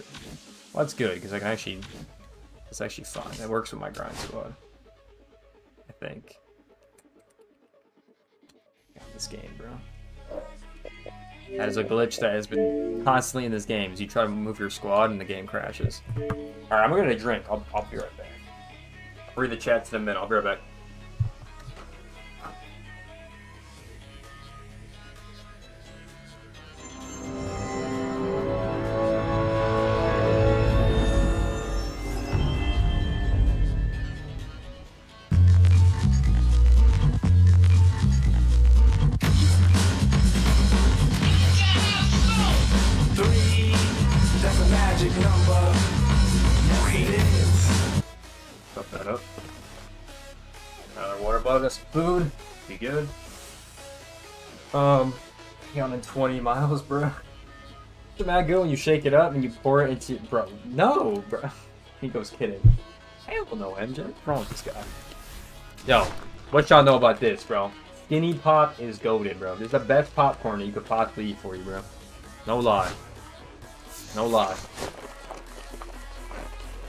Well, that's good, because I can actually... It's actually fine. It works with my grind squad. I think. This game, bro. That is a glitch that has been constantly in this game. Is you try to move your squad and the game crashes. Alright, I'm gonna get a drink. I'll be right back. I'll read the chats in a minute. I'll be right back. Fuck that up. Another water bottle, that's food. Be good. 120 miles, bro. It's mad good when you shake it up and you pour it into... Bro, no, bro. He goes kidding. Hell no, MJ. What's wrong with this guy? Yo, what y'all know about this, bro? Skinny Pop is goated, bro. This is the best popcorn that you could possibly eat for you, bro. No lie. No lie.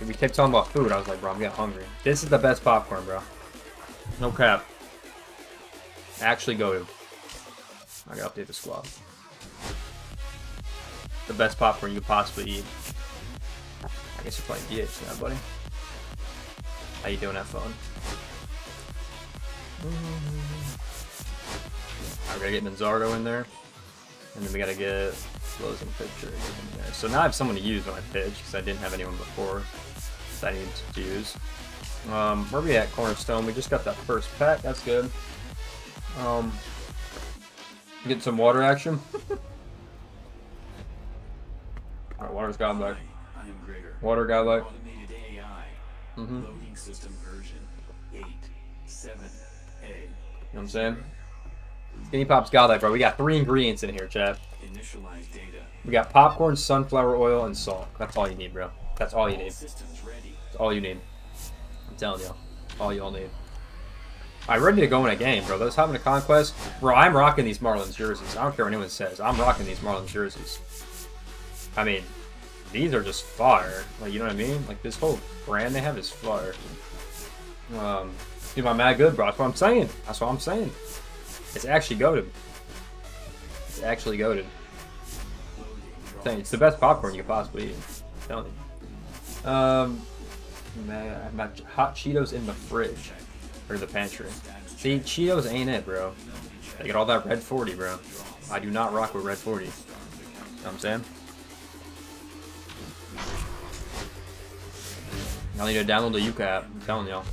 If we kept talking about food, I was like, bro, I'm getting hungry. This is the best popcorn, bro. No cap. Actually goated. I gotta update the squad. The best popcorn you could possibly eat. I guess you're playing DH now, buddy. How you doing, that phone? Alright, we gotta get Manzardo in there. And then we gotta get closing picture in there. So now I have someone to use when I pitch, because I didn't have anyone before that I needed to use. Where are we at, Cornerstone? We just got that first pack, that's good. Get some water action. Alright, water's got back. Water got back. Loading system version 8.7a. You know what I'm saying? Skinny Pop's got that, bro. We got 3 ingredients in here, Chad. Initialize data. We got popcorn, sunflower oil, and salt. That's all you need, bro. That's all you need. That's all you need. I'm telling you. All y'all need. I'm ready to go in a game, bro. Let's having a conquest. Bro, I'm rocking these Marlins jerseys. I don't care what anyone says. I'm rocking these Marlins jerseys. I mean, these are just fire. Like, you know what I mean? Like, this whole brand they have is fire. Dude, I'm mad good, bro. That's what I'm saying. That's what I'm saying. It's actually goated. It's actually goated. It's the best popcorn you could possibly eat. I'm telling you. Man, I've got hot Cheetos in the fridge. Or the pantry. See, Cheetos ain't it, bro. They get all that red 40, bro. I do not rock with red 40. You know what I'm saying? Y'all need to download the Yuka app. I'm telling y'all.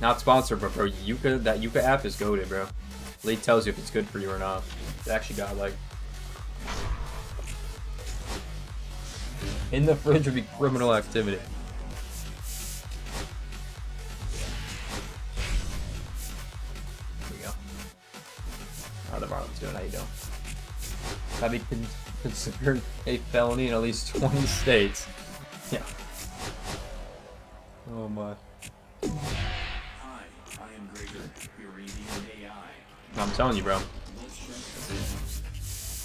Not sponsored, but bro, Yuka, that Yuka app is goated, bro. League tells you if it's good for you or not. It actually got like... In the fridge would be criminal activity. There we go. Oh, the Marlins Gotta be considered a felony in at least 20 states. Yeah. Oh my. I'm telling you, bro.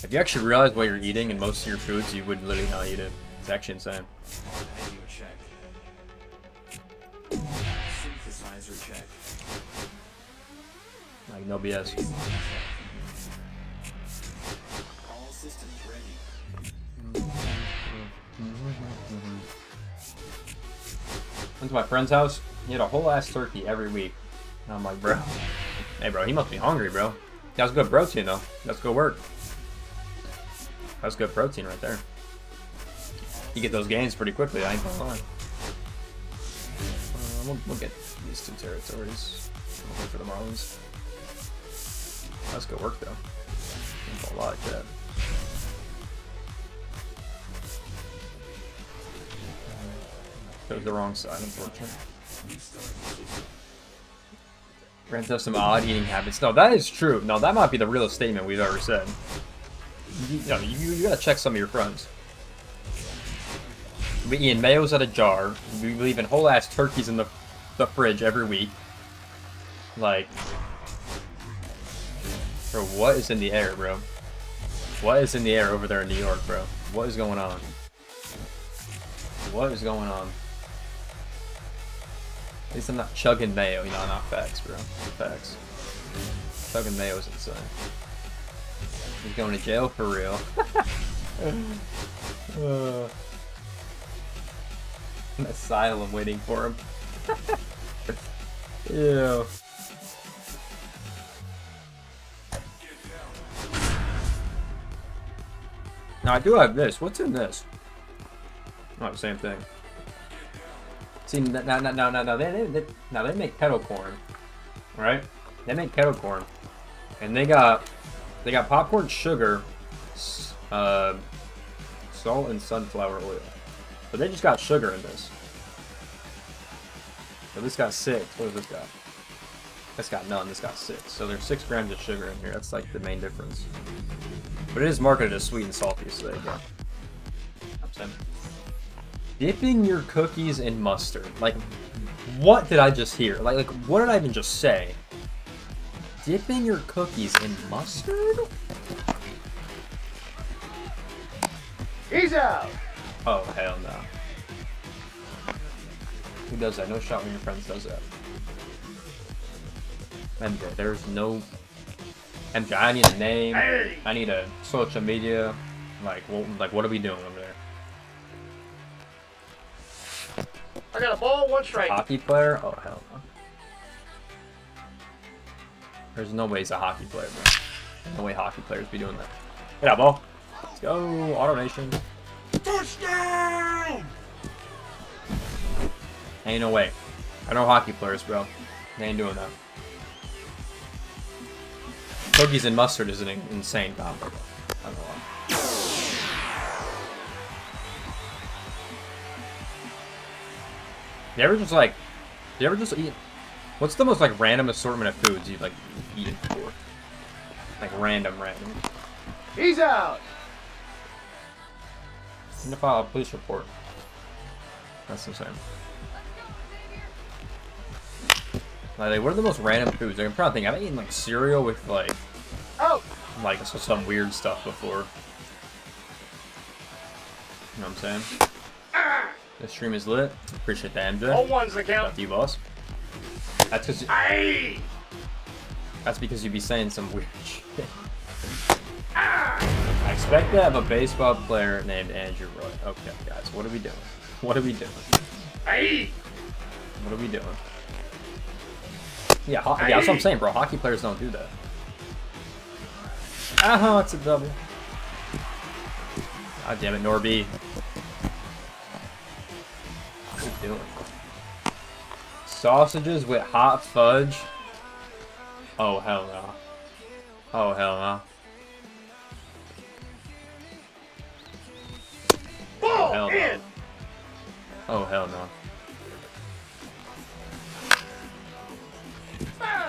If you actually realize what you're eating in most of your foods, you would literally not eat it. It's actually insane. Like, no BS. Went to my friend's house. He had a whole ass turkey every week. And I'm like, bro. Hey, bro, he must be hungry, bro. That's good protein, though. Let's go work. That's good protein right there. You get those gains pretty quickly, I ain't gonna lie. We'll get these 2 territories. We'll go for the Marlins. That's good work, though. A lot like that. Chose the wrong side, unfortunately. Grant have some odd eating habits. No, that is true. No, that might be the realest statement we've ever said. You gotta check some of your friends. We eating mayos out of jar. We leaving whole ass turkeys in the fridge every week. Like, bro, what is in the air, bro? What is in the air over there in New York, bro? What is going on? What is going on? At least I'm not chugging mayo, you know, not facts, bro. Facts. Chugging mayo is insane. He's going to jail for real. An asylum waiting for him. Ew. Now I do have this. What's in this? Oh, same thing. See, now they make kettle corn, right? They make kettle corn, and they got popcorn, sugar, salt, and sunflower oil. But they just got sugar in this. So this got 6. What does this got? This got none. This got 6. So there's 6 grams of sugar in here. That's like the main difference. But it is marketed as sweet and salty, so there you go. I'm saying. Dipping your cookies in mustard. Like, what did I just hear? Like, what did I even just say? Dipping your cookies in mustard? He's out. Oh, hell no. Who does that? No shot when your friends does that. MJ, there's no... MJ, I need a name. Hey. I need a social media. Like, what are we doing over there? I got a ball, 1 strike. Hockey player? Oh, hell no. There's no way he's a hockey player, bro. No way hockey players be doing that. Get out, ball. Let's go. AutoNation. Touchdown! Ain't no way. I know hockey players, bro. They ain't doing that. Cookies and mustard is an insane combo. I don't know why. You ever just eat? What's the most like random assortment of foods you like eat before? Like random. He's out. I'm gonna file a police report. That's insane. Like, what are the most random foods? Like, I'm trying to think. I've eaten like cereal with like some weird stuff before. You know what I'm saying? This stream is lit. Appreciate that, MJ. All ones the count. Fuck you, boss. That's because. That's because you be saying some weird shit. I expect to have a baseball player named Andrew Roy. Okay, guys, what are we doing? What are we doing? What are we doing? Yeah, yeah, that's what I'm saying, bro. Hockey players don't do that. It's a double. God damn it, Norby. What are you doing? Sausages with hot fudge? Oh, hell no. Oh, hell no. Oh, hell no. Oh, hell no.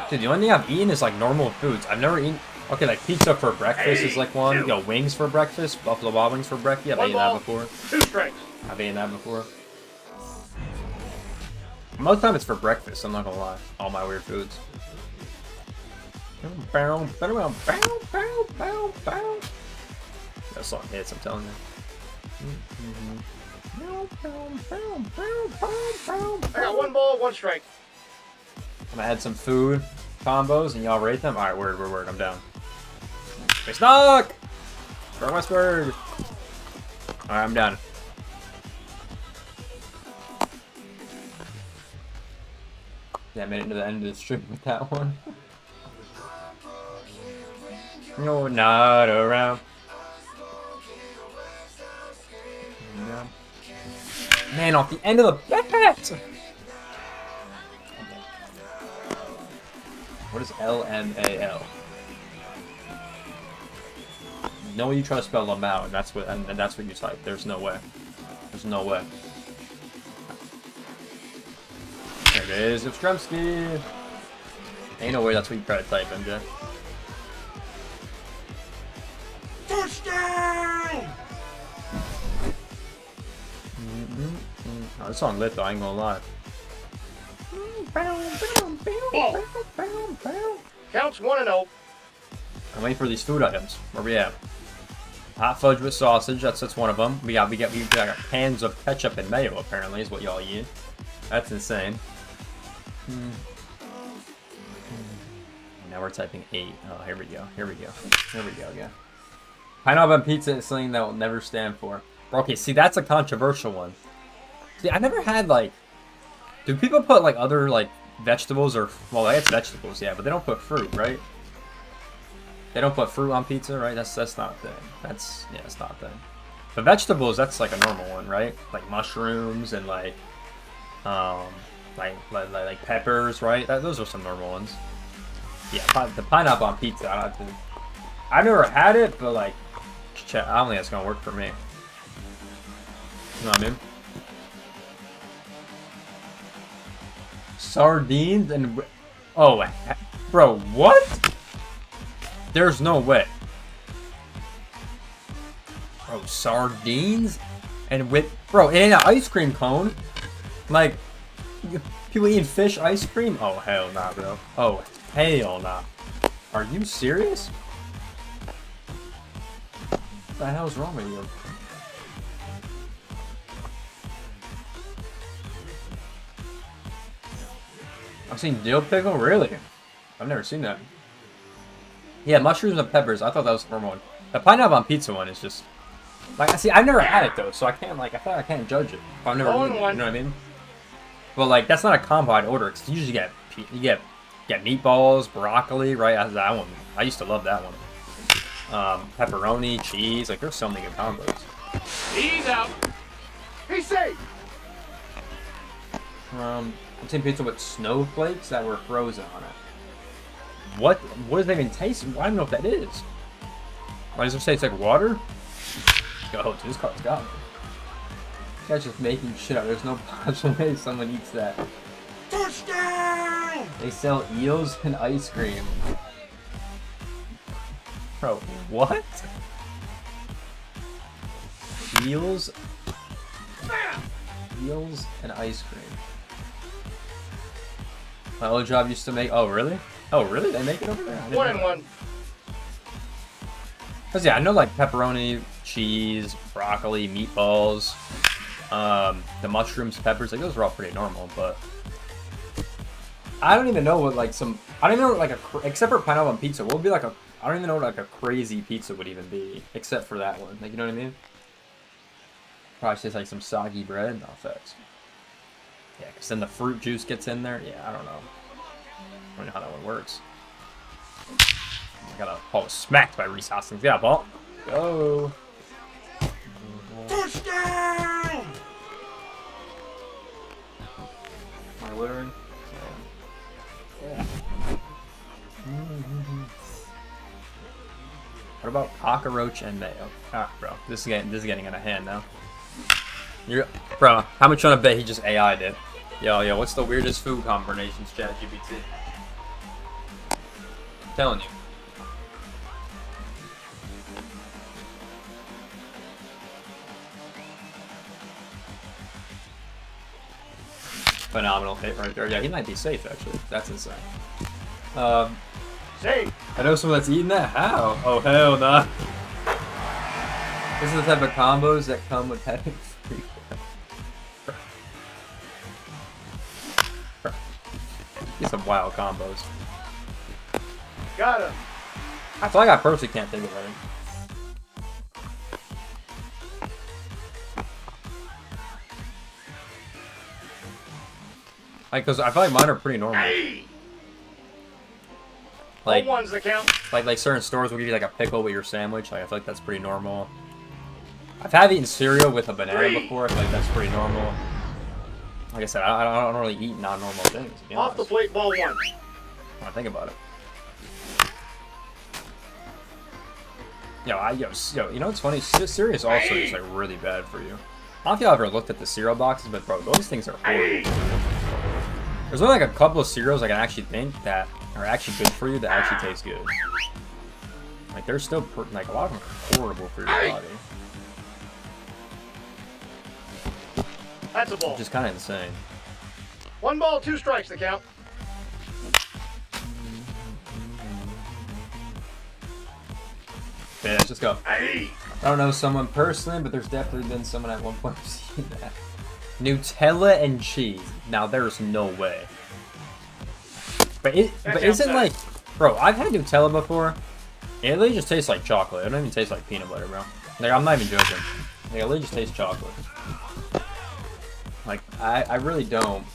Dude, the only thing I've eaten is like normal foods. I've never eaten... Okay, like pizza for breakfast is like one. Yo, wings for breakfast. Buffalo Wild Wings for breakfast. Yeah, I've eaten that before. 2 strikes. I've eaten that before. Most of the time it's for breakfast, I'm not gonna lie. All my weird foods. That song hits, I'm telling you. I got 1 ball, 1 strike. I'm gonna add some food combos and y'all rate them. Alright, word, I'm down. Hey, Snock! Burn Westberg! Alright, I'm done. Yeah, I made it to the end of the stream with that one. No, not around. Yeah. Man, off the end of the bat! What is LMAL? No, you try to spell Lamau, and that's what you type. There's no way. There's no way. There it is, Stremski. Ain't no way that's what you try to type, MJ. Touchdown! Oh, this song lit though, I ain't gonna lie. Ball. Counts 1-0. I'm waiting for these food items. Where we at? Hot fudge with sausage. That's one of them. We got cans of ketchup and mayo. Apparently, is what y'all eat. That's insane. Now we're typing 8. Oh, here we go. Yeah. Pineapple on pizza is something that will never stand for. Okay, see, that's a controversial one. See, I never had like. Do people put like other like vegetables or I guess vegetables, yeah, but they don't put fruit, right? They don't put fruit on pizza, right? That's not a thing. That's not a thing. But vegetables, that's like a normal one, right? Like mushrooms and like peppers, right? Those are some normal ones. Yeah, the pineapple on pizza. I've never had it, but like, I don't think that's gonna work for me. You know what I mean? Sardines and bro, what? There's no way. Bro, sardines and with in an ice cream cone, like people eating fish ice cream. Oh hell nah, bro. Oh hell nah. Are you serious? What the hell's wrong with you? I've seen dill pickle? Really? I've never seen that. Yeah, mushrooms and peppers. I thought that was the normal one. The pineapple on pizza one is just like, see, I've never had it though, so I can't I feel like I can't judge it. I've never eaten it, you know what I mean? But like, that's not a combo I'd order because you usually get meatballs, broccoli, right? That one. I used to love that one. Pepperoni, cheese. Like, there's so many good combos. He's out. He's safe. I've seen pizza with snowflakes that were frozen on it. What does that even taste? I don't know what that is. Why does it taste like water? Go, this car's got me. This guy's just making shit up. There's no possible way someone eats that. Touchdown! They sell eels and ice cream. Bro, what? Eels and ice cream. My old job used to make. Oh really? Oh really? They make it over there? 1-1. Cause yeah, I know like pepperoni, cheese, broccoli, meatballs, the mushrooms, peppers. Like those are all pretty normal, but I don't even know what like some. I don't even know what like except for pineapple on pizza. What would be like a? I don't even know what like a crazy pizza would even be, except for that one. Like, you know what I mean? Probably tastes like some soggy bread. No effects. Yeah, because then the fruit juice gets in there. Yeah, I don't know. I don't know how that one works. I got smacked by Reese Hoskins. Yeah, ball. Go. Touchdown! My word. Yeah. What about cockroach and mayo? Ah, bro, this is getting out of hand now. Bro, how much on a bet he just AI'd it? Yo, what's the weirdest food combinations, ChatGPT? I'm telling you. phenomenal hit right there. Yeah, he might be safe, actually. That's insane. Safe. I know someone that's eating that. How? Oh, hell nah. This is the type of combos that come with having free. These some wild combos. Got him. I feel like I personally can't think of any. Like, cause I feel like mine are pretty normal. Hey. Like, All ones that count. like certain stores will give you like a pickle with your sandwich. Like, I feel like that's pretty normal. I've had eaten cereal with a banana before. I feel like that's pretty normal. Like I said, I don't really eat non-normal things. To be Off the honest. plate, ball 1. When I think about it. You know what's funny? Cereal's also just like really bad for you. I don't know if y'all ever looked at the cereal boxes, but bro, those things are horrible. There's only like a couple of cereals I can actually think that are actually good for you that actually taste good. Like they're still like a lot of them are horrible for your body. That's a ball. Which is kind of insane. 1 ball, 2 strikes to count. Yeah, let's just go. Hey. I don't know someone personally, but there's definitely been someone at one point who's seen that. Nutella and cheese. Now there's no way. But isn't like, bro? I've had Nutella before. It literally just tastes like chocolate. It don't even taste like peanut butter, bro. Like I'm not even joking. Like, it literally just tastes chocolate. Like I really don't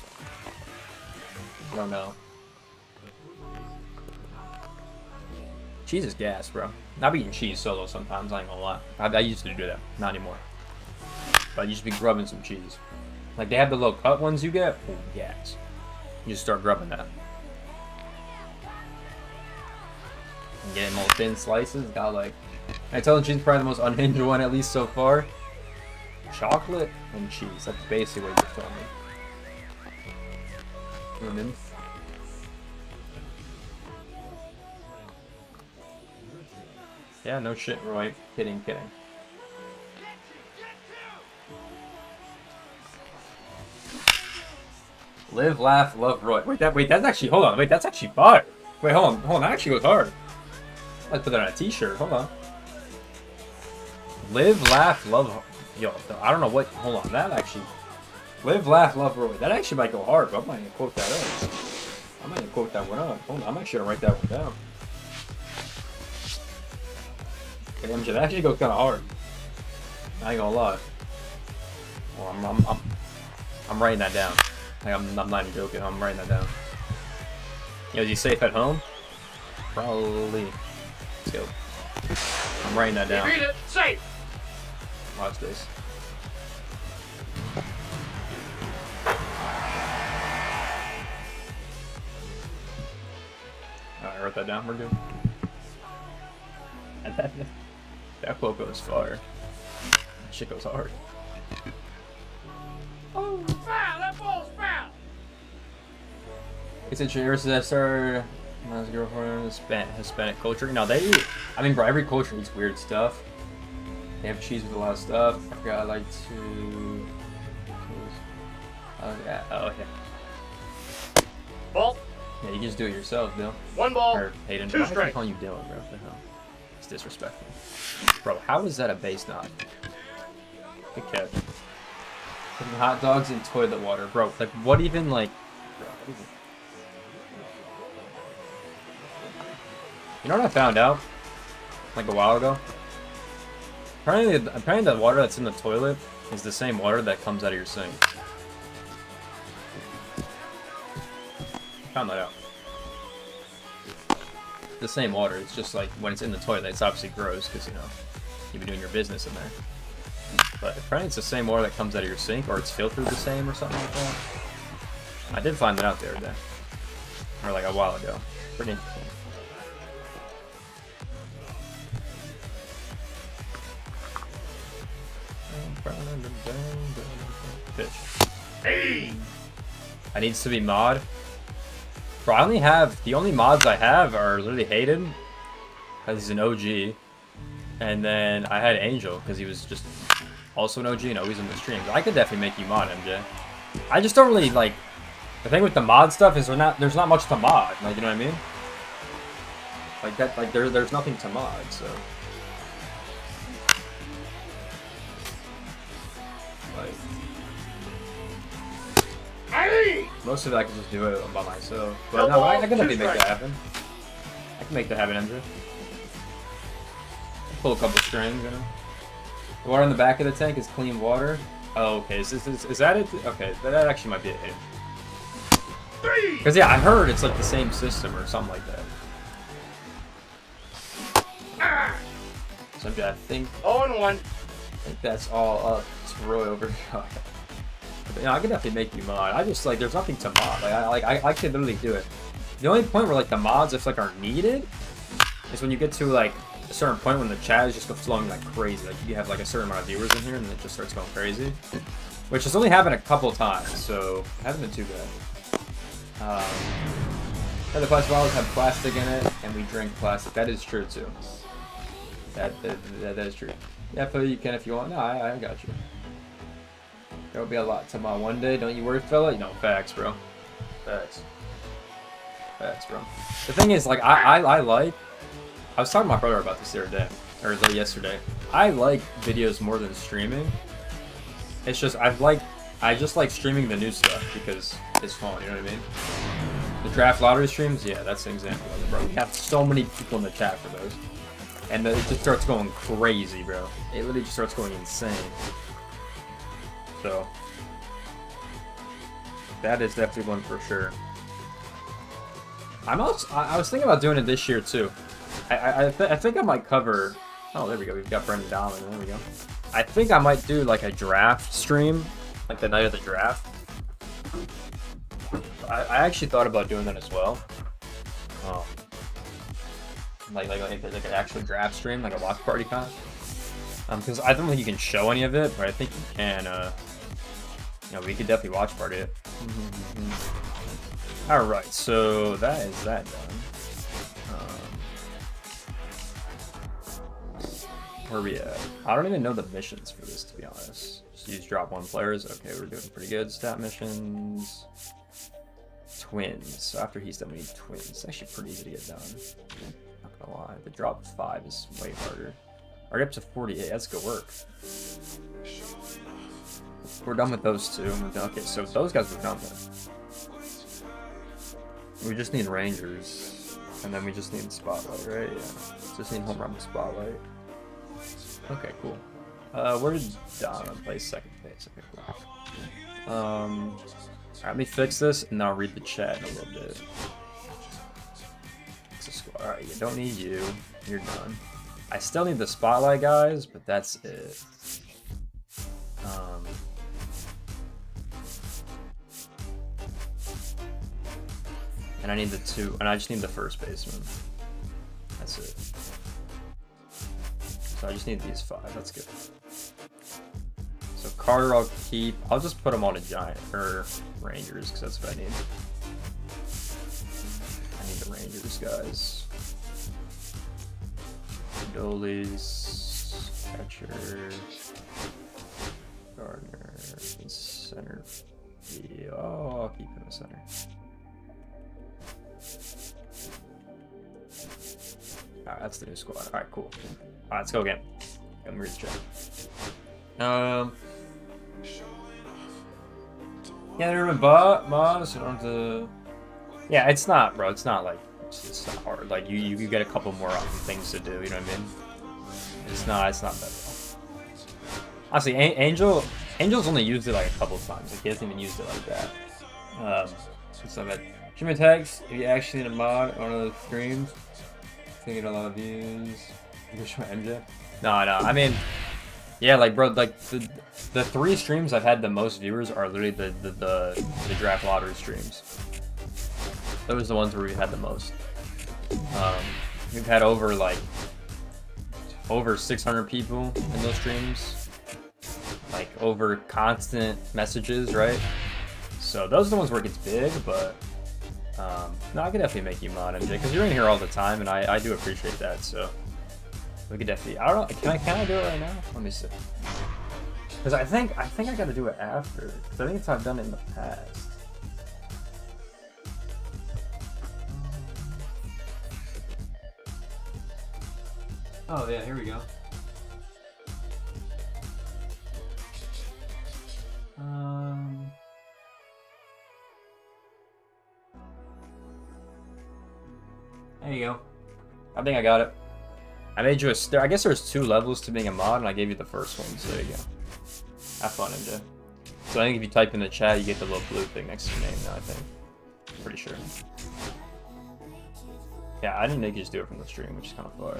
know. Cheese is gas, bro. I've eaten cheese solo sometimes, I ain't gonna lie. I used to do that, not anymore. But I used to be grubbing some cheese. Like they have the little cut ones you get, oh, gas. You just start grubbing that. And getting little thin slices, got like, I tell them cheese is probably the most unhinged one at least so far. Chocolate and cheese, that's basically what you're telling me. You know what I mean? Yeah, no shit, Roy. Kidding. Live, laugh, love, Roy. Wait, that's actually, hold on. Wait, that's actually fire. Wait, hold on. That actually goes hard. Let's put that on a t-shirt. Hold on. Live, laugh, love. Yo, I don't know what. Hold on. That actually. Live, laugh, love, Roy. That actually might go hard, but I might even quote that up. I might even quote that one up. Hold on. I'm actually gonna write that one down. Damn shit, that actually goes kind of hard. I ain't gonna lie. Well, I'm writing that down. Like I'm not even joking. I'm writing that down. Yo, is he safe at home? Probably. Let's go. I'm writing that down. Read it. Safe. Watch this. Alright, I wrote that down. We're good. And that quote goes far. That shit goes hard. Oh, foul! That ball's foul! It's interesting that I started my girlfriend Hispanic culture. Now I mean, bro, every culture eats weird stuff. They have cheese with a lot of stuff. I forgot I like to. Oh yeah. Ball. Yeah, you can just do it yourself, Bill. 1 ball. Or Hayden. 2 Why am I strikes. calling you Dylan, bro? What the hell? It's disrespectful. Bro, how is that a base knock? Good catch. Putting hot dogs in toilet water, bro. Like, what even, like... Bro, what even... You know what I found out? Like, a while ago? Apparently the water that's in the toilet is the same water that comes out of your sink. Found that out. The same water. It's just like when it's in the toilet, it's obviously gross because, you know, you've been doing your business in there. But apparently it's the same water that comes out of your sink, or it's filtered the same or something like that. I did find that out the other day. Or like a while ago. Pretty interesting. Pitch. Hey! I needs to be mod. Bro, I only have, the only mods I have are literally Hayden, because he's an OG. And then I had Angel, because he was just also an OG and always in the streams. I could definitely make you mod, MJ. I just don't really, like, The thing with the mod stuff is there's not much to mod. Like, you know what I mean? Like that. Like there's nothing to mod. So. Like. Most of it I can just do it by myself. But no, I can definitely make that happen. I can make that happen, MJ. Pull a couple strings, you know. The water in the back of the tank is clean water. Oh, okay. Is that it? Okay, that actually might be it. Because yeah, I heard it's like the same system or something like that. So I think. 0-1. I think that's all up. It's Roy over here. But, you know, I can definitely make you mod. I just like there's nothing to mod. I could literally do it. The only point where like the mods if like are needed is when you get to like a certain point when the chat is just flowing like crazy. Like you have like a certain amount of viewers in here and it just starts going crazy, which has only happened a couple times, so it hasn't been too bad. The plastic bottles have plastic in it, and we drink plastic. That is true too. That is true. Yeah, Phil, you can if you want. No, I got you. There will be a lot to mod one day. Don't you worry, fella. You know, facts, bro. Facts. Facts, bro. The thing is, like, I was talking to my brother about this the other day, or yesterday. I like videos more than streaming. It's just I just like streaming the new stuff because it's fun. You know what I mean? The draft lottery streams, yeah, that's an example of it, bro. We have so many people in the chat for those, and it just starts going crazy, bro. It literally just starts going insane. So that is definitely one for sure. I was thinking about doing it this year too. I think I might cover. Oh, there we go. We've got Brendan Dahman. There we go. I think I might do like a draft stream, like the night of the draft. I actually thought about doing that as well. Like an actual draft stream, like a watch party kind. Because I don't think you can show any of it, but I think you can. You know, we could definitely watch party it. All right, so that is that done. Where are we at? I don't even know the missions for this, to be honest. Just use drop one players. Okay, we're doing pretty good. Stat missions. Twins. So after he's done, we need twins. It's actually pretty easy to get done. Not gonna lie. The drop 5 is way harder. Already up to 48. That's good work. We're done with those two. Okay, so those guys we're done with. We just need Rangers. And then we just need Spotlight, right? Yeah. Just need home run with Spotlight. Okay, cool. Where did Donna play second base? Okay, cool. Alright, let me fix this and then I'll read the chat in a little bit. Alright, you don't need you. You're done. I still need the Spotlight guys, but that's it. And I need the 2, and I just need the first baseman. That's it. So I just need these 5. That's good. So Carter, I'll keep. I'll just put him on a Giant or Rangers because that's what I need. I need the Rangers guys. Dolly's catcher, Gardner, center. Oh, I'll keep him in center. Alright, that's the new squad. Alright, cool. Alright, let's go again. Let me read the chat. Yeah, there have been mods in order to. Yeah, it's not, bro. It's not like it's not hard. Like you get a couple more things to do. You know what I mean? It's not that bad. Honestly, Angel's only used it like a couple of times. Like he hasn't even used it like that. So that stream attacks. If you actually need a mod on one of those streams. Can get a lot of views. You can show MJ. No. I mean, yeah, like bro, like the 3 streams I've had the most viewers are literally the draft lottery streams. Those are the ones where we had the most. We've had over 600 people in those streams. Like over constant messages, right? So those are the ones where it gets big, but. No, I could definitely make you mod, MJ, because you're in here all the time, and I do appreciate that. So we could definitely. I don't know. Can I do it right now? Let me see. Because I think I got to do it after. Because I think I've done it in the past. Oh yeah, here we go. There you go. I think I got it. I made you a. I guess there's 2 levels to being a mod, and I gave you the first one. So there you go. Have fun, MJ. So I think if you type in the chat, you get the little blue thing next to your name now. I think. Pretty sure. Yeah, I didn't know you could just do it from the stream, which is kind of far.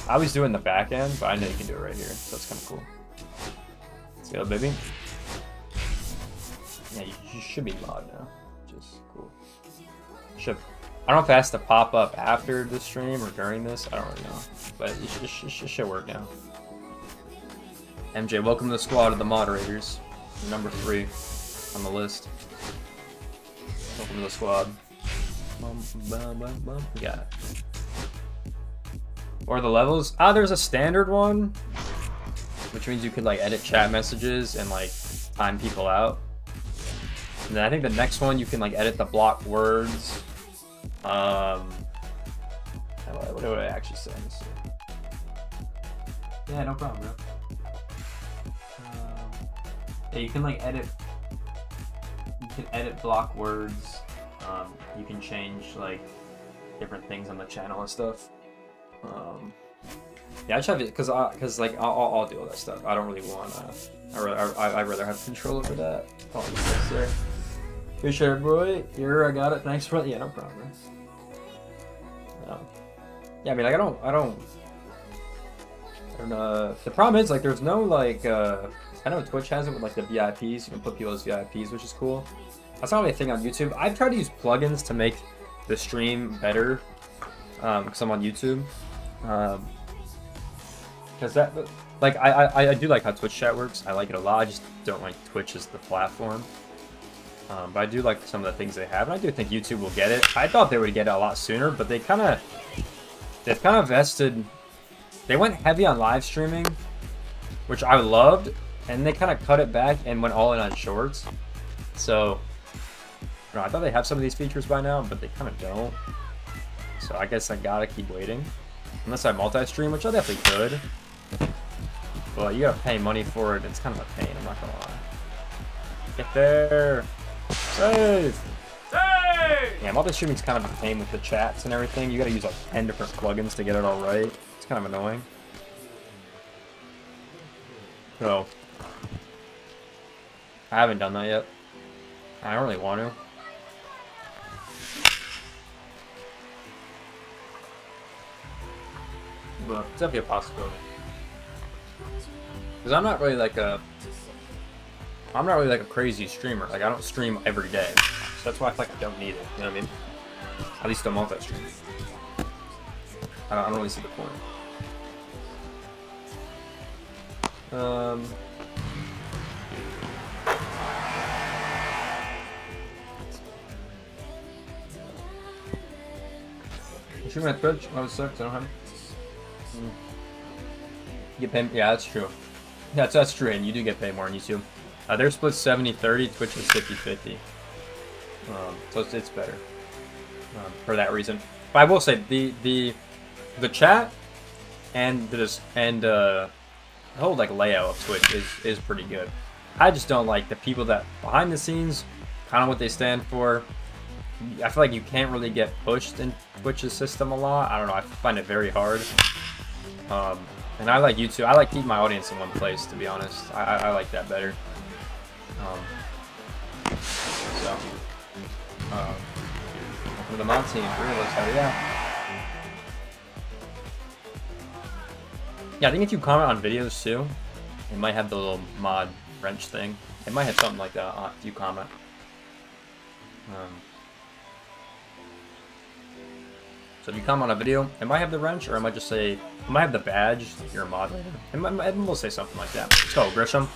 I always do it in the back end, but I know you can do it right here, so it's kind of cool. Let's go, baby. Yeah, you should be mod now, which is cool. Should. I don't know if it has to pop up after the stream or during this. I don't really know, but it should work now. MJ, welcome to the squad of the moderators. You're number 3 on the list. Welcome to the squad. We got it. Or the levels? Ah, there's a standard one, which means you could like edit chat messages and like time people out. And then I think the next one you can like edit the block words. What do I actually say? Let's see. Yeah, no problem, bro. Yeah, you can like edit. You can edit block words. You can change like different things on the channel and stuff. Yeah, I try to because like I'll do all that stuff. I don't really want I'd rather have control over that. Oh, yes, sir. Appreciate it, boy. Here, I got it. Thanks for yeah, no problem. Yeah, I mean, like I don't. The problem is like there's no like I know Twitch has it with like the VIPs. You can put people as VIPs, which is cool. That's not really a thing on YouTube. I've tried to use plugins to make the stream better because I'm on YouTube. Because that, like, I do like how Twitch chat works. I like it a lot. I just don't like Twitch as the platform. But I do like some of the things they have, and I do think YouTube will get it. I thought they would get it a lot sooner, but they've kind of vested. They went heavy on live streaming, which I loved, and they kind of cut it back and went all in on shorts. So, I thought they have some of these features by now, but they kind of don't. So I guess I gotta keep waiting, unless I multi-stream, which I definitely could. But you gotta pay money for it. It's kind of a pain. I'm not gonna lie. Get there. Save! Save! Yeah, multi-streaming's kind of a pain with the chats and everything. You gotta use like 10 different plugins to get it all right. It's kind of annoying. So, I haven't done that yet. I don't really want to. But it's definitely a possibility. Because I'm not really like a crazy streamer. Like I don't stream every day. So that's why I feel like I don't need it. You know what I mean? At least a multi-stream. I don't really see the point. You stream at Twitch? Oh, it sucks. I don't have it. You get paid, yeah, that's true. Yeah, that's true, and you do get paid more on YouTube. They're split 70-30, Twitch is 50-50. So it's better for that reason. But I will say the chat and the whole like layout of Twitch is pretty good. I just don't like the people that behind the scenes, kind of what they stand for. I feel like you can't really get pushed in Twitch's system a lot. I don't know. I find it very hard. And I like YouTube. I like keeping my audience in one place, to be honest. I like that better. Welcome to the mod team. Really, hell yeah. Yeah, I think if you comment on videos too, it might have the little mod wrench thing. It might have something like that if you comment. So if you comment on a video, it might have the wrench, or it might just say, it might have the badge, like you're a moderator. It will say something like that. Let's go, Grisham.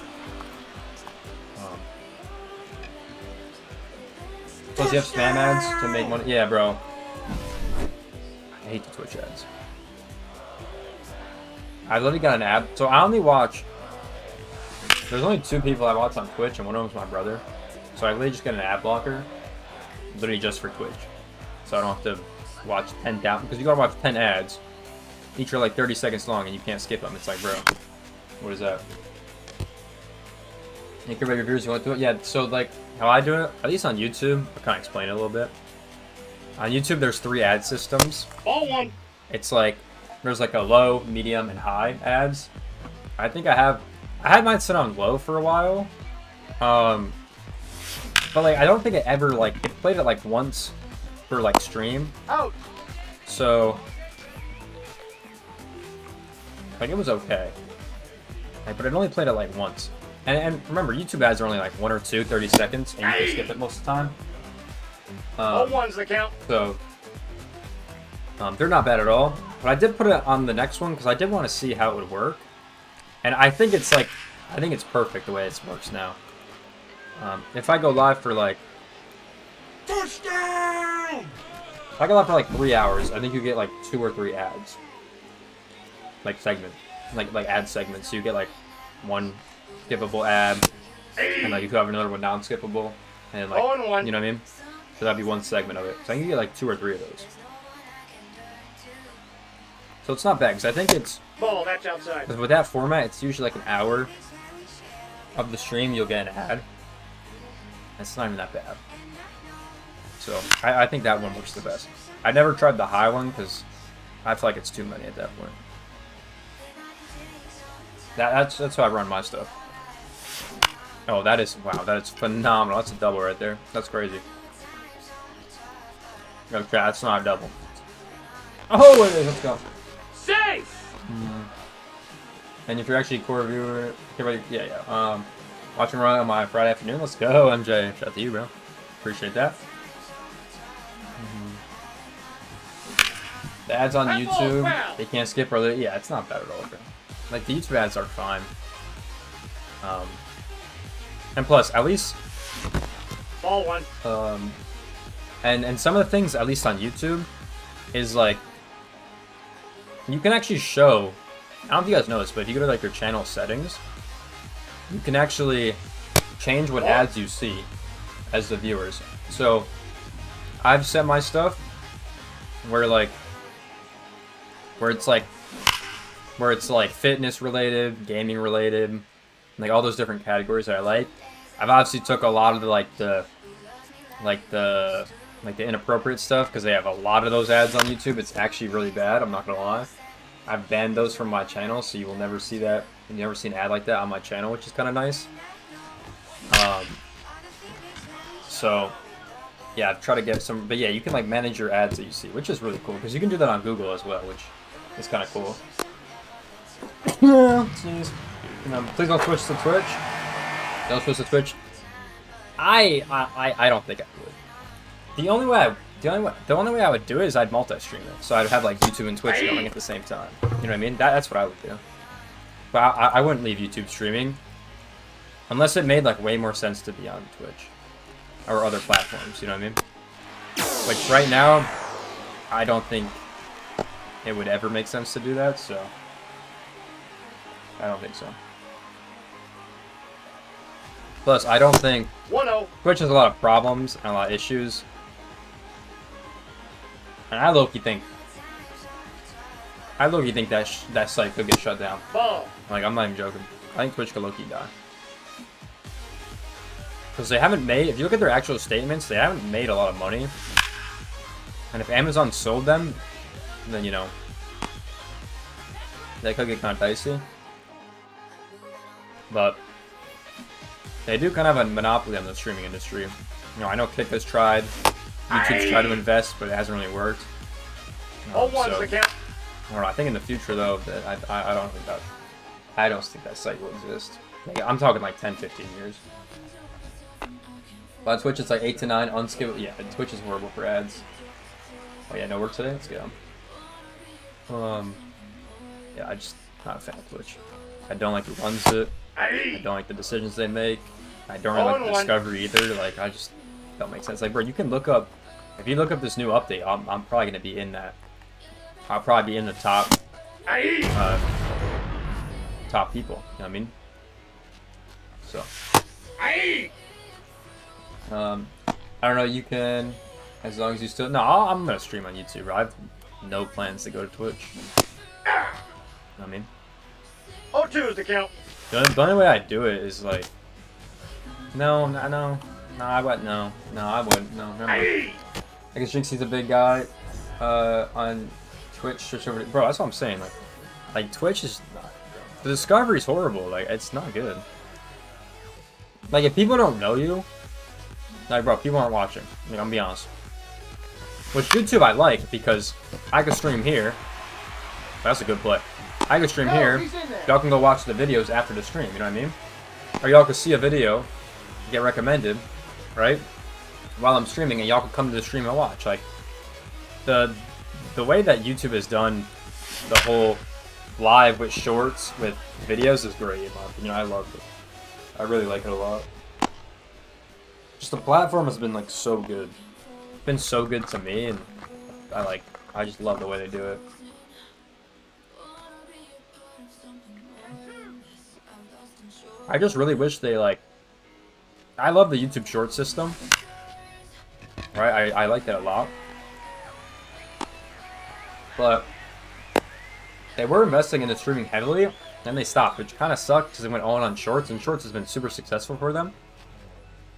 Plus you have spam ads to make money. Yeah, bro. I hate the Twitch ads. I literally got an ad. So I only watch, there's only 2 people I watch on Twitch, and one of them's my brother. So I literally just get an ad blocker, literally just for Twitch. So I don't have to watch 10,000, because you gotta watch 10 ads each are like 30 seconds long, and you can't skip them. It's like, bro, what is that? Think about your viewers. You want to do it? Yeah. So like how I do it, at least on YouTube, I'll kind of explain it a little bit. On YouTube, there's 3 ad systems. Ball 1. It's like there's like a low, medium, and high ads. I think I had mine set on low for a while. But like I don't think it ever like it played it like once for like stream. Out. So like it was okay. Like, but it only played it like once. And remember, YouTube ads are only like 1 or 2, 30 seconds, and you can skip it most of the time. Ball 1's the count. So they're not bad at all. But I did put it on the next one because I did want to see how it would work. And I think it's perfect the way it works now. If I go live for like Touchdown! if I go live for like 3 hours, I think you get like 2 or 3 ads. Like segment. Like ad segments. So you get like 1 skippable ad, and like you could have another one non-skippable, and like Oh, and 1. you know what I mean? So that'd be 1 segment of it. So I think you get like 2 or 3 of those. So it's not bad, because I think it's Ball, that's outside. with that format, it's usually like an hour of the stream you'll get an ad. It's not even that bad. So I think that one works the best. I never tried the high one because I feel like it's too many at that point. That's how I run my stuff. Oh, that is phenomenal. That's a double right there. That's crazy. Okay, that's not a double. Oh, it is. Let's go. Safe! And if you're actually a core viewer, yeah. Watching run on my Friday afternoon. Let's go, MJ. Shout out to you, bro. Appreciate that. The ads on YouTube, they can't skip or yeah, it's not bad at all, bro. Like the YouTube ads are fine. And plus, at least Ball 1. and some of the things, at least on YouTube, is like you can actually show. I don't know if you guys know this, but if you go to like your channel settings, you can actually change what ads you see as the viewers. So I've set my stuff where it's like fitness related, gaming related, like all those different categories that I like. I've obviously took a lot of the inappropriate stuff because they have a lot of those ads on YouTube. It's actually really bad. I'm not gonna lie. I've banned those from my channel, so you will never see that. You never see an ad like that on my channel, which is kind of nice. So yeah, I've tried to get some, but yeah, you can like manage your ads that you see, which is really cool because you can do that on Google as well, which is kind of cool. Jeez. Please don't switch to Twitch. Don't switch to Twitch. I don't think I would. The only way I would do it is I'd multi-stream it, so I'd have like YouTube and Twitch going at the same time. You know what I mean? That's what I would do. But I wouldn't leave YouTube streaming unless it made like way more sense to be on Twitch or other platforms. You know what I mean? Which right now, I don't think it would ever make sense to do that. So I don't think so. Plus, I don't think 1-0. Twitch has a lot of problems and a lot of issues. And I low-key think that site could get shut down. Ball. Like, I'm not even joking. I think Twitch could low-key die. Because they haven't made, if you look at their actual statements, they haven't made a lot of money. And if Amazon sold them, then, you know, they could get kind of dicey. But they do kind of have a monopoly on the streaming industry. You know, I know Kick has tried, YouTube's tried to invest, but it hasn't really worked. Ball 1's the count. I don't know. I think in the future, though, that I don't think that site will exist. Like, I'm talking like 10, 15 years. But on Twitch, it's like 8 to 9 unskippable. Yeah, Twitch is horrible for ads. Oh yeah, no work today. Let's go. Yeah, I just not a fan of Twitch. I don't like who runs it. I don't like the decisions they make. I don't really like the discovery either. Like, I just don't make sense. Like, bro, you can look up. If you look up this new update, I'm probably gonna be in that. I'll probably be in the top. Top people. You know what I mean? So. I don't know. You can, as long as you still. No, I'm gonna stream on YouTube. I have no plans to go to Twitch. I mean, 0-2 is the count. the only way I do it is like, no, I wouldn't, no, I wouldn't, no, never mind. I guess Jinxie's a big guy, on Twitch, switch over to, bro, that's what I'm saying, like Twitch is not, the discovery's horrible, like, it's not good. Like, if people don't know you, like, bro, people aren't watching, like, I'm gonna be honest. Which YouTube I like, because I can stream here, that's a good play. I can stream here, y'all can go watch the videos after the stream, you know what I mean? Or y'all can see a video, get recommended, right? While I'm streaming, and y'all can come to the stream and watch. Like, the way that YouTube has done the whole live with shorts, with videos is great, in my opinion. I love it. I really like it a lot. Just the platform has been, like, so good. It's been so good to me, and I just love the way they do it. I just really wish they, like, I love the YouTube short system, right? I like that a lot, but they were investing into streaming heavily, then they stopped, which kind of sucked because they went all in on shorts, and shorts has been super successful for them.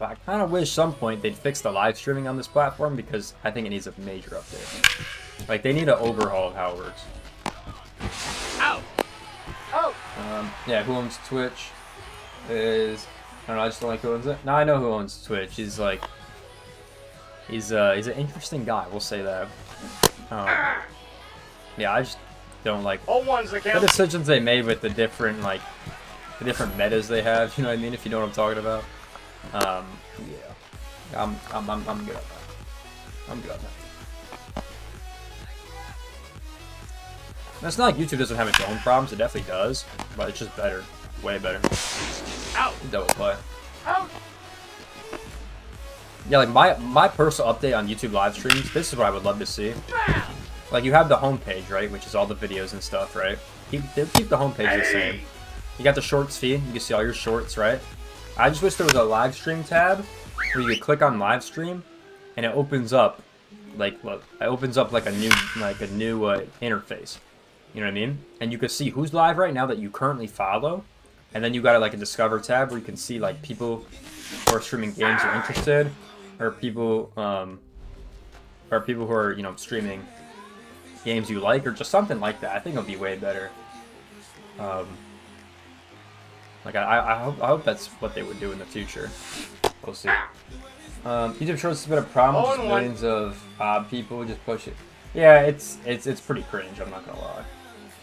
But I kind of wish some point they'd fix the live streaming on this platform, because I think it needs a major update. Like, they need an overhaul of how it works. Ow! Oh! Yeah, who owns Twitch is, I don't know, I just don't like who owns it. Now I know who owns Twitch. He's like, he's an interesting guy, we'll say that. Yeah, I just don't like 0-1's the the count. decisions they made with the different, like, the different metas they have, you know what I mean, if you know what I'm talking about. Yeah. I'm good on that. I'm good on that. And it's not like YouTube doesn't have its own problems, it definitely does, but it's just better. Way better. Out! Double play. Out! Yeah, like my personal update on YouTube live streams, this is what I would love to see. Like, you have the homepage, right, which is all the videos and stuff, right? They'll keep the homepage the same. You got the shorts feed, you can see all your shorts, right? I just wish there was a live stream tab where you could click on live stream and it opens up, like, look, it opens up like a new interface. You know what I mean? And you can see who's live right now that you currently follow. And then you got like a discover tab where you can see like people who are streaming games you're interested, or people who are, you know, streaming games you like, or just something like that. I think it'll be way better. Like, I hope that's what they would do in the future. We'll see. YouTube Shorts has been a problem. Just millions of people just push it. Yeah, it's pretty cringe, I'm not gonna lie.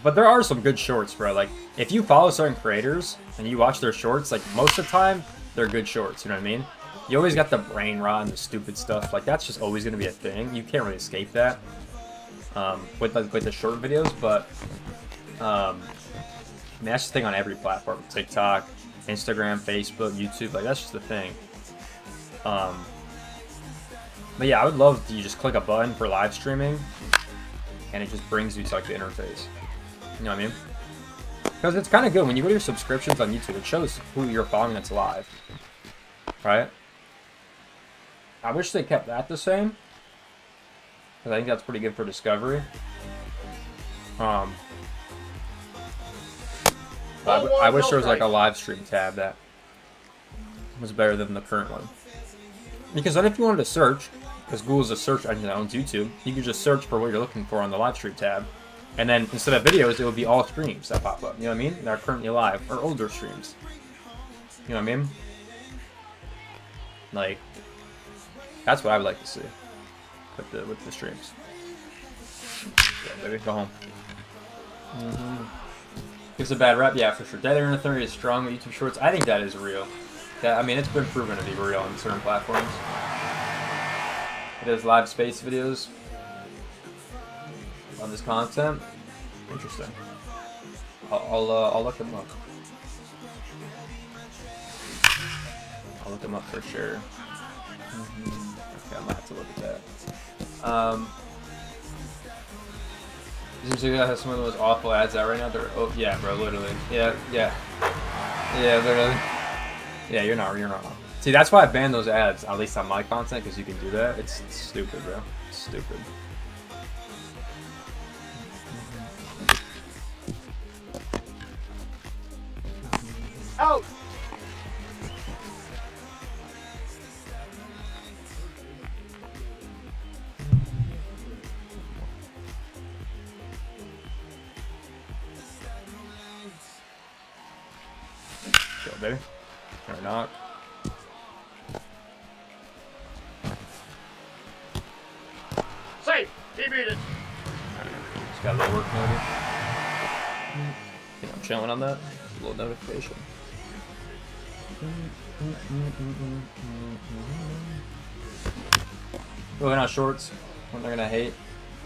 But there are some good shorts, bro. Like, if you follow certain creators and you watch their shorts, like, most of the time, they're good shorts, you know what I mean? You always got the brain rot and the stupid stuff. Like, that's just always going to be a thing. You can't really escape that with the short videos, but I mean, that's the thing on every platform. TikTok, Instagram, Facebook, YouTube, like, that's just the thing. But yeah, I would love to just click a button for live streaming, and it just brings you to, like, the interface. You know what I mean? Because it's kind of good when you go to your subscriptions on YouTube. It shows who you're following that's live, right? I wish they kept that the same, because I think that's pretty good for discovery. I wish there was like a live stream tab that was better than the current one. Because then if you wanted to search, because Google's a search engine that owns YouTube, you could just search for what you're looking for on the live stream tab. And then instead of videos, it would be all streams that pop up. You know what I mean? That are currently live, or older streams. You know what I mean? Like, that's what I would like to see with the streams. Yeah, baby, go home. Gives a bad rap, yeah, for sure. Dead Internet Theory is strong with YouTube Shorts. I think that is real. That, I mean, it's been proven to be real on certain platforms. It does live space videos on this content. Interesting. I'll look them up. I'll look them up for sure. Okay, I might have to look at that. Seems like I have some of those awful ads out right now. They're, oh yeah, bro, literally. Yeah, literally. Yeah, you're not wrong. See, that's why I banned those ads, at least on my content, because you can do that. It's stupid, bro. It's stupid. Out. Go, baby. Or not. Safe. He beat it. Just got a little work notice. I'm chilling on that. A little notification. Really not shorts. When they're gonna hate.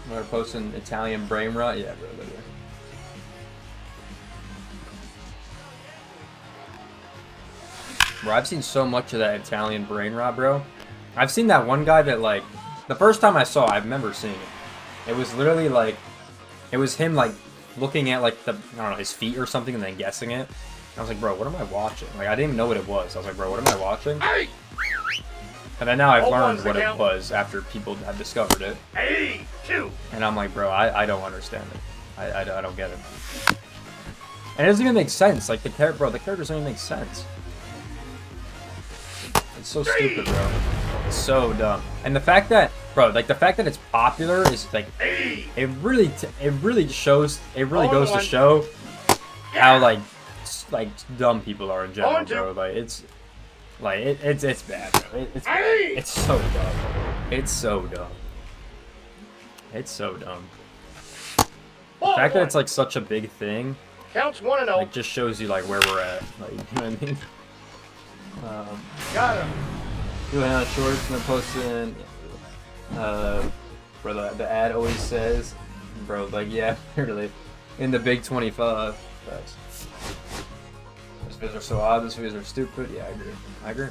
When they're posting Italian brain rot. Yeah, bro. Literally. Bro, I've seen so much of that Italian brain rot, bro. I've seen that one guy that, like, the first time I saw it, I remember seeing it. It was literally, like, it was him, like, looking at, like, the, I don't know, his feet or something and then guessing it. I was like, bro, what am I watching? Like, I didn't even know what it was. I was like, bro, what am I watching? Hey. And then now I've Hold on learned a what it second. was after people have discovered it. Hey. Two. And I'm like, bro, I don't understand it. I don't get it. And it doesn't even make sense. Like, the character doesn't even make sense. It's so stupid, bro. It's so dumb. And the fact that, bro, like the fact that it's popular is like, it really goes to show how like dumb people are in general, bro. Like it's bad, bro. It's so dumb. It's so dumb. It's so dumb. The fact that it's like such a big thing, Counts 1-0. like just shows you like where we're at. Like, you know what I mean? Got him. Doing out shorts and then posting, where the ad always says, bro, like, yeah, literally, in the big 25. That's, those videos are so odd, those videos are stupid. Yeah, I agree.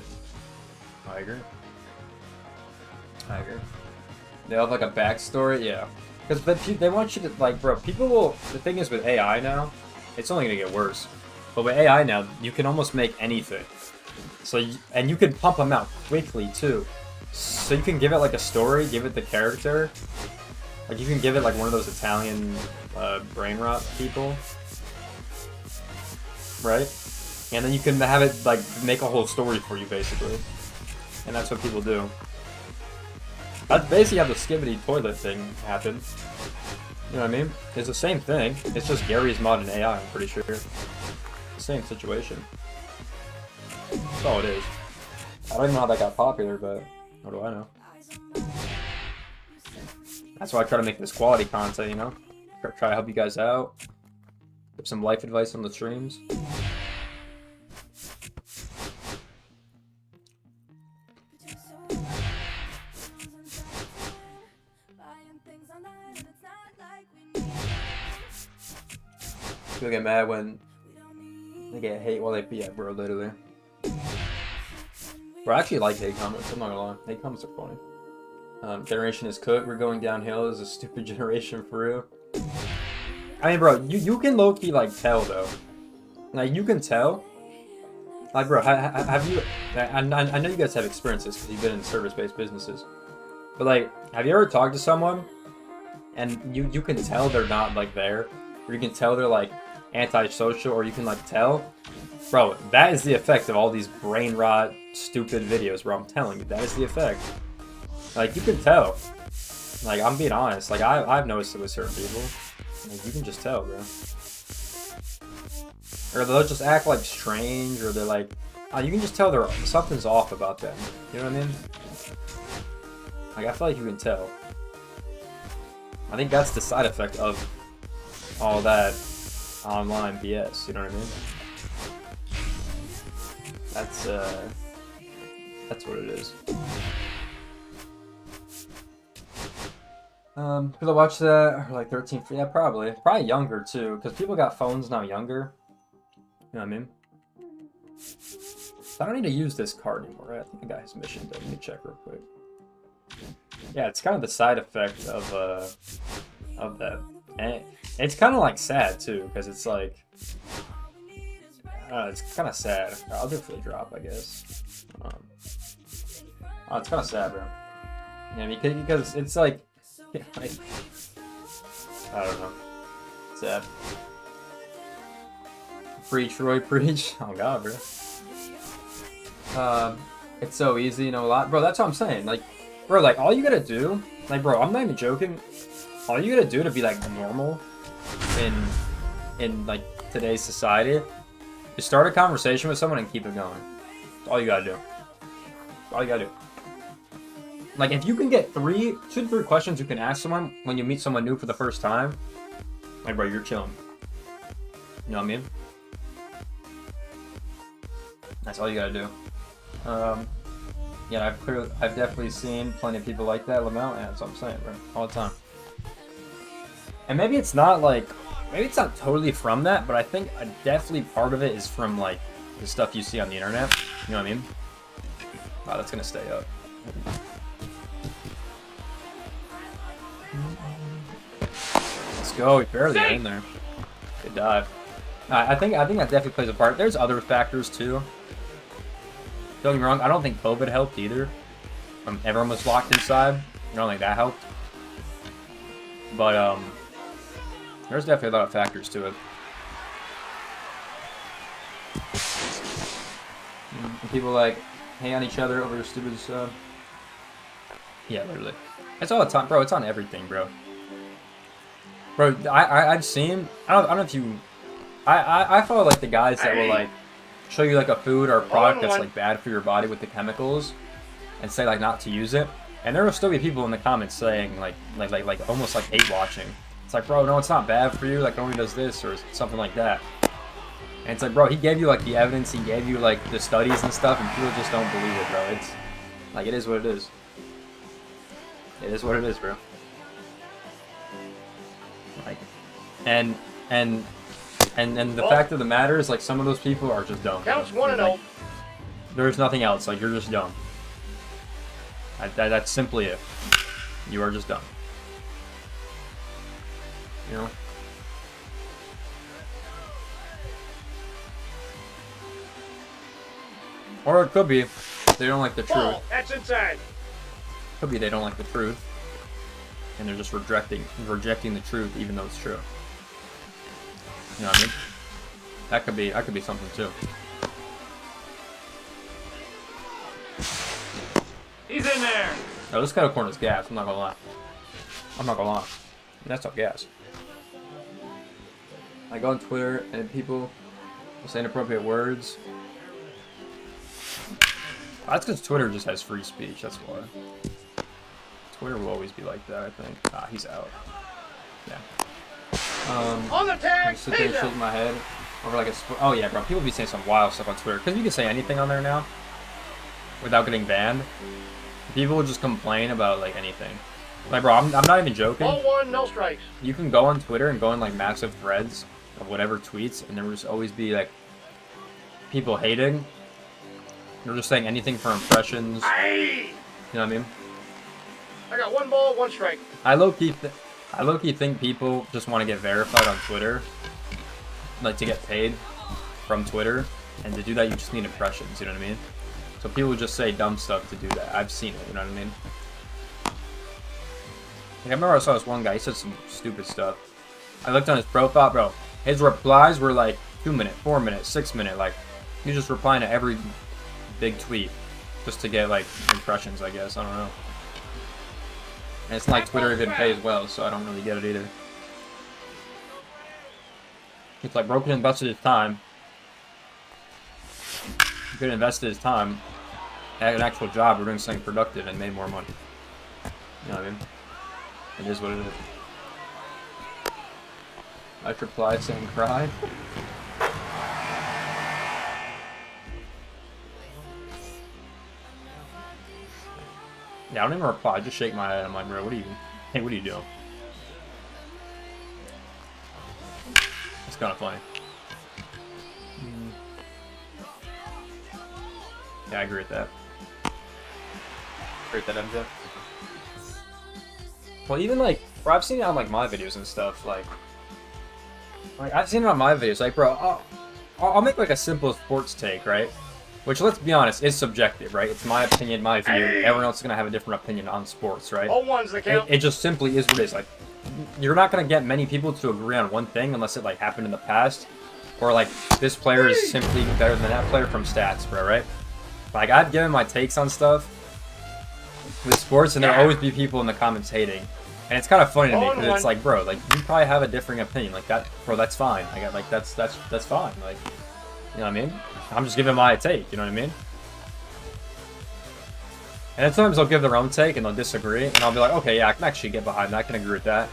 They have like a backstory, yeah. Because they want you to, like, bro, people will, the thing is with AI now, it's only gonna get worse. But with AI now, you can almost make anything. So, and you can pump them out quickly too. So you can give it like a story, give it the character. Like you can give it like one of those Italian brain rot people. Right? And then you can have it like make a whole story for you basically. And that's what people do. That's basically how the skibbity toilet thing happened. You know what I mean? It's the same thing. It's just Gary's mod in AI, I'm pretty sure. Same situation. That's all it is. I don't even know how that got popular, but what do I know? That's why I try to make this quality content, you know? Try to help you guys out. Give some life advice on the streams. People get mad when they get hate while they yeah, bro, literally. Bro, I actually like hate comments, I'm not gonna lie. Hate comments are funny. Generation is cooked, we're going downhill is a stupid generation for real. I mean, bro, you can low-key, like, tell, though. Like, you can tell. Like, bro, have you... I know you guys have experiences because you've been in service-based businesses. But, like, have you ever talked to someone and you can tell they're not, like, there? Or you can tell they're, like, antisocial, or you can, like, tell? Bro, that is the effect of all these brain rot, stupid videos, bro. I'm telling you, that is the effect. Like, you can tell. Like, I'm being honest. Like, I've noticed it with certain people. Like, you can just tell, bro. Or they'll just act, like, strange, or they're, like... you can just tell something's off about them. You know what I mean? Like, I feel like you can tell. I think that's the side effect of all that online BS. You know what I mean? That's what it is. People that watch that are like 13, yeah, probably younger too, because people got phones now younger. You know what I mean? So I don't need to use this card anymore, right? I think I got his mission done. Let me check real quick. Yeah, it's kind of the side effect of that, and it's kind of like sad too, because it's like, it's kind of sad. I'll do it for the drop, I guess. It's kind of sad, bro. Yeah, because it's like, I don't know. Sad. Preach, Roy, preach. Oh god, bro. It's so easy, you know, a lot. Bro, that's what I'm saying. Like, bro, like, all you gotta do, like, bro, I'm not even joking. All you gotta do to be, like, normal in like, today's society is start a conversation with someone and keep it going. That's all you gotta do. All you gotta do. Like, if you can get 2 to 3 questions you can ask someone when you meet someone new for the first time, like, bro, you're chilling. You know what I mean? That's all you gotta do. Yeah, I've definitely seen plenty of people like that, Lamau, and that's what I'm saying, bro, all the time. And maybe it's not totally from that, but I think definitely part of it is from, like, the stuff you see on the internet. You know what I mean? Wow, that's gonna stay up. Let's go. We barely got in there. Good dive. I think that definitely plays a part. There's other factors too. Don't get me wrong. I don't think COVID helped either. Everyone was locked inside. I don't think that helped. But there's definitely a lot of factors to it. And people like hate on each other over stupid stuff. Yeah, literally. It's all the time, bro. It's on everything, bro. Bro, I've seen. I don't know if you. I follow like the guys that will like show you like a food or a product that's like bad for your body with the chemicals, and say like not to use it. And there will still be people in the comments saying like almost like hate watching. It's like, bro, no, it's not bad for you. Like it only does this or something like that. And it's like, bro, he gave you like the evidence. He gave you like the studies and stuff, and people just don't believe it, bro. It's like it is what it is. It is what it is, bro. Like, and the fact of the matter is, like, some of those people are just dumb. Counts 1-0. There's nothing else. Like, you're just dumb. That's simply it. You are just dumb. You know? Or it could be they don't like the truth. Ball. That's inside. Could be they don't like the truth, and they're just rejecting the truth, even though it's true. You know what I mean? That could be something too. He's in there. No, this kettle corn is gas. I'm not gonna lie. That's not gas. I go on Twitter and people will say inappropriate words. That's because Twitter just has free speech. That's why. Twitter will always be like that, I think. Ah, he's out. Yeah. On the tag. Sit there shaking my head over like a. Oh yeah, bro. People be saying some wild stuff on Twitter because you can say anything on there now without getting banned. People will just complain about like anything. Like, bro, I'm not even joking. Ball 1, no strikes. You can go on Twitter and go in like massive threads of whatever tweets, and there will just always be like people hating. They're just saying anything for impressions. Aye. You know what I mean? I got 1 ball, 1 strike. I low-key think people just want to get verified on Twitter, like to get paid from Twitter, and to do that you just need impressions, you know what I mean? So people just say dumb stuff to do that. I've seen it, you know what I mean? Like, I remember I saw this one guy, he said some stupid stuff. I looked on his profile, bro. His replies were like 2 minute, 4 minute, 6 minute, like he was just replying to every big tweet just to get like impressions, I guess. I don't know. And it's not like Twitter even pays well, so I don't really get it either. It's like bro could have invested his time. He could have invested his time at an actual job or doing something productive and made more money. You know what I mean? It is what it is. I replied saying cry. Yeah, I don't even reply. I just shake my head. I'm like, bro, what are you doing? It's kind of funny. Yeah, I agree with that. Agree with that, MJ. Well, even like, bro, I've seen it on like my videos and stuff. Like I've seen it on my videos. Like, bro, I'll make like a simple sports take, right? Which, let's be honest, is subjective, right? It's my opinion, my view. Everyone else is going to have a different opinion on sports, right? All ones that count. It just simply is what it is. Like, you're not going to get many people to agree on one thing unless it, like, happened in the past. or like this player is simply better than that player from stats, bro, right? Like I've given my takes on stuff with sports, and there'll always be people in the comments hating, and it's kind of funny to me because it's like, bro, like you probably have a differing opinion, like that, bro. That's fine. I got like that's fine. Like, you know what I mean? I'm just giving my take. You know what I mean? And then sometimes they'll give their own take and they'll disagree, and I'll be like, okay, yeah, I can actually get behind that. I can agree with that.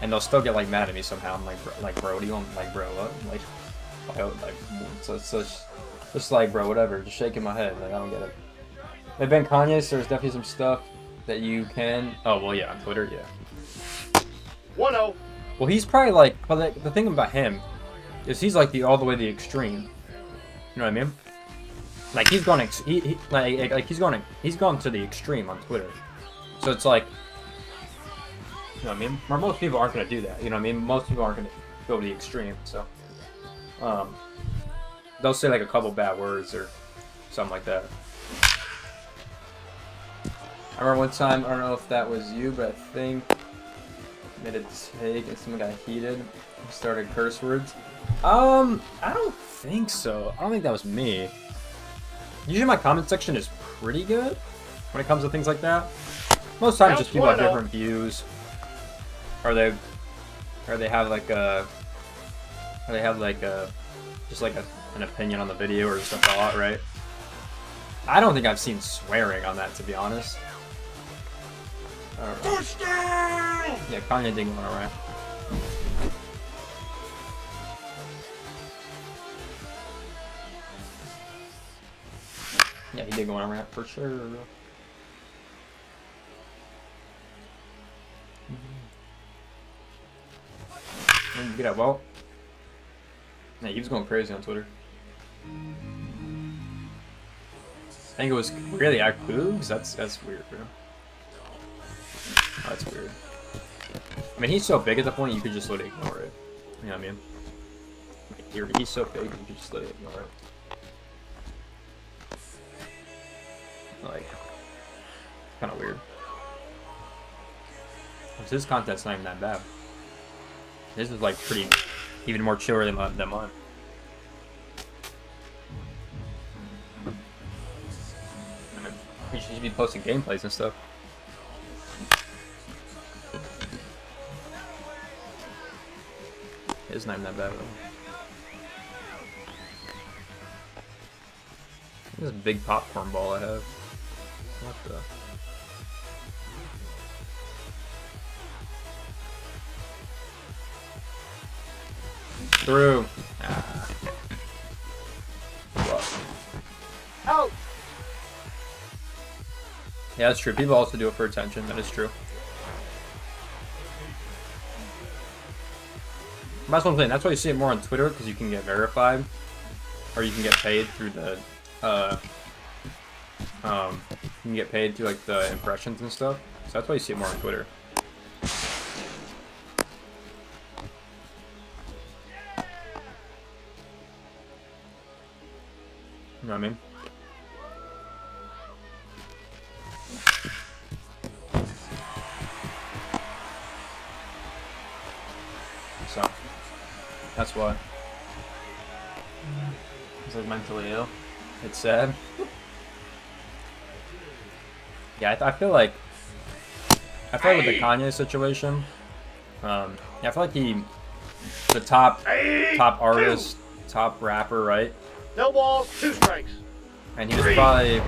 And they'll still get like mad at me somehow. I'm like, bro, what do you want? Like, bro, what? Like, so it's just like, bro, whatever. Just shaking my head. Like, I don't get it. They've been Kanye, so there's definitely some stuff that you can. Oh well, yeah, on Twitter, yeah. 1-0. Well, he's probably like, but the thing about him is he's like all the way the extreme. You know what I mean? Like he's gone, he's gone to the extreme on Twitter. So it's like, you know what I mean? Or most people aren't gonna do that. You know what I mean? Most people aren't gonna go to the extreme. So, they'll say like a couple bad words or something like that. I remember one time, I don't know if that was you, but I think I made a take and someone got heated and started curse words. I don't think so. I don't think that was me. Usually my comment section is pretty good when it comes to things like that. Most times just people have different views. Or they have like a just like an opinion on the video or just a thought, right? I don't think I've seen swearing on that, to be honest. I don't know. Touchdown! Yeah, Kanye didn't go on a rant. Yeah, he did go on a rant for sure. Get up, well. Yeah, he was going crazy on Twitter. I think it was really Boogs. That's weird, bro. Oh, that's weird. I mean, he's so big at the point you could just let it ignore it. You know what I mean? Like, he's so big you could just let it ignore it. Like, kind of weird. His content's not even that bad. This is like pretty, even more chiller than mine. You should be posting gameplays and stuff. It's not even that bad though. This big popcorn ball I have. What the? Through. Ah. Out. Yeah, that's true. People also do it for attention. That is true. That's one thing. That's why you see it more on Twitter, because you can get verified, or you can get paid through the, you can get paid through like the impressions and stuff. So that's why you see it more on Twitter. You know what I mean? So, that's why. He's like mentally ill. It's sad. Yeah, I feel like with the Kanye situation, yeah, I feel like the top artist, top rapper, right? No balls, 2 strikes. And he probably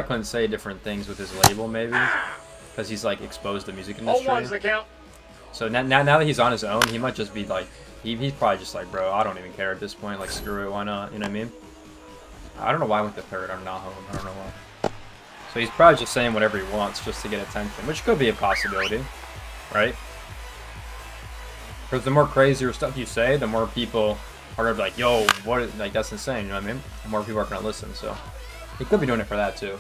couldn't say different things with his label, maybe, because he's like exposed to the music industry. All ones that count. So now that he's on his own, he might just be like, he's probably just like, bro, I don't even care at this point. Like, screw it, why not? You know what I mean? I don't know why I went to Paradigm not home. I don't know why. So he's probably just saying whatever he wants just to get attention, which could be a possibility, right? Because the more crazier stuff you say, the more people are gonna be like, yo, what? Like, that's insane. You know what I mean? The more people are gonna listen. So he could be doing it for that too.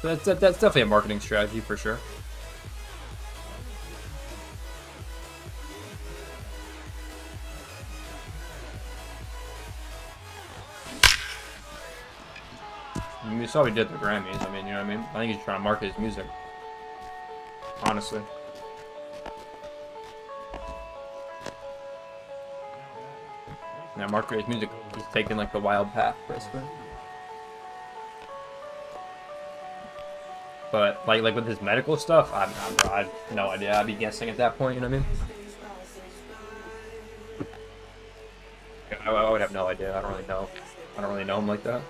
So that's definitely a marketing strategy for sure. I mean, we saw what he did at the Grammys. I mean, you know what I mean? I think he's trying to market his music. Honestly. Now Mark Gray's music, he's taking like the wild path, basically. But like with his medical stuff, I have no idea. I'd be guessing at that point. You know what I mean? I would have no idea. I don't really know. I don't really know him like that.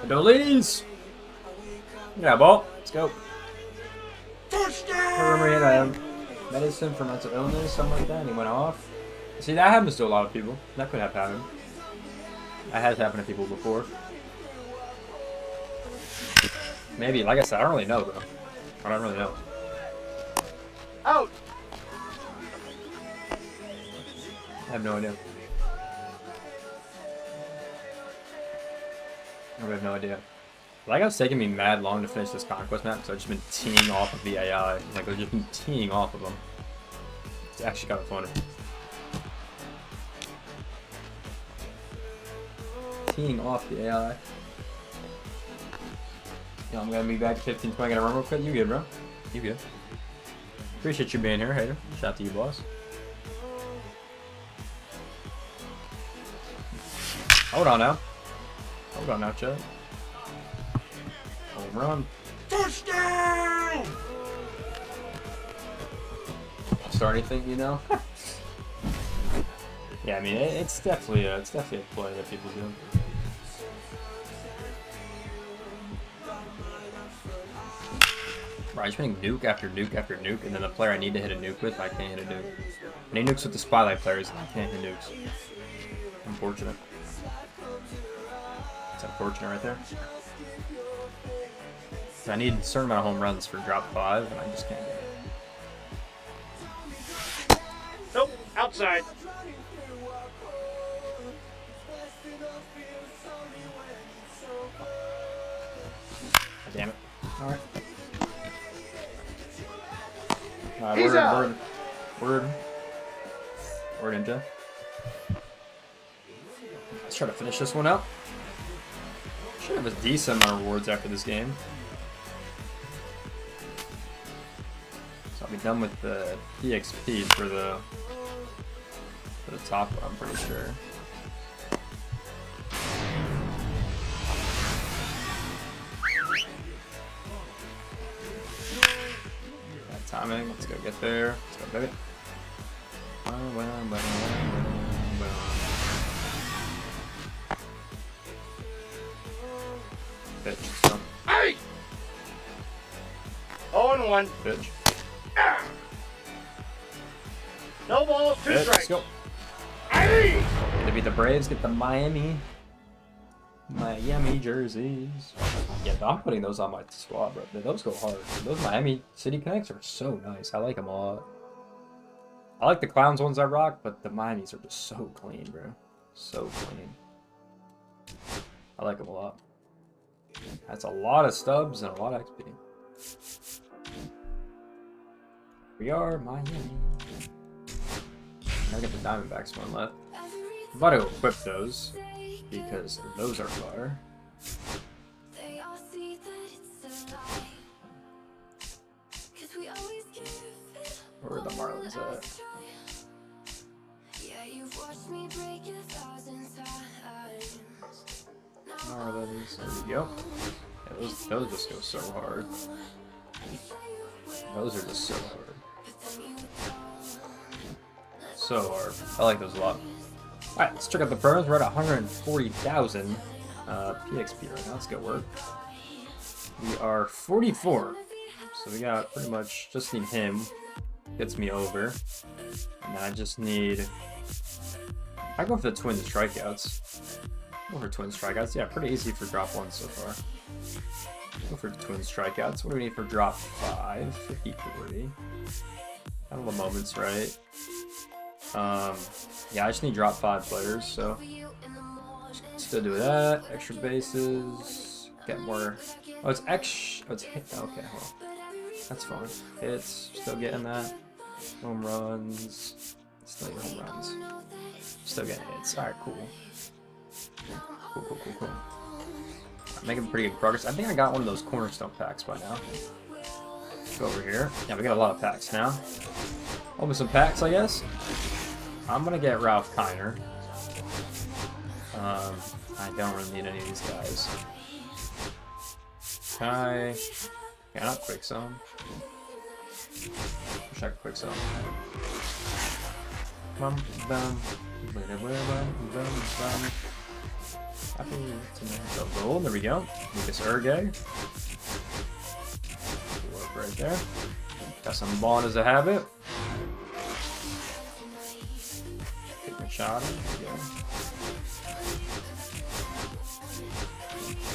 Adolese! Yeah, ball. Let's go. I remember he had medicine for mental illness, something like that, and he went off. See, that happens to a lot of people. That could have happened. That has happened to people before. Maybe, like I said, I don't really know, though. I don't really know. Out. I have no idea. I have no idea. Like, it's taking me mad long to finish this conquest map, so I've just been teeing off of the AI. Like, I've just been teeing off of them. It's actually kind of funny. Teeing off the AI. Yo, I'm gonna be back 15-20. I gotta run real quick. You good, bro? You good? Appreciate you being here, hater. Shout out to you, boss. Hold on now. Hold on now, Chad. Home run. Touchdown! Start anything, you know? Yeah, I mean, it's definitely a play that people do. Right, I just hitting nuke after nuke after nuke, and then the player I need to hit a nuke with, I can't hit a nuke. I need nukes with the spotlight players, and I can't hit nukes. Unfortunate. It's unfortunate right there. I need a certain amount of home runs for drop 5, and I just can't get it. Nope, outside. Damn it. Alright. Alright, He's out. Word ninja. Let's try to finish this one out. Should have a decent amount of rewards after this game. So I'll be done with the EXP for the top one, I'm pretty sure. That timing, let's go get there. Let's go, baby. Bitch, so. Hey! 0-1. Bitch. Ah. No balls, 2 Bitch, let's strikes. go. Hey! Get to beat the Braves, get the Miami jerseys. Yeah, I'm putting those on my squad, bro. Those go hard. Those Miami City Connects are so nice. I like them a lot. I like the Clowns ones I rock, but the Miamis are just so clean, bro. So clean. I like them a lot. That's a lot of stubs and a lot of XP. We are Miami. I got the Diamondbacks one left. I'm about to equip those because those are fire. Where are the Marlins at? Marlins, there we go. Yeah, those just go so hard. Those are just so hard. So hard. I like those a lot. Alright, let's check out the pros. We're at 140,000 PXP right now. Let's go work. We are 44. So we got pretty much just need him. Gets me over. And then I just need... I go for the twin strikeouts. Go for twin strikeouts. Yeah, pretty easy for drop 1 so far. Go for twin strikeouts. What do we need for drop 5? 50-40. Kind of the moments, right? Yeah, I just need drop 5 players, so still do that. Extra bases. Get more. Oh, it's X. Oh, it's hit. Okay, well, that's fine. Hits. Still getting that. Home runs. Still get home runs. Still getting hits. All right, cool. Cool. I'm making pretty good progress. I think I got one of those cornerstone packs by now. Let's go over here. Yeah, we got a lot of packs now. Open some packs, I guess. I'm gonna get Ralph Kiner. I don't really need any of these guys. Cannot quick some. Wish I could quick some. Bum, bum, bum, bum, bum. Happy to gold. There we go. Lucas Ergay. Work right there. Got some bond as a habit. Take a shot. There we go.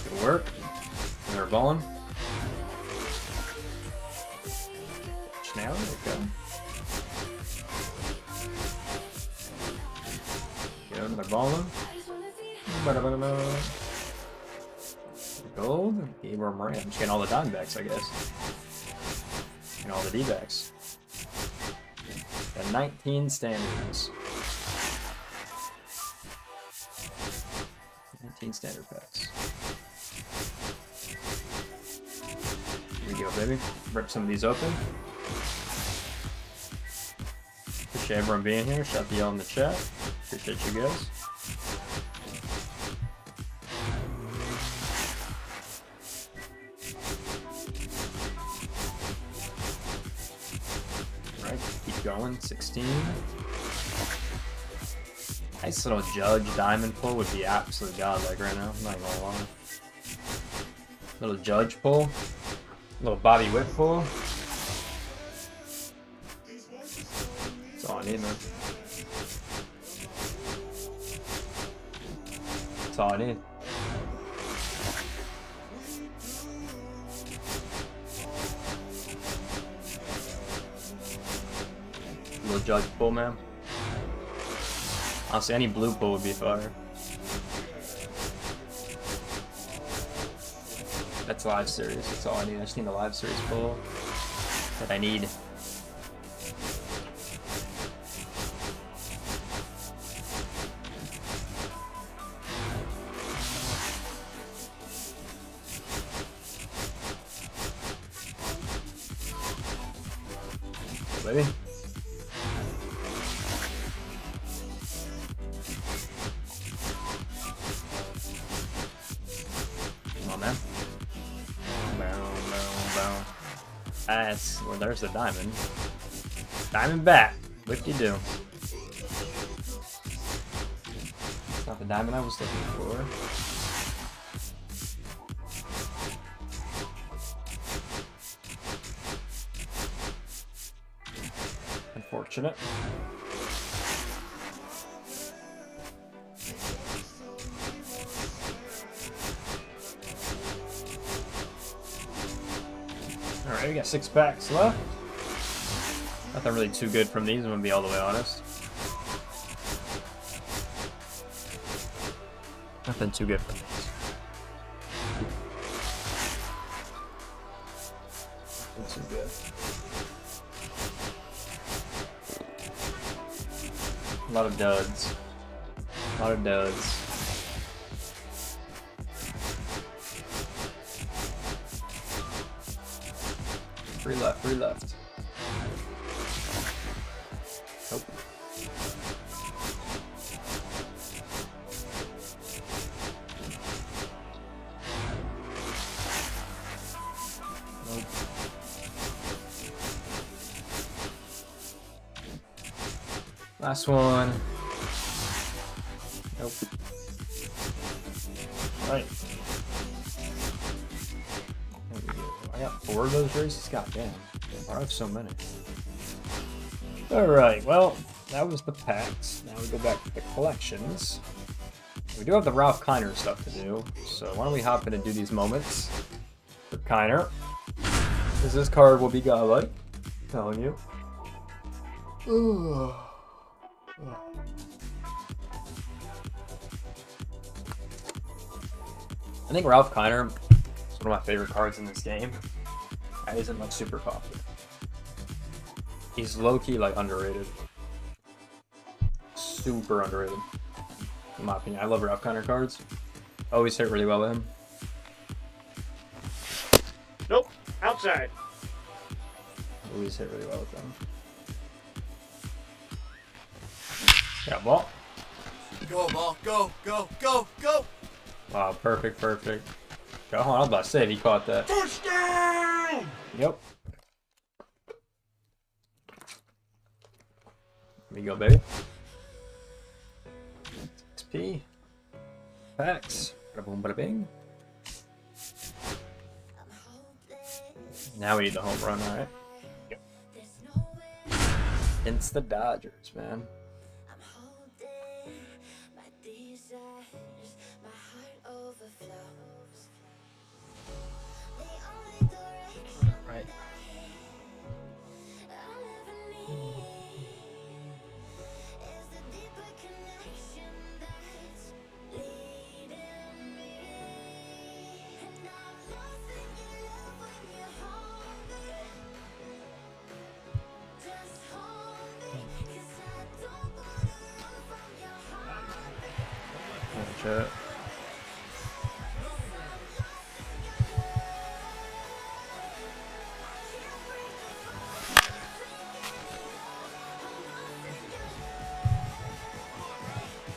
Good work. They're balling. Now, there we go. Get another balling. Gold. Gabriel Moran. I'm just getting all the Diamondbacks, I guess. And all the D-backs. Got 19 standards. 19 standard packs. Here we go, baby. Rip some of these open. Appreciate everyone being here. Shout to y'all in the chat. Appreciate you guys. Alright, keep going. 16. Nice little Judge Diamond pull would be absolute godlike right now. I'm not gonna lie. Little Judge pull. Little Bobby Witt pull. That's all I need, man. That's all I need. Little Judge pull, man. Honestly, any blue pull would be fire. That's live series. That's all I need. I just need a live series pull that I need. Baby. Come on, man. That's well, there's the diamond. Diamond back. Whip-de-do. It's not the diamond I was looking for. Unfortunate. Alright, we got 6 packs left. Nothing really too good from these, I'm gonna be all the way honest. Nothing too good from these. Nothing too good. A lot of duds. A lot of duds. Free left, free left. Nope. Nope. Last one. Nope. Alright. I got 4 of those races? Goddamn. I have so many. Alright, well, that was the packs. Now we go back to the collections. We do have the Ralph Kiner stuff to do, so why don't we hop in and do these moments for Kiner. Because this card will be godlike. Telling you. I think Ralph Kiner is one of my favorite cards in this game. That isn't like super popular. He's low-key like underrated. Super underrated. In my opinion. I love Ralph Kiner cards. Always hit really well with him. Nope, outside. Always hit really well with them. Got ball. Go, ball. Go, go, go, go. Wow, perfect. Go on, I was about to say if he caught that. Touchdown! Yep. Here we go, baby. XP. Packs. Bada boom, bada bing. Now we need the home run, alright? Yep. Against the Dodgers, man. Right. Watch it.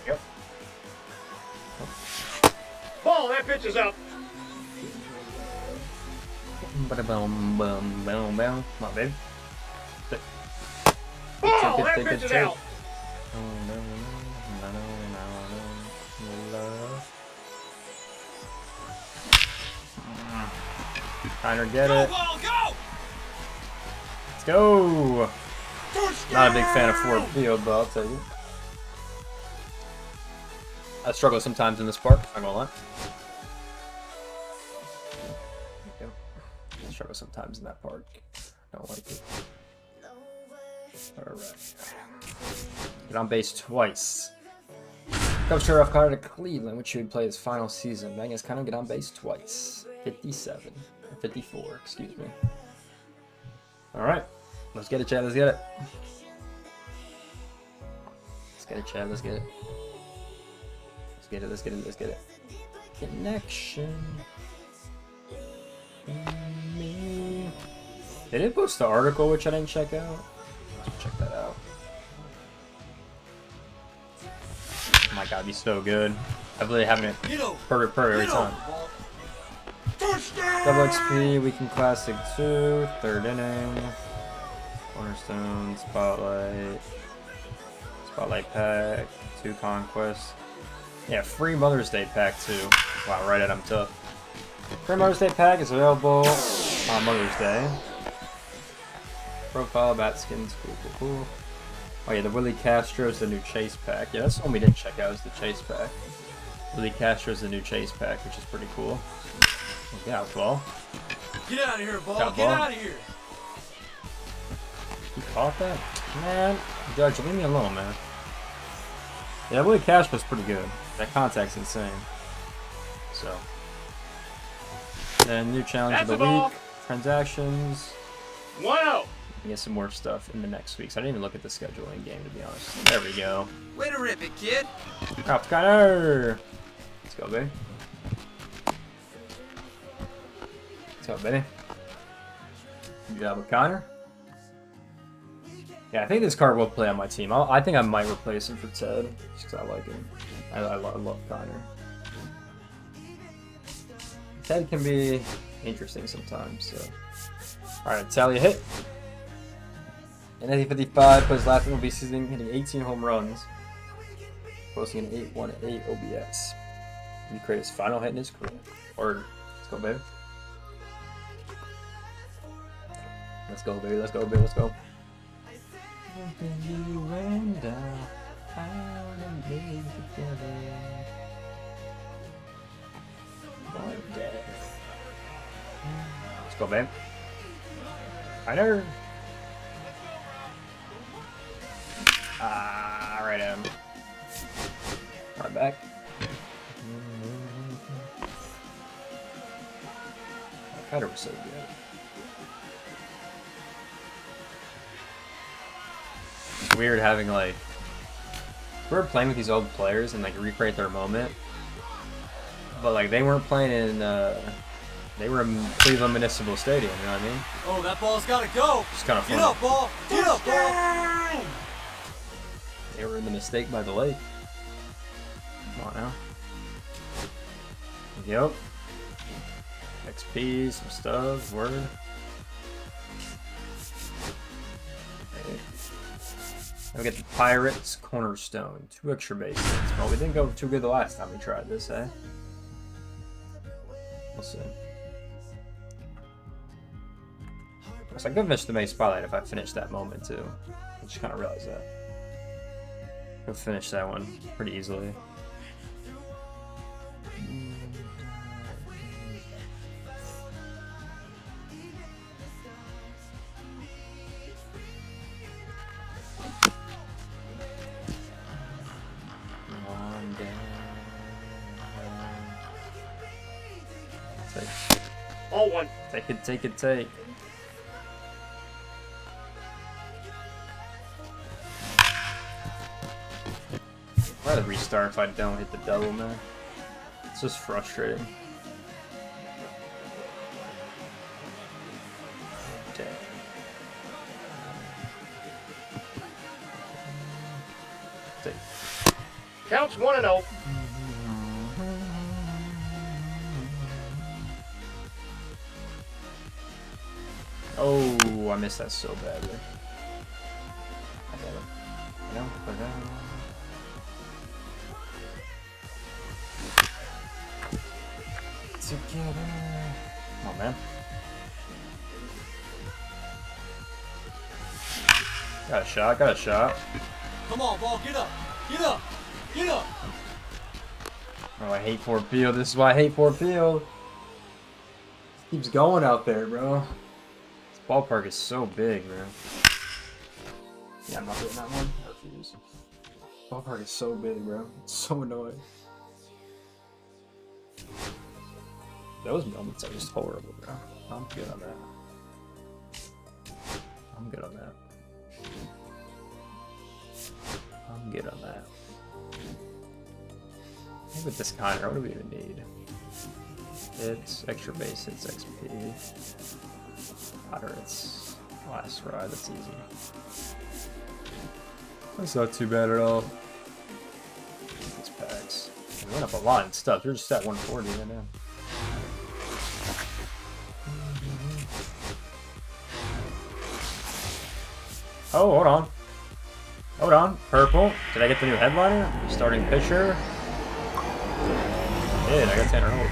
Yep. Ball, that pitch is out. Bada boom, boom, boom, boom. Come on, baby. Ball, that pitch is out. Trying to get Go, it. ball, go. Let's go. Touchdown! Not a big fan of Ford Field, but I'll tell you. I struggle sometimes in this park, I'm not gonna lie. There you go. I struggle sometimes in that park. Don't like it. Alright. Get on base twice. Comes to off card to Cleveland, which he would play his final season. Vegas kind of get on base twice. 57. 54, excuse me. Alright. Let's get it, Chad. Let's get it. Let's get it, Chad. Let's get it. Let's get it. Let's get it. Let's get it. Connection. Me. They did post the article, which I didn't check out. Let's check that out. Oh my god, he's so good. I'm really having it perfect every time. Touchdown! Double XP, Weekend Classic 2, third inning. Cornerstone, Spotlight Pack, 2 Conquests. Yeah, free Mother's Day Pack too. Wow, right at him tough. Free Mother's Day Pack is available on Mother's Day. Profile, bat skins, cool. Oh yeah, the Willie Castro's the new Chase Pack. Yeah, that's the one we didn't check out, is the Chase Pack. Willie Castro's the new Chase Pack, which is pretty cool. Yeah, ball. Get out of here, ball. Got Get ball. out of here. You caught that? Man, Judge, leave me alone, man. Yeah, Willie Castro's pretty good. That contact's insane. So. And new challenge That's of the a ball. week. Transactions. 1-0. Get some more stuff in the next week. So I didn't even look at the schedule in game, to be honest. There we go. Way to rip it, kid. Cop Connor. Let's go, baby. Let's go, baby. Good job with Connor. Yeah, I think this card will play on my team. I think I might replace him for Ted, just because I like him. I love Connor. Ted can be interesting sometimes, so. Alright, tally a hit. In 1955, plays last MLB season, hitting 18 home runs, posting an 8.18 OBS. He created his final hit in his career. Or, let's go, baby. Let's go, baby. Let's go, baby. Let's go. You and I made together. One day. Let's go, babe. I know. Right at him. Right back. That cutter was so good. It's weird having like we're playing with these old players and like recreate their moment, but like they weren't playing in they were in Cleveland Municipal Stadium, you know what I mean? Oh, that ball's gotta go. It's kind of fun. Get up, ball. Get up, ball. They were in the mistake by the lake. Come on now. Yep. XP, some stuff, word. Okay. Now we get the Pirates Cornerstone. 2 extra bases. Well, we didn't go too good the last time we tried this, eh? We'll see. So I could finish the main spotlight if I finished that moment too. I just kind of realized that. Could finish that one pretty easily. All one. Take it, take it, take. I'd rather restart if I don't hit the double, man. It's just frustrating. Okay. Take. Counts 1-0. Oh, I missed that so badly. I got it. No, put it down. Together. Come on, man. Got a shot, got a shot. Come on, ball, get up. Get up. Get up. Oh, I hate Ford Field. This is why I hate Ford Field. It keeps going out there, bro. This ballpark is so big, bro. Yeah, I'm not hitting that one. I refuse. Ballpark is so big, bro. It's so annoying. Those moments are just horrible, bro. I'm good on that. I'm good on that. I'm good on that. Maybe with this Kiner, what do we even need? It's extra base, it's XP. Pirates. Last ride, that's easy. That's not too bad at all. These packs. We went up a lot and stuff. You're just at 140 right now. Oh, hold on. Hold on. Purple. Did I get the new headliner? Starting pitcher. I did. I got Tanner Hope.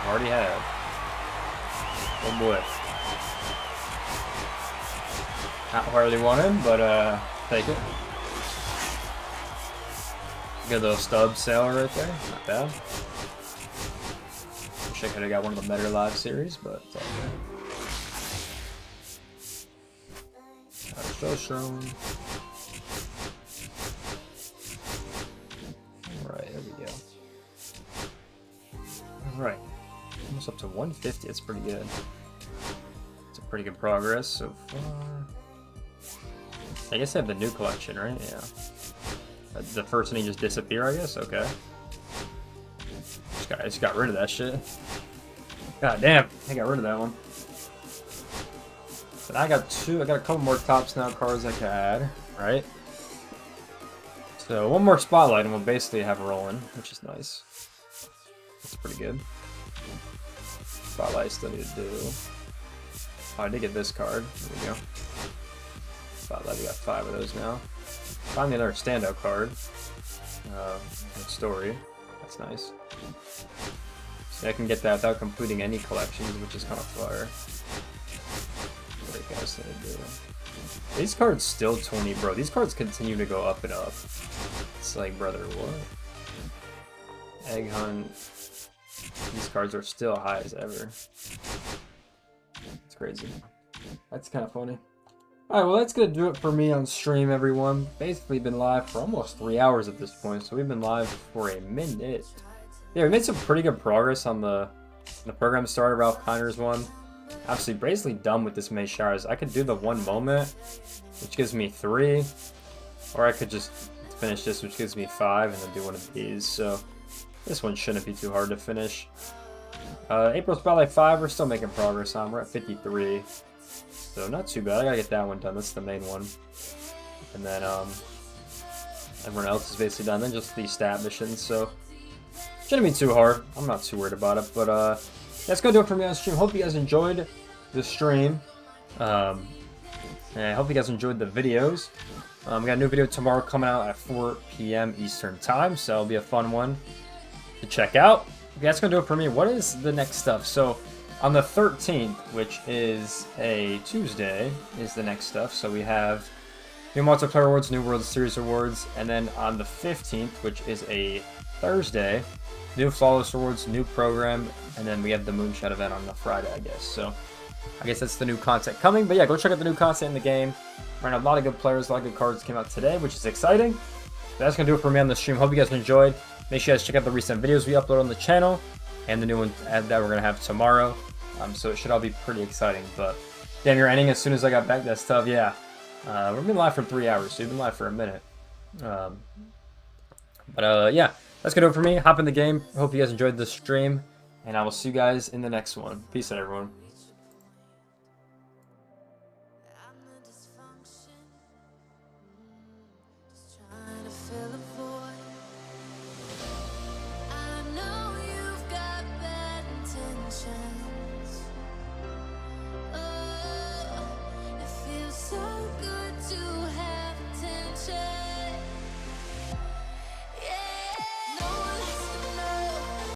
Already have. Oh boy. Not hardly wanted, but take it. Get a little stub sale right there. Not bad. Wish I could have got one of the Better Live series, but it's all good. So shown. Alright, there we go. Alright. Almost up to 150, that's pretty good. It's a pretty good progress so far. I guess I have the new collection, right? Yeah. The first thing just disappear, I guess? Okay. Just got rid of that shit. God damn, I got rid of that one. But I got a couple more Top Snout cards I can add, right? So one more spotlight and we'll basically have a rolling, which is nice. That's pretty good. Spotlight still need to do. Oh, I did get this card. There we go. Spotlight, we got 5 of those now. Finally another standout card. Story. That's nice. So I can get that without completing any collections, which is kind of fire. What do you guys think to do? These cards still 20, bro. These cards continue to go up and up. It's like, brother, what? Egg Hunt. These cards are still high as ever. It's crazy. That's kind of funny. Alright, well, that's going to do it for me on stream, everyone. Basically been live for almost 3 hours at this point, so we've been live for a minute. Yeah, we made some pretty good progress on the program starter, Ralph Kiner's one. Obviously, basically done with this May Showers. I could do the one moment, which gives me 3, or I could just finish this, which gives me 5, and then do one of these. So this one shouldn't be too hard to finish. April Spotlight 5, we're still making progress on. We're at 53, so not too bad. I gotta get that one done. That's the main one. And then everyone else is basically done. Then just the stat missions, so shouldn't be too hard. I'm not too worried about it. But that's gonna do it for me on stream. Hope you guys enjoyed the stream. And I hope you guys enjoyed the videos. We got a new video tomorrow coming out at 4 p.m. Eastern time, so it'll be a fun one to check out. Okay, that's gonna do it for me. What is the next stuff? So on the 13th, which is a Tuesday, is the next stuff. So we have new multiplayer awards, new World Series awards, and then on the 15th, which is a Thursday, new flawless awards, new program, and then we have the Moonshot event on the Friday, I guess. So I guess that's the new content coming. But yeah, go check out the new content in the game. Right now, a lot of good players, a lot of good cards came out today, which is exciting. But that's gonna do it for me on the stream. Hope you guys enjoyed. Make sure you guys check out the recent videos we upload on the channel and the new one that we're gonna have tomorrow. So it should all be pretty exciting. But damn, you're ending as soon as I got back. That's tough. Yeah, we've been live for 3 hours, so we've been live for a minute. Yeah, that's gonna do it for me. Hop in the game. Hope you guys enjoyed the stream, and I will see you guys in the next one. Peace out, everyone.